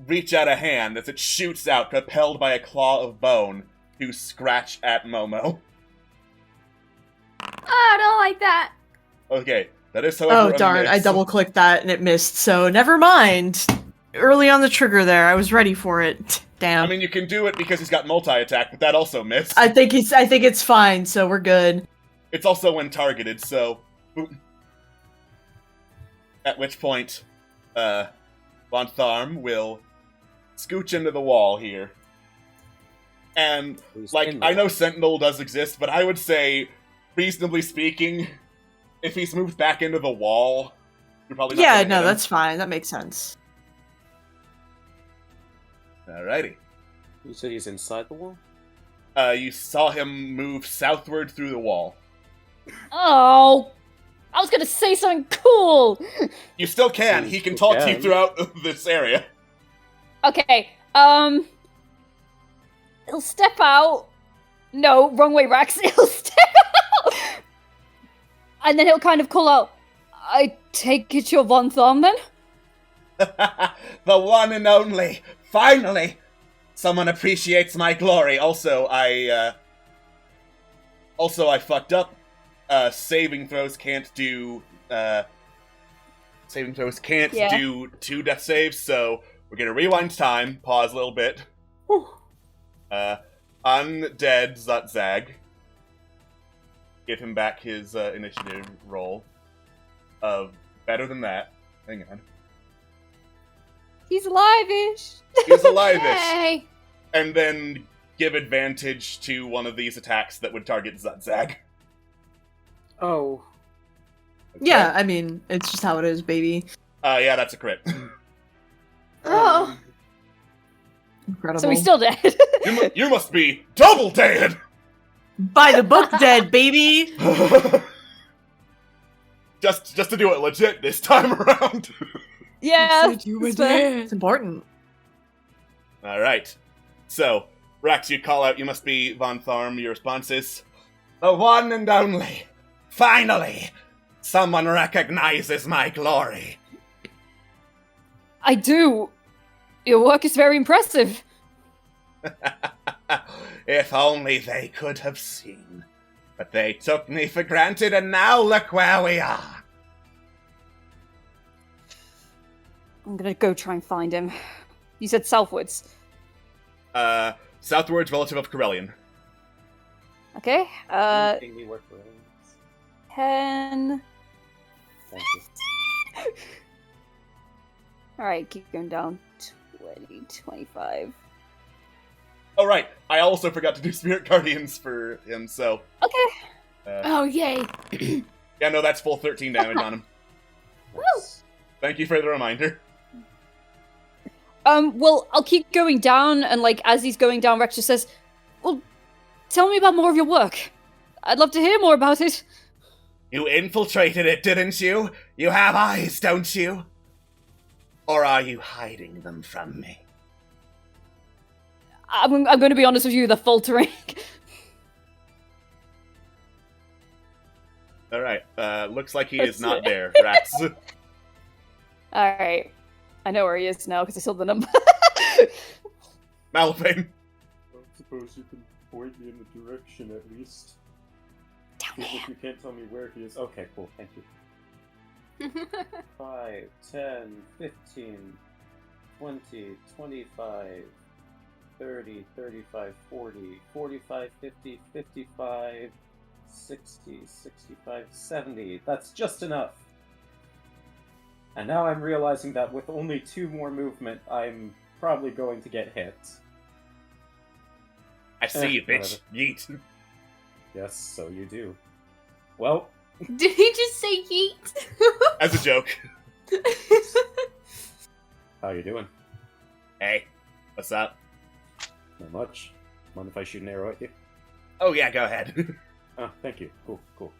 reach out a hand as it shoots out, propelled by a claw of bone, to scratch at Momo. Oh, I don't like that. Okay, that is, however, Oh, darn, I miss. double-clicked that and it missed, so never mind. Early on the trigger there, I was ready for it. Damn. I mean, you can do it because he's got multi-attack, but that also missed. I think it's fine, so we're good. It's also when targeted, so... At which point, Vontharm will scooch into the wall here. And, Who's in I there? know Sentinel does exist, but I would say, reasonably speaking, if he's moved back into the wall, you're probably not Yeah, gonna no, hit him. that's fine. That makes sense. Alrighty. You said he's inside the wall? You saw him move southward through the wall. Oh, I was gonna say something cool. You still can. He can talk to you can. throughout this area. Okay, he'll step out. No, wrong way, Rax. He'll step out, and then he'll kind of call out, "I take it you're Vontharm, then?" The one and only. Finally! Someone appreciates my glory. Also, I fucked up. Saving throws can't do Yeah. do 2 death saves, so we're gonna rewind time, pause a little bit. Undead Zutzag. Give him back his initiative roll of better than that. Hang on. He's alive-ish. He's alive-ish. Hey. And then give advantage to one of these attacks that would target Zutzag. Oh. Okay. Yeah, I mean, it's just how it is, baby. Yeah, that's a crit. Oh. Incredible. So he's still dead. You must be double dead! By the book dead, baby! just to do it legit this time around. Yeah. It's fair. It's important. Alright. So, Rax, you call out, you must be Vontharm. Your response is, the one and only. Finally! Someone recognizes my glory. I do. Your work is very impressive. If only they could have seen. But they took me for granted, and now look where we are. I'm gonna go try and find him. You said southwards. Southwards relative of Corellian. Okay. Anything we work with. 10. Thank you. Alright, keep going down. 20, 25. Oh, right. I also forgot to do Spirit Guardians for him, so... Okay. Oh, yay. Yeah, no, that's full 13 damage on him. Nice. Thank you for the reminder. Well, I'll keep going down, and, like, as he's going down, Rex just says, well, tell me about more of your work. I'd love to hear more about it. You infiltrated it, didn't you? You have eyes, don't you? Or are you hiding them from me? I'm going to be honest with you, they're faltering. Alright, looks like he is not there, Rax. Alright. I know where he is now, because I saw the number. Malphane. I suppose you can point me in the direction at least. Down Even here. if you can't tell me where he is. Okay, cool, thank you. 5, 10, 15, 20, 25, 30, 35, 40, 45, 50, 55, 60, 65, 70. That's just enough. And now I'm realizing that with only 2 more movement, I'm probably going to get hit. I see you, bitch. Whatever. Yeet. Yes, so you do. Well, Did he just say yeet? As a joke. how you doing? Hey, what's up? Not much. Mind if I shoot an arrow at you? Oh yeah, go ahead. Oh, thank you. Cool, cool.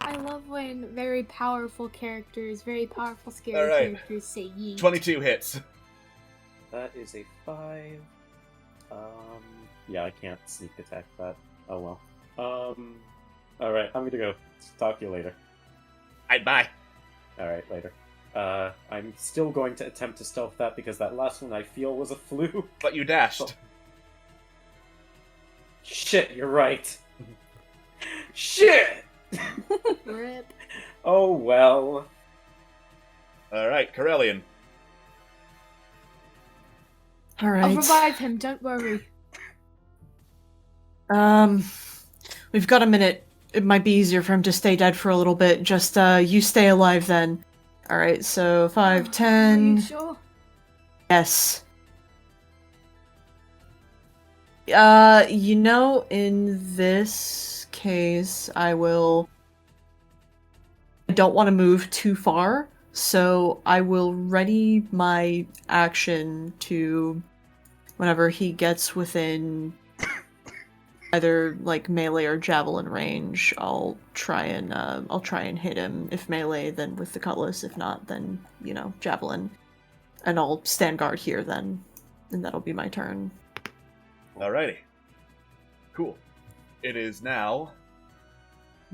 I love when very powerful characters, very powerful scary Alright. characters say yeet. 22 hits. That is a 5. Yeah, I can't sneak attack that. Oh well. Alright, I'm gonna go. Talk to you later. Alright, bye. Alright, later. I'm still going to attempt to stealth that because that last one I feel was a fluke. But you dashed. Shit, you're right. Shit! Rip. Oh well. Alright, Corellian. I'll Alright. revive him, don't worry. We've got a minute. It might be easier for him to stay dead for a little bit. Just, you stay alive then. Alright, so 5, Are you 10... sure? Yes. You know, in this case, I don't want to move too far, so I will ready my action to whenever he gets within either like melee or javelin range, I'll try and hit him. If melee, then with the cutlass. If not, then, you know, javelin. And I'll stand guard here then, and that'll be my turn. Alrighty. Cool. It is now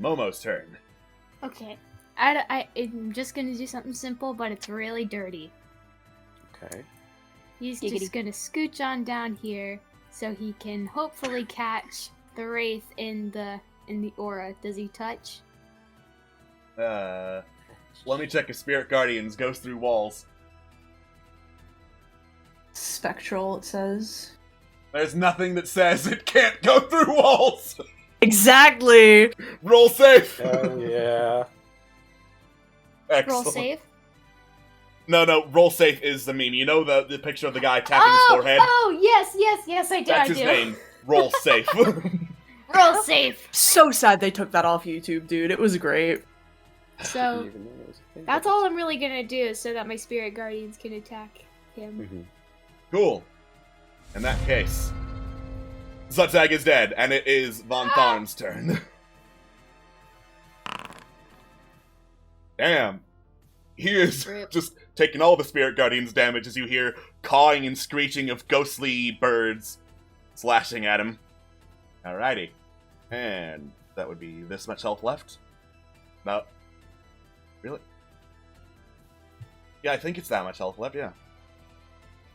Momo's turn. Okay. I'm just gonna do something simple, but it's really dirty. Okay. He's Giggity. just gonna scooch on down here so he can hopefully catch the wraith in the aura. Does he touch? Let me check if Spirit Guardians goes through walls. Spectral, it says. There's nothing that says it can't go through walls! Exactly! Roll safe! Hell yeah. Excellent. Roll save. No, roll safe is the meme. You know the picture of the guy tapping his forehead? Oh, yes, I do. That's I his do. name. roll safe. Roll safe. So sad they took that off YouTube, dude. It was great. So Even though it was a thing, that's but all I'm really gonna do, so that my spirit guardians can attack him. Mhm. Cool. In that case, Zutzag is dead, and it is Vontharm's turn. Damn. He is Rip. just taking all the Spirit Guardian's damage as you hear cawing and screeching of ghostly birds slashing at him. Alrighty. And that would be this much health left. No. Really? Yeah, I think it's that much health left, yeah.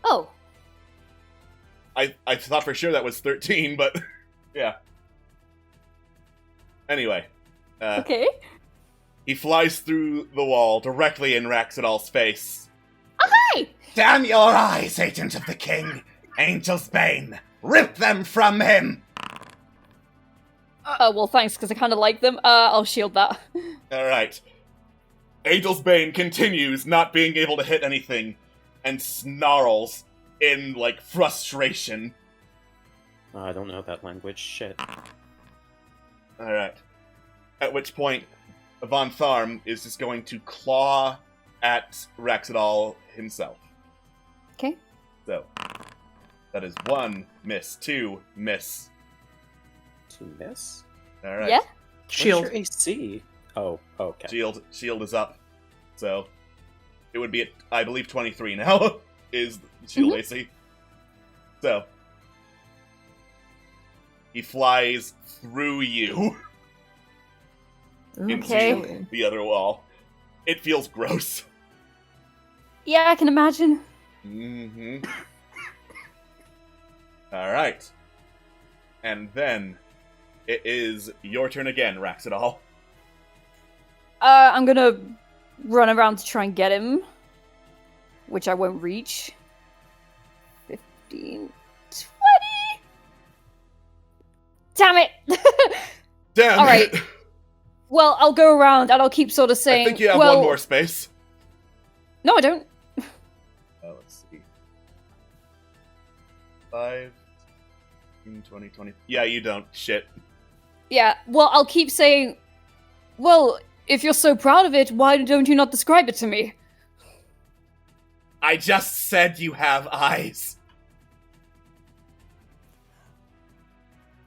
Oh, I thought for sure that was 13, but yeah. Anyway. okay. He flies through the wall directly in Raxidal's face. Hi! Damn your eyes, agent of the king! Angel's Bane! Rip them from him! Oh, well, thanks, because I kind of like them. I'll shield that. Alright. Angel's Bane continues not being able to hit anything and snarls in, like, frustration. I don't know that language. Shit. Alright. At which point, Vontharm is just going to claw at Raxidal himself. Okay. So, that is 1 miss, 2 miss. To miss? Alright. Yeah? Shield. What's your AC? Oh, okay. Shield is up. So, it would be at, I believe, 23 now, is the shield AC. So, he flies through you Okay. into the other wall. It feels gross. Yeah, I can imagine. Mm-hmm. Alright. And then, it is your turn again, Raxidal. I'm gonna run around to try and get him, which I won't reach. 15, 20. Damn it! Damn All right. it! Well, I'll go around and I'll keep sort of I saying. think you have well, one more space. No, I don't. Let's see. 5, 20, 20. Yeah, you don't. Shit. Yeah. Well, I'll keep saying. Well, if you're so proud of it, why don't you not describe it to me? I just said you have eyes.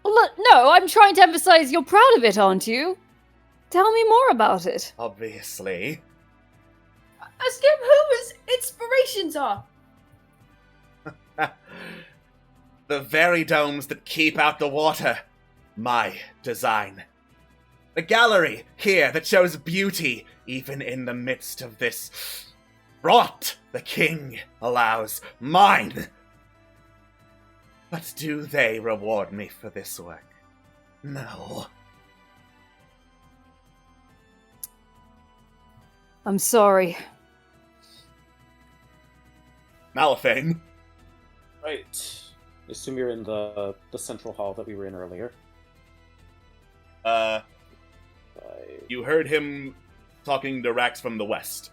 Look, no, I'm trying to emphasize you're proud of it, aren't you? Tell me more about it. Obviously. Ask him who his inspirations are. The very domes that keep out the water. My design. The gallery here that shows beauty even in the midst of this rot the king allows. Mine. But do they reward me for this work? No. I'm sorry. Malifane. Right. I assume you're in the central hall that we were in earlier. You heard him talking to Rax from the west.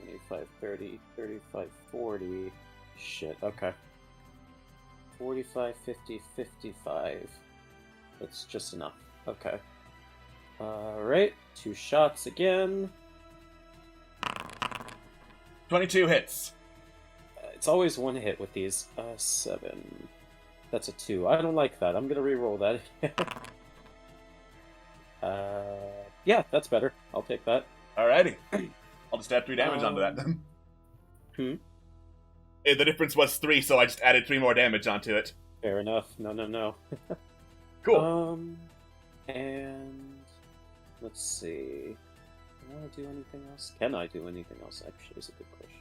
25, 30, 35, 40. Shit, okay. 45, 50, 55. That's just enough. Okay. Alright, 2 shots again. 22 hits. It's always 1 hit with these. 7. That's a 2. I don't like that. I'm gonna re-roll that. Yeah, that's better. I'll take that. Alrighty. I'll just add 3 damage onto that then. The difference was 3, so I just added 3 more damage onto it. Fair enough. No. Cool. And let's see. Can I do anything else? Can I do anything else? Actually, is a good question.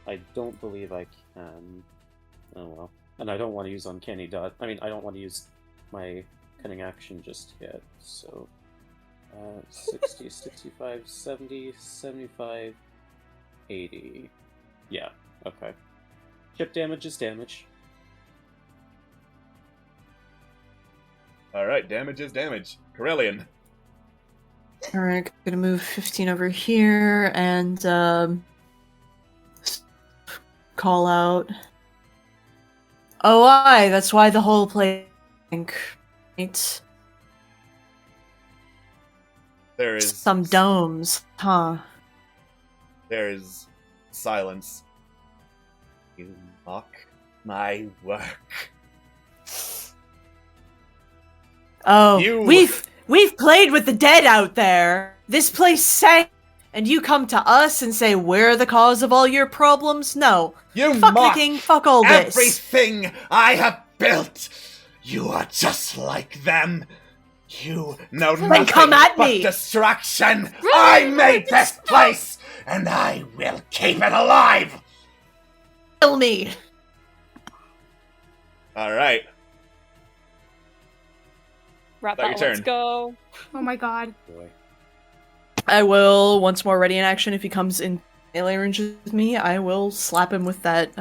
I don't believe I can. Oh well. And I don't want to use Uncanny Dot. I mean, I don't want to use my cunning action just yet. So, 60, 65, 70, 75, 80. Yeah, okay. Chip damage is damage. Alright, damage is damage. Corellian. Alright, gonna move 15 over here and call out. Oh, aye, that's why the whole place. Right? There is Some domes, huh? There is silence. You mock my work. Oh, You- we've played with the dead out there. This place sank, and you come to us and say we're the cause of all your problems? No. You Fuck the mock king, fuck all this. everything I have built. You are just like them. You know nothing come at but me. destruction. I made this place, and I will keep it alive. Kill me. All right. Wrap That your out, let's turn. go. Oh my god. Boy. I will, once more ready in action, if he comes in melee range with me, I will slap him with that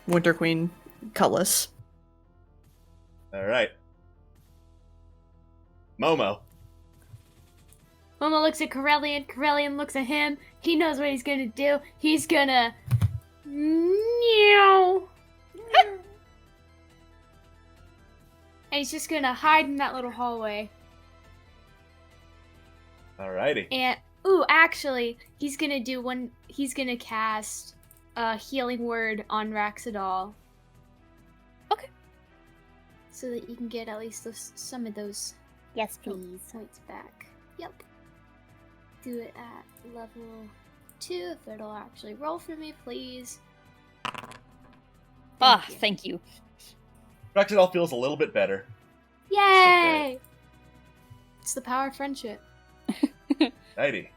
Winter Queen cutlass. All right. Momo. Momo looks at Corellian. Corellian looks at him. He knows what he's gonna do. He's gonna... Meow. And he's just gonna hide in that little hallway. Alrighty. And ooh, actually, he's gonna do one. He's gonna cast a healing word on Raxidol. Okay. So that you can get at least some of those Yes, please. points back. Yep. Do it at level 2. If it'll actually roll for me, please. you. Thank you. Raxidol feels a little bit better. Yay! It's the power of friendship. Alrighty.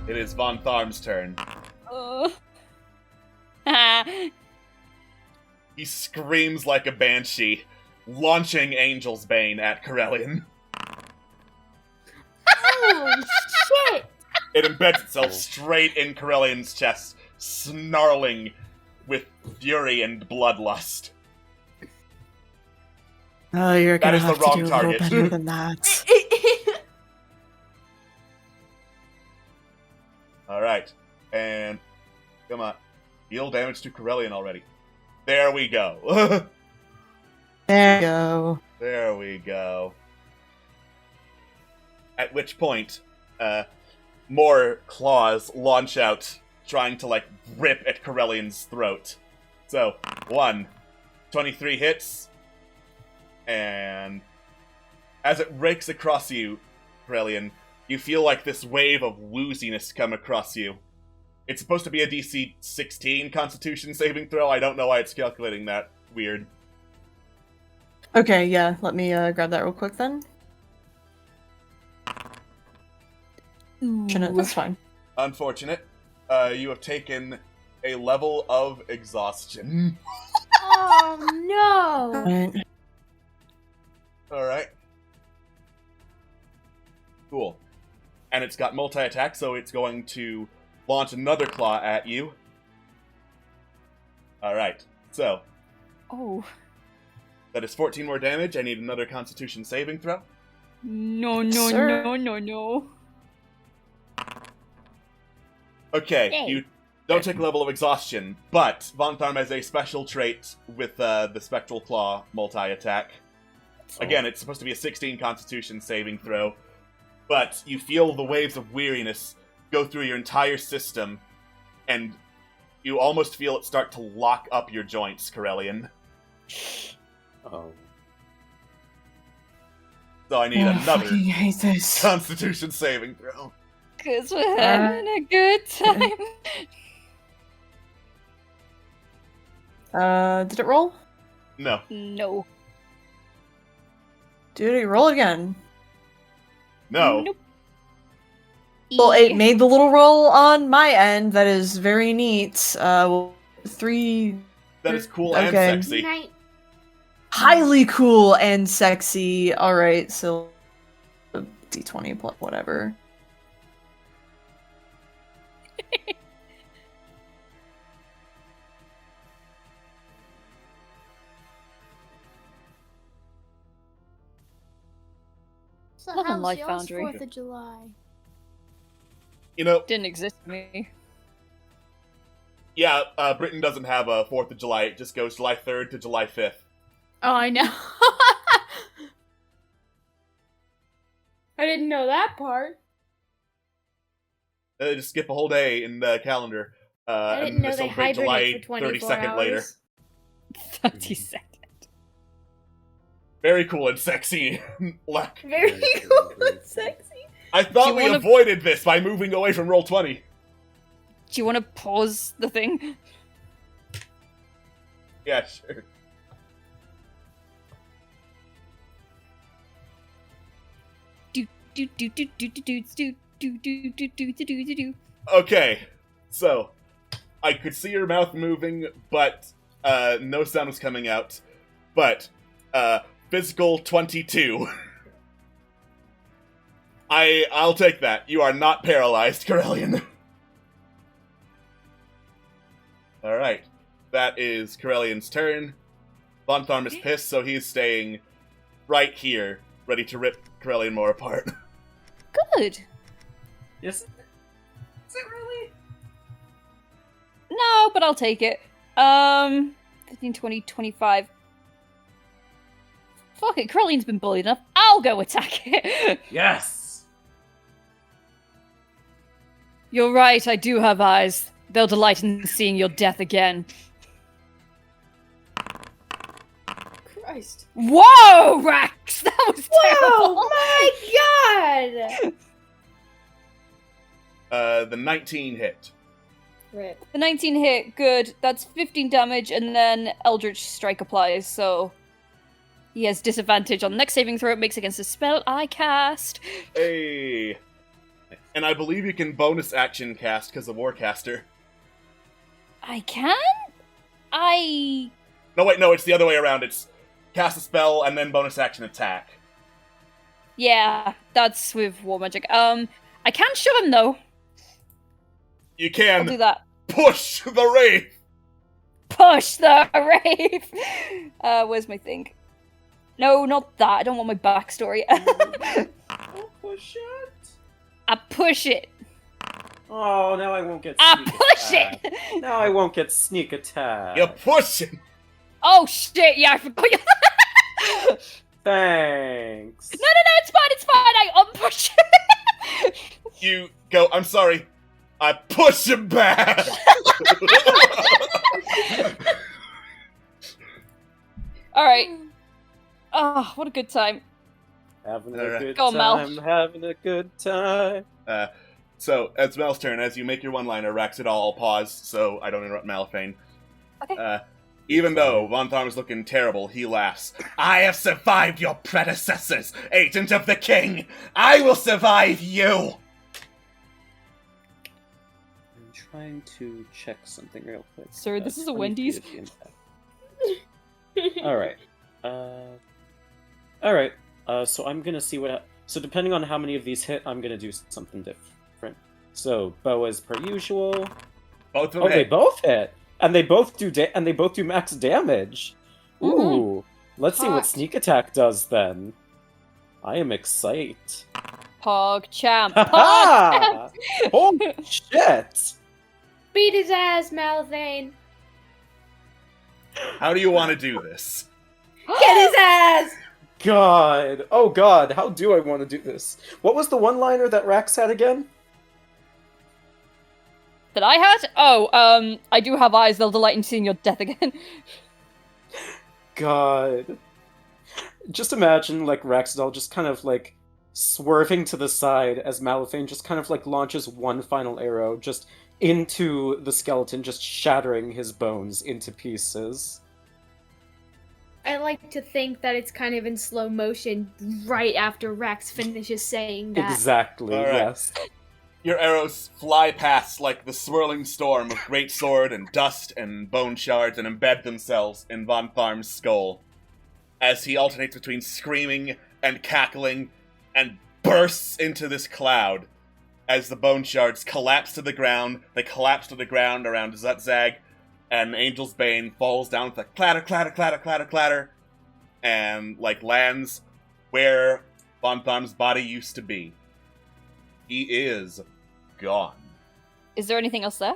It is Vontharm's turn. He screams like a banshee, launching Angel's Bane at Corellian. Oh shit! It embeds itself straight in Corellian's chest, snarling with fury and bloodlust. Oh, you're That gonna is the have to wrong do a target. little better than that. Alright, and come on. Deal damage to Corellian already. There we go. There you go. There we go. At which point, more claws launch out, trying to, rip at Corellian's throat. So, 23 hits, and as it rakes across you, Corellian, you feel like this wave of wooziness come across you. It's supposed to be a DC 16 Constitution saving throw. I don't know why it's calculating that weird. Okay, yeah, let me grab that real quick then. That's fine. Unfortunate. You have taken a level of exhaustion. Oh no! Right. Alright. Cool. And it's got multi-attack, so it's going to launch another claw at you. Alright, so Oh. that is 14 more damage. I need another Constitution saving throw. No, Sir? no. Okay, Yay. you don't take a level of exhaustion, but Vontharm has a special trait with the Spectral Claw multi-attack. Again, it's supposed to be a 16 Constitution saving throw, but you feel the waves of weariness go through your entire system, and you almost feel it start to lock up your joints, Corellian. Oh. So I need Oh, another fucking hate this. Constitution saving throw. Cause we're having a good time. Did it roll? No. No. Dude, roll again. No. Nope. Well, it made the little roll on my end. That is very neat. 3... That is cool Okay. and sexy. Night. Highly cool and sexy. Alright, so... D20 plus whatever. So Love and how's Life yours Foundry. 4th of July? You know, Didn't exist to me. Yeah, Britain doesn't have a 4th of July. It just goes July 3rd to July 5th. Oh, I know. I didn't know that part. Just skip a whole day in the calendar. I and didn't know they celebrate hibernate for July 24 32nd hours. later. 30 seconds. Very cool and sexy. Like, Very cool and sexy. I Do thought you we wanna- avoided this by moving away from Roll20. Do you want to pause the thing? Yeah, sure. Okay, so I could see your mouth moving, but no sound was coming out. But physical 22. I'll take that. You are not paralyzed, Corellian. All right, that is Corellian's turn. Vontharm is pissed, so he's staying right here, ready to rip Corellian more apart. Good. Yes. Is it really? No, but I'll take it. 15, 20, 25. Fuck it, Corellian's been bullied enough. I'll go attack it. Yes. You're right, I do have eyes. They'll delight in seeing your death again. Christ. Whoa, Rax! That was Whoa, terrible! my god! The 19 hit. Rip. The 19 hit, good. That's 15 damage, and then Eldritch Strike applies, so... He has disadvantage on the next saving throw it makes against a spell I cast. Hey! And I believe you can bonus action cast because of Warcaster. I can? No, wait, no, it's the other way around. It's cast a spell and then bonus action attack. Yeah, that's with War Magic. I can shove him, though. You I'll do can that. push the Wraith! Push the Wraith! Where's my thing? No, not that. I don't want my backstory. I'll push it. I push it. Oh, now I won't get. I sneak push attack. it! Now I won't get sneak attack. You're pushing! Oh shit, yeah, I forgot. Thanks. No, it's fine, I unpush it. You go, I'm sorry. I push him back! Alright. Oh, what a good time. Having Alright. a good Go, Mel. time. Having a good time. So, it's Mel's turn. As you make your one-liner, Raxidal, I'll pause so I don't interrupt Malifane. Okay. Even though Vontharm is looking terrible, he laughs. I have survived your predecessors, Agent of the King! I will survive you! I'm trying to check something real quick. Sir, this is a 20 Wendy's. feet of impact. Alright. Alright. So I'm gonna see what... So depending on how many of these hit, I'm gonna do something different. So, bow as per usual. Both of them Oh, they hit. both hit! And they both do max damage! Ooh! Let's see what Hot. sneak attack does then. I am excited. Pog champ. Ha! Holy shit! Beat his ass, Malthane. How do you want to do this? Get his ass! God! Oh god, how do I want to do this? What was the one-liner that Rax had again? That I had? Oh, I do have eyes. They'll delight in seeing your death again. God. Just imagine, like, Raxidal just kind of, like, swerving to the side as Malifane just kind of, like, launches one final arrow just into the skeleton, just shattering his bones into pieces. I like to think that it's kind of in slow motion right after Rex finishes saying that. Exactly, All right. yes. Your arrows fly past like the swirling storm of great sword and dust and bone shards and embed themselves in Vontharm's skull as he alternates between screaming and cackling and bursts into this cloud as the bone shards collapse to the ground. They collapse to the ground around Zutzag, and Angel's Bane falls down with a clatter, clatter, clatter, clatter, clatter, and, like, lands where Vontharm's body used to be. He is gone. Is there anything else there?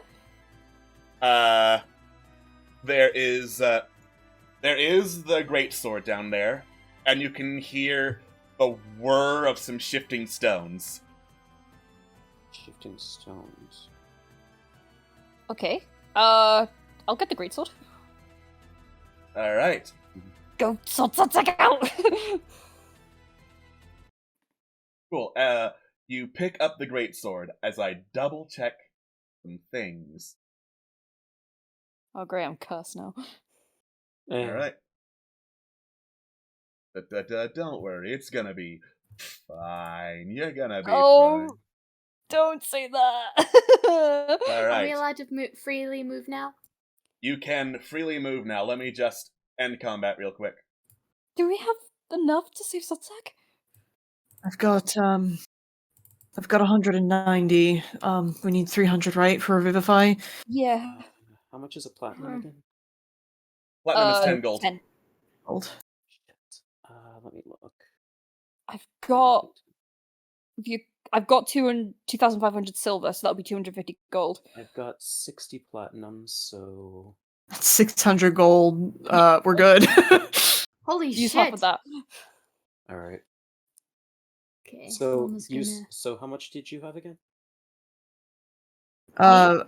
There is the greatsword down there, and you can hear the whir of some shifting stones. Shifting stones. Okay. I'll get the greatsword. All right. Go, sword, check out! Cool. You pick up the greatsword as I double check some things. Oh, great, I'm cursed now. All right. Don't worry, it's gonna be fine. You're gonna be fine. Don't say that! All Are we right. allowed to freely move now? You can freely move now. Let me just end combat real quick. Do we have enough to save Sotzak? I've got 190. We need 300, right, for Revivify? Yeah. How much is a platinum again? Platinum is 10 gold. 10. Gold. Shit. Let me look. I've got 2,500 silver, so that'll be 250 gold. I've got 60 platinum, so... That's 600 gold. We're good. Holy Use shit! half of that. Alright. Okay. So, Mama's gonna... so how much did you have again? I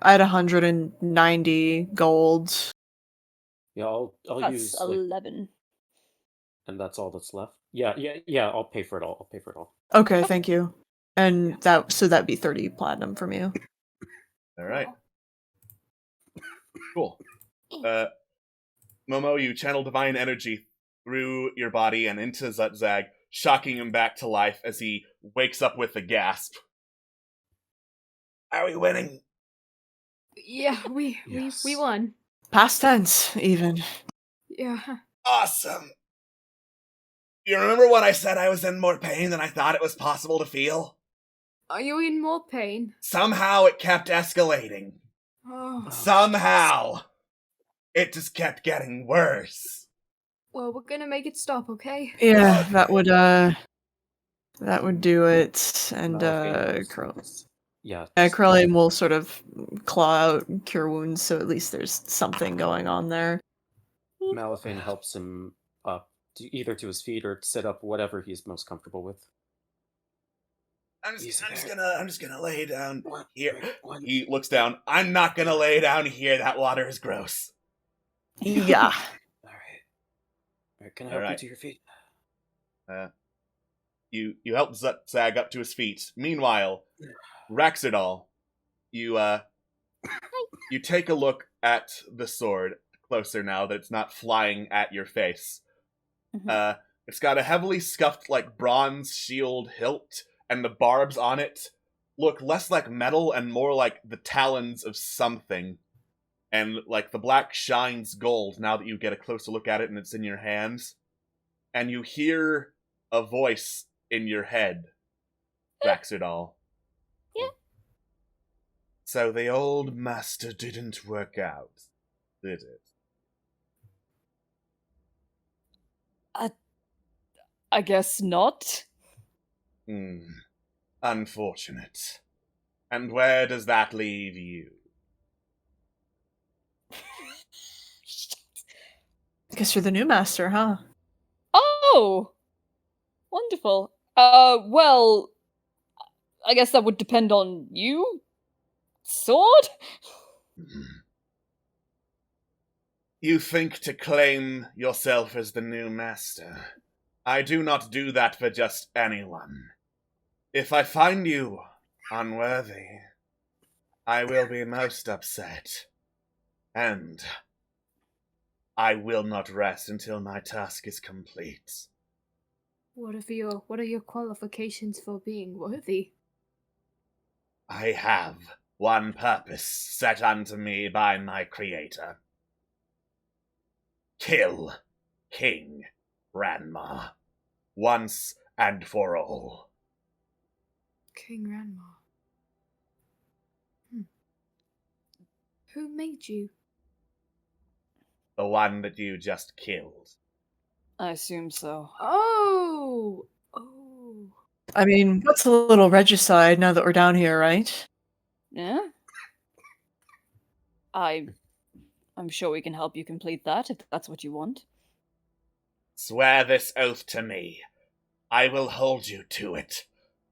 had 190 gold. Yeah, I'll That's use 11. and that's all that's left. Yeah. I'll pay for it all. Okay, thank you. And that'd be 30 platinum from you. All right. Cool. Momo, you channel divine energy through your body and into Zutzag, shocking him back to life as he wakes up with a gasp. Are we winning? Yeah, we won. Past tense, even. Yeah. Awesome. You remember when I said I was in more pain than I thought it was possible to feel? Are you in more pain? Somehow it kept escalating. Oh. Somehow. It just kept getting worse. Well, we're gonna make it stop, okay? Yeah, that would do it. And Crowley will sort of claw out cure wounds, so at least there's something going on there. Malifane helps him up, either to his feet or sit up, whatever he's most comfortable with. I'm just gonna lay down here. He looks down. I'm not gonna lay down here. That water is gross. Yeah. Alright, can I help you to your feet? You help Zag up to his feet. Meanwhile, Raxidal, you take a look at the sword closer now that it's not flying at your face. Mm-hmm. It's got a heavily scuffed, like, bronze shield hilt, and the barbs on it look less like metal and more like the talons of something. And, like, the black shines gold now that you get a closer look at it and it's in your hands. And you hear a voice in your head, Raxidal. Yeah. So the old master didn't work out, did it? I guess not. Unfortunate. And where does that leave you? I guess you're the new master, huh? Oh! Wonderful. Well, I guess that would depend on you? Sword? You think to claim yourself as the new master. I do not do that for just anyone. If I find you unworthy, I will be most upset. And I will not rest until my task is complete. What are your qualifications for being worthy? I have one purpose set unto me by my creator. Kill King Ranma once and for all. King Ranma. Who made you? The one that you just killed. I assume so. Oh! I mean, what's a little regicide now that we're down here, right? Yeah? I'm sure we can help you complete that, if that's what you want. Swear this oath to me. I will hold you to it.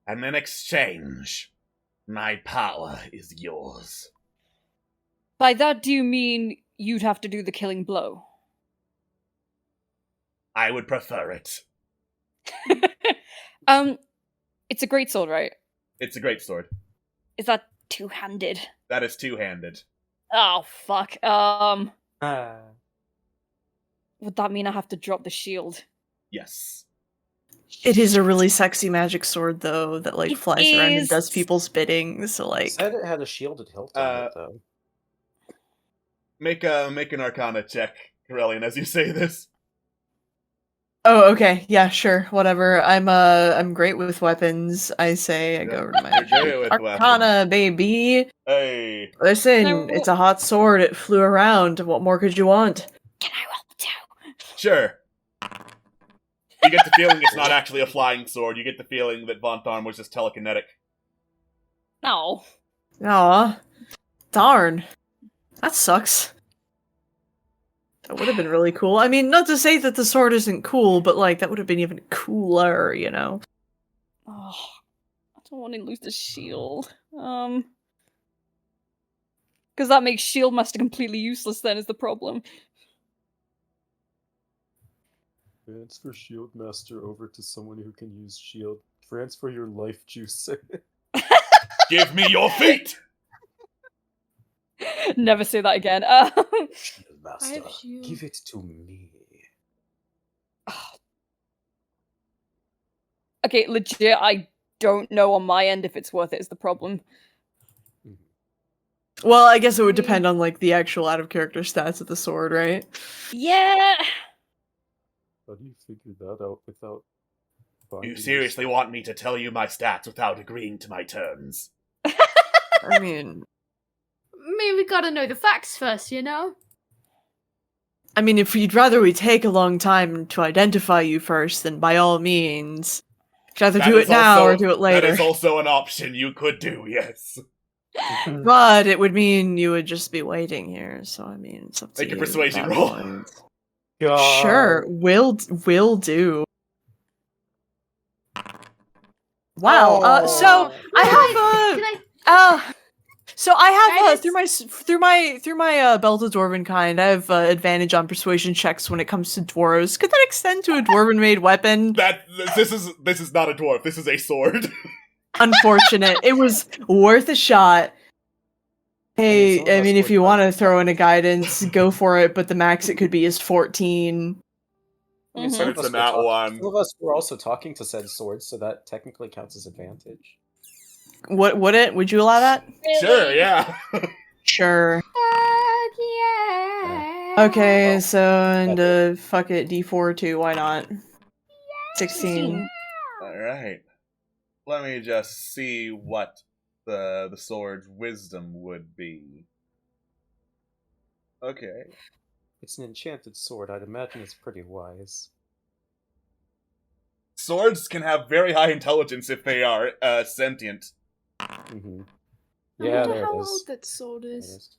And in exchange, my power is yours. By that, do you mean you'd have to do the killing blow? I would prefer it. It's a greatsword, right? It's a great sword. Is that two-handed? That is two-handed. Oh, fuck. Ah. Would that mean I have to drop the shield? Yes. It is a really sexy magic sword, though, that like It flies around and is. does people's bidding. So It like, said it had a shielded hilt on it, though. Make an Arcana check, Corellian, as you say this. oh, okay, yeah, sure, whatever. I'm great with weapons. I say, I go over to my You're great with Arcana, baby. Hey. Listen, No. it's a hot sword. It flew around. What more could you want? Can I roll too? Sure. You get the feeling it's not actually a flying sword. You get the feeling that Vontharm was just telekinetic. No. Aw, darn. That sucks. That would have been really cool. I mean, not to say that the sword isn't cool, but like that would have been even cooler, you know? Oh, I don't want to lose the shield. Because that makes shield master completely useless. Then is the problem. Transfer shield master over to someone who can use shield. Transfer your life juice. Give me your feet! Never say that again. Shield master, have shield. give it to me. Okay, legit, I don't know on my end if it's worth it is the problem. Well, I guess it would depend on like the actual out of character stats of the sword, right? Yeah. How do you figure that out without You binding seriously want me to tell you my stats without agreeing to my terms? I mean, We gotta know the facts first, you know? if you'd rather we take a long time to identify you first, then by all means, you either That do is it now also- or do it later. That is also an option you could do, yes. But it would mean you would just be waiting here. So I mean, it's up to Make a you. persuasion at that roll. point. God. Sure, will do. Wow. So I have Can I? so I have Guidance? through my belt of dwarven kind, I have advantage on persuasion checks when it comes to dwarves. Could that extend to a dwarven made weapon? This is not a dwarf. This is a sword. Unfortunate. It was worth a shot. Hey, some of us if were you want to guidance. throw in a guidance, go for it. But the max it could be is 14. I mean, some It's of us a were nat talking- one. Some of us were also talking to said swords, so that technically counts as advantage. What would it? Would you allow that? Sure, yeah. Sure. Yeah. Okay, so and fuck it, D4 too. Why not? 16. Alright. Let me just see what the sword's wisdom would be. Okay. It's an enchanted sword. I'd imagine it's pretty wise. Swords can have very high intelligence if they are sentient. Mm-hmm. I Yeah, wonder there how it old is. that sword There it is. is.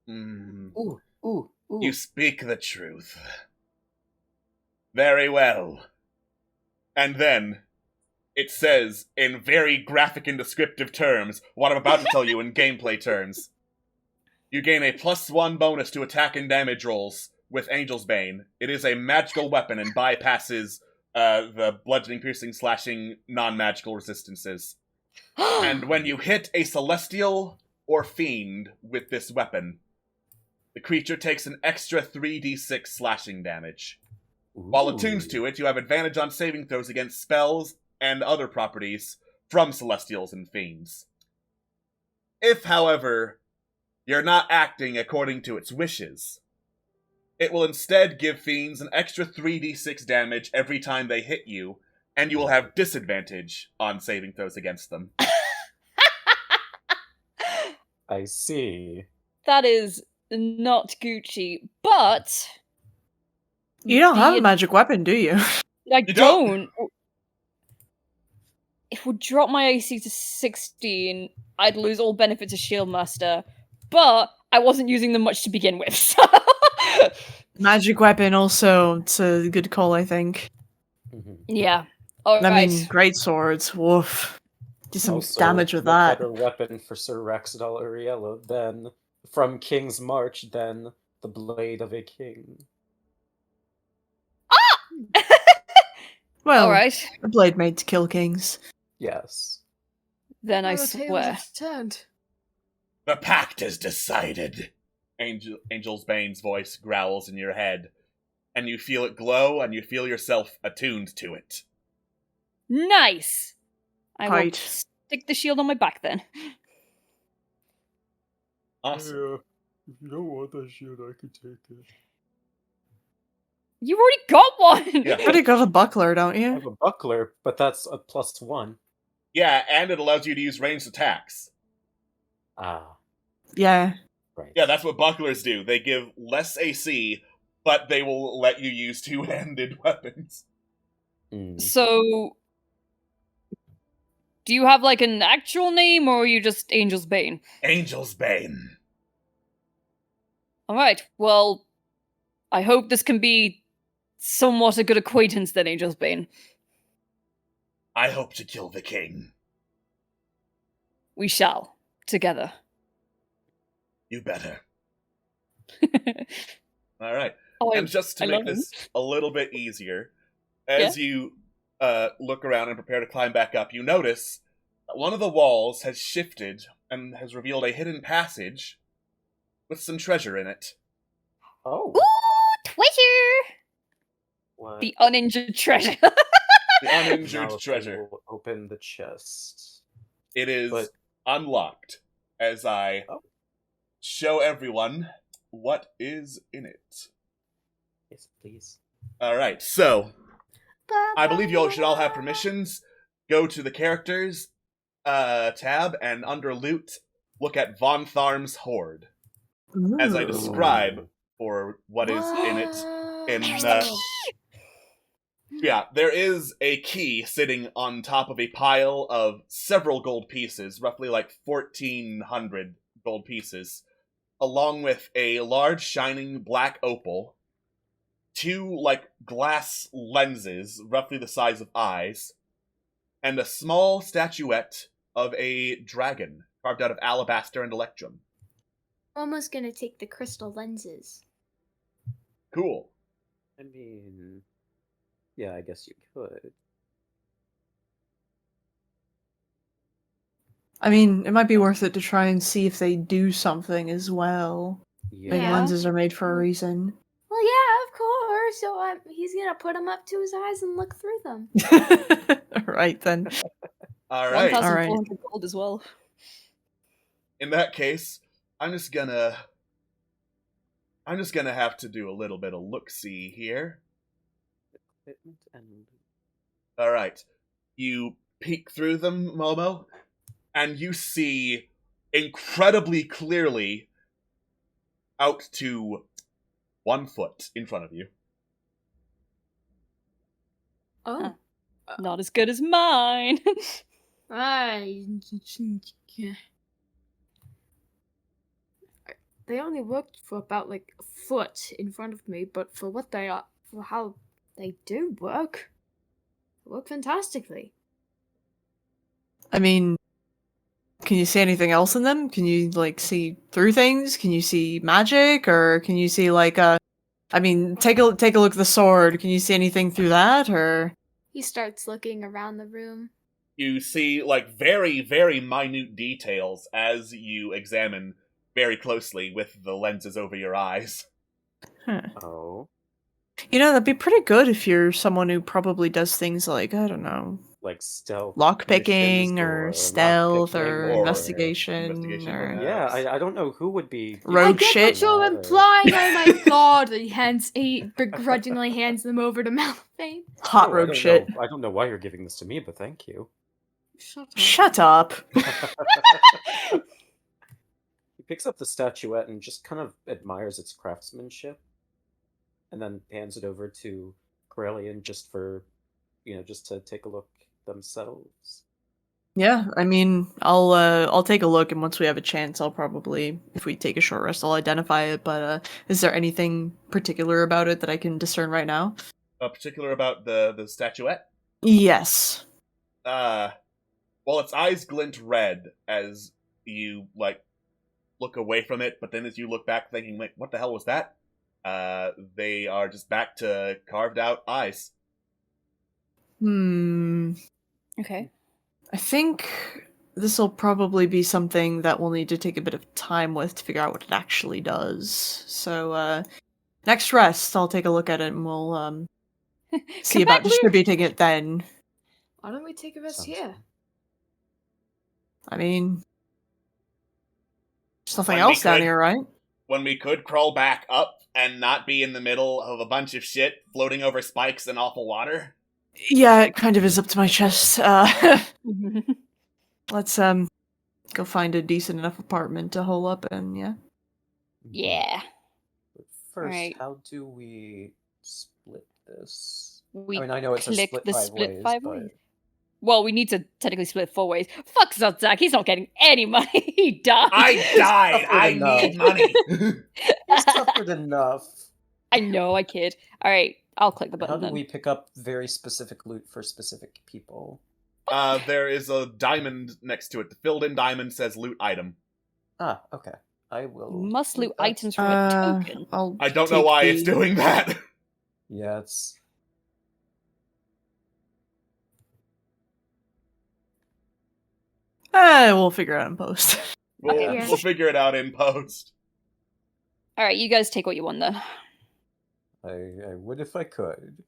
Mm, Ooh, ooh, ooh. you speak the truth. Very well. And then, it says, in very graphic and descriptive terms, what I'm about to tell you in gameplay terms. You gain a +1 bonus to attack and damage rolls with Angel's Bane. It is a magical weapon and bypasses the bludgeoning, piercing, slashing, non-magical resistances. And when you hit a celestial or fiend with this weapon, the creature takes an extra 3d6 slashing damage. While attuned to it, you have advantage on saving throws against spells and other properties from celestials and fiends. If, however, you're not acting according to its wishes, it will instead give fiends an extra 3d6 damage every time they hit you, and you will have disadvantage on saving throws against them. I see. That is not Gucci, but You don't have a the- magic weapon, do you? I You don't? don't. It would drop my AC to 16. I'd lose all benefits of Shield Master, but I wasn't using them much to begin with. So. Magic weapon also, it's a good call, I think. Yeah. All I right. mean, great swords, woof. Do some Also, damage with what that. better weapon for Sir Raxadal Uriello than, from King's March, than the Blade of a King? Well, All right. a blade made to kill kings. Yes. Then I the tables swear. have turned. The pact is decided. Angel's Bane's voice growls in your head, and you feel it glow, and you feel yourself attuned to it. Nice. I will Tight. stick the shield on my back then. Awesome. Yeah, if you don't want that shield, I could take it. You already got one. Yeah. You already got a buckler, don't I you? have a buckler, but that's a +1. Yeah, and it allows you to use ranged attacks. Ah, Yeah. right. Yeah, that's what bucklers do. They give less AC, but they will let you use two-handed weapons. Mm. So, do you have like an actual name, or are you just Angel's Bane? Angel's Bane. All right. Well, I hope this can be somewhat a good acquaintance then, Angel's Bane. I hope to kill the king. We shall together. You better. All right. Oh, And just to I make love him. this a little bit easier, as you look around and prepare to climb back up, you notice that one of the walls has shifted and has revealed a hidden passage with some treasure in it. Oh. Ooh, treasure! What? The uninjured treasure. The uninjured Now treasure. we'll open the chest. It is But- unlocked as I Oh. show everyone what is in it. Yes, please. Alright, so I believe you all should all have permissions. Go to the characters tab and under loot, look at Vontharm's Hoard as I Ooh. describe for what is in it. Yeah, there is a key sitting on top of a pile of several gold pieces, roughly like 1,400 gold pieces, along with a large shining black opal, two like glass lenses, roughly the size of eyes, and a small statuette of a dragon carved out of alabaster and electrum. Almost gonna take the crystal lenses. Cool. I mean, yeah, I guess you could. I mean, it might be worth it to try and see if they do something as well. Maybe Yeah. lenses are made for a reason. Well, yeah, of course. So he's gonna put them up to his eyes and look through them. Right then. Alright. 1,400 gold as well. In that case, I'm just gonna have to do a little bit of look-see here. Equipment and Alright. You peek through them, Momo, and you see incredibly clearly out to 1 foot in front of you. Oh. Not as good as mine. They only worked for about like a foot in front of me, but for what they are, for how they do work, they work fantastically. I mean, can you see anything else in them? Can you like see through things? Can you see magic, or can you see like I mean, take a look at the sword. Can you see anything through that, or? He starts looking around the room. You see, like, very, very minute details as you examine very closely with the lenses over your eyes. Huh. oh, You know, that'd be pretty good if you're someone who probably does things like, I don't know, like stealth, lockpicking missions or stealth lockpicking or or investigation investigation, or yeah. Yeah, I don't know who would be Rogue I get shit. what you're implying. Oh my god! He begrudgingly hands them over to Malphane. hot Oh, rogue shit. I don't know why you're giving this to me, but thank you. Shut up. He picks up the statuette and just kind of admires its craftsmanship, and then hands it over to Corellian just for, just to take a look themselves. Yeah, I mean, I'll take a look, and once we have a chance, I'll probably, if we take a short rest, I'll identify it. But is there anything particular about it that I can discern right now? Particular about the statuette? Yes. Well, its eyes glint red as you, like, look away from it, but then as you look back thinking, like, what the hell was that? They are just back to carved out eyes. Okay. I think this will probably be something that we'll need to take a bit of time with to figure out what it actually does. So, next rest, I'll take a look at it and we'll see Come about back, Luke. distributing it then. Why don't we take a rest Sounds here? fun. I mean, there's nothing When we else down could- here, right? When we could crawl back up and not be in the middle of a bunch of shit floating over spikes and awful water. Yeah, it kind of is up to my chest. Let's go find a decent enough apartment to hole up in, yeah. Yeah. But first, Right. how do we split this? We I mean, I know it's a click split the five split ways, five but ways. Well, we need to technically split 4 ways. Fuck Zodzak, he's not getting any money. He died. I died! Suffered I enough. need money! I suffered enough. I know, I kid. Alright, I'll click the How button do then. we pick up very specific loot for specific people? There is a diamond next to it. The filled-in diamond says loot item. Ah, okay. I will. You must loot that. items from a token. I don't know take why it's the- doing that. Yeah, it's. We'll figure it out in post. We'll, Yeah. we'll figure it out in post. Alright, you guys take what you want then. I would if I could.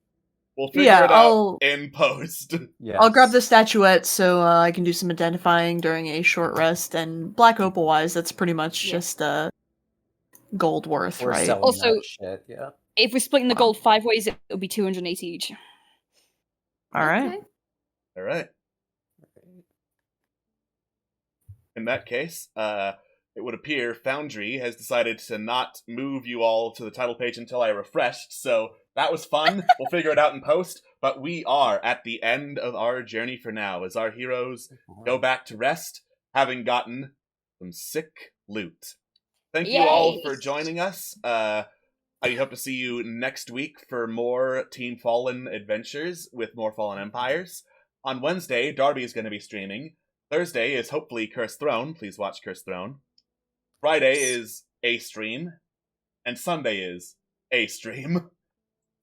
We'll figure Yeah, it I'll- out in post. Yeah. I'll grab the statuette so I can do some identifying during a short rest. And Black Opal wise, that's pretty much Yeah. just gold worth, We're right? selling Also- that shit. Yeah. If we're splitting the Wow. gold 5 ways, it'll be 280 each. All right. Okay. All right. In that case, it would appear Foundry has decided to not move you all to the title page until I refreshed, so that was fun. We'll figure it out in post, but we are at the end of our journey for now as our heroes go back to rest, having gotten some sick loot. Thank you all Yay. for joining us. I hope to see you next week for more Team Fallen adventures with more Fallen Empires. On Wednesday, Darby is going to be streaming. Thursday is hopefully Cursed Throne. Please watch Cursed Throne. Friday is a stream. And Sunday is a stream.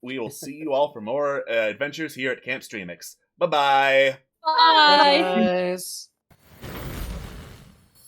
We will see you all for more adventures here at Camp Streamix. Bye-bye! Bye! Guys.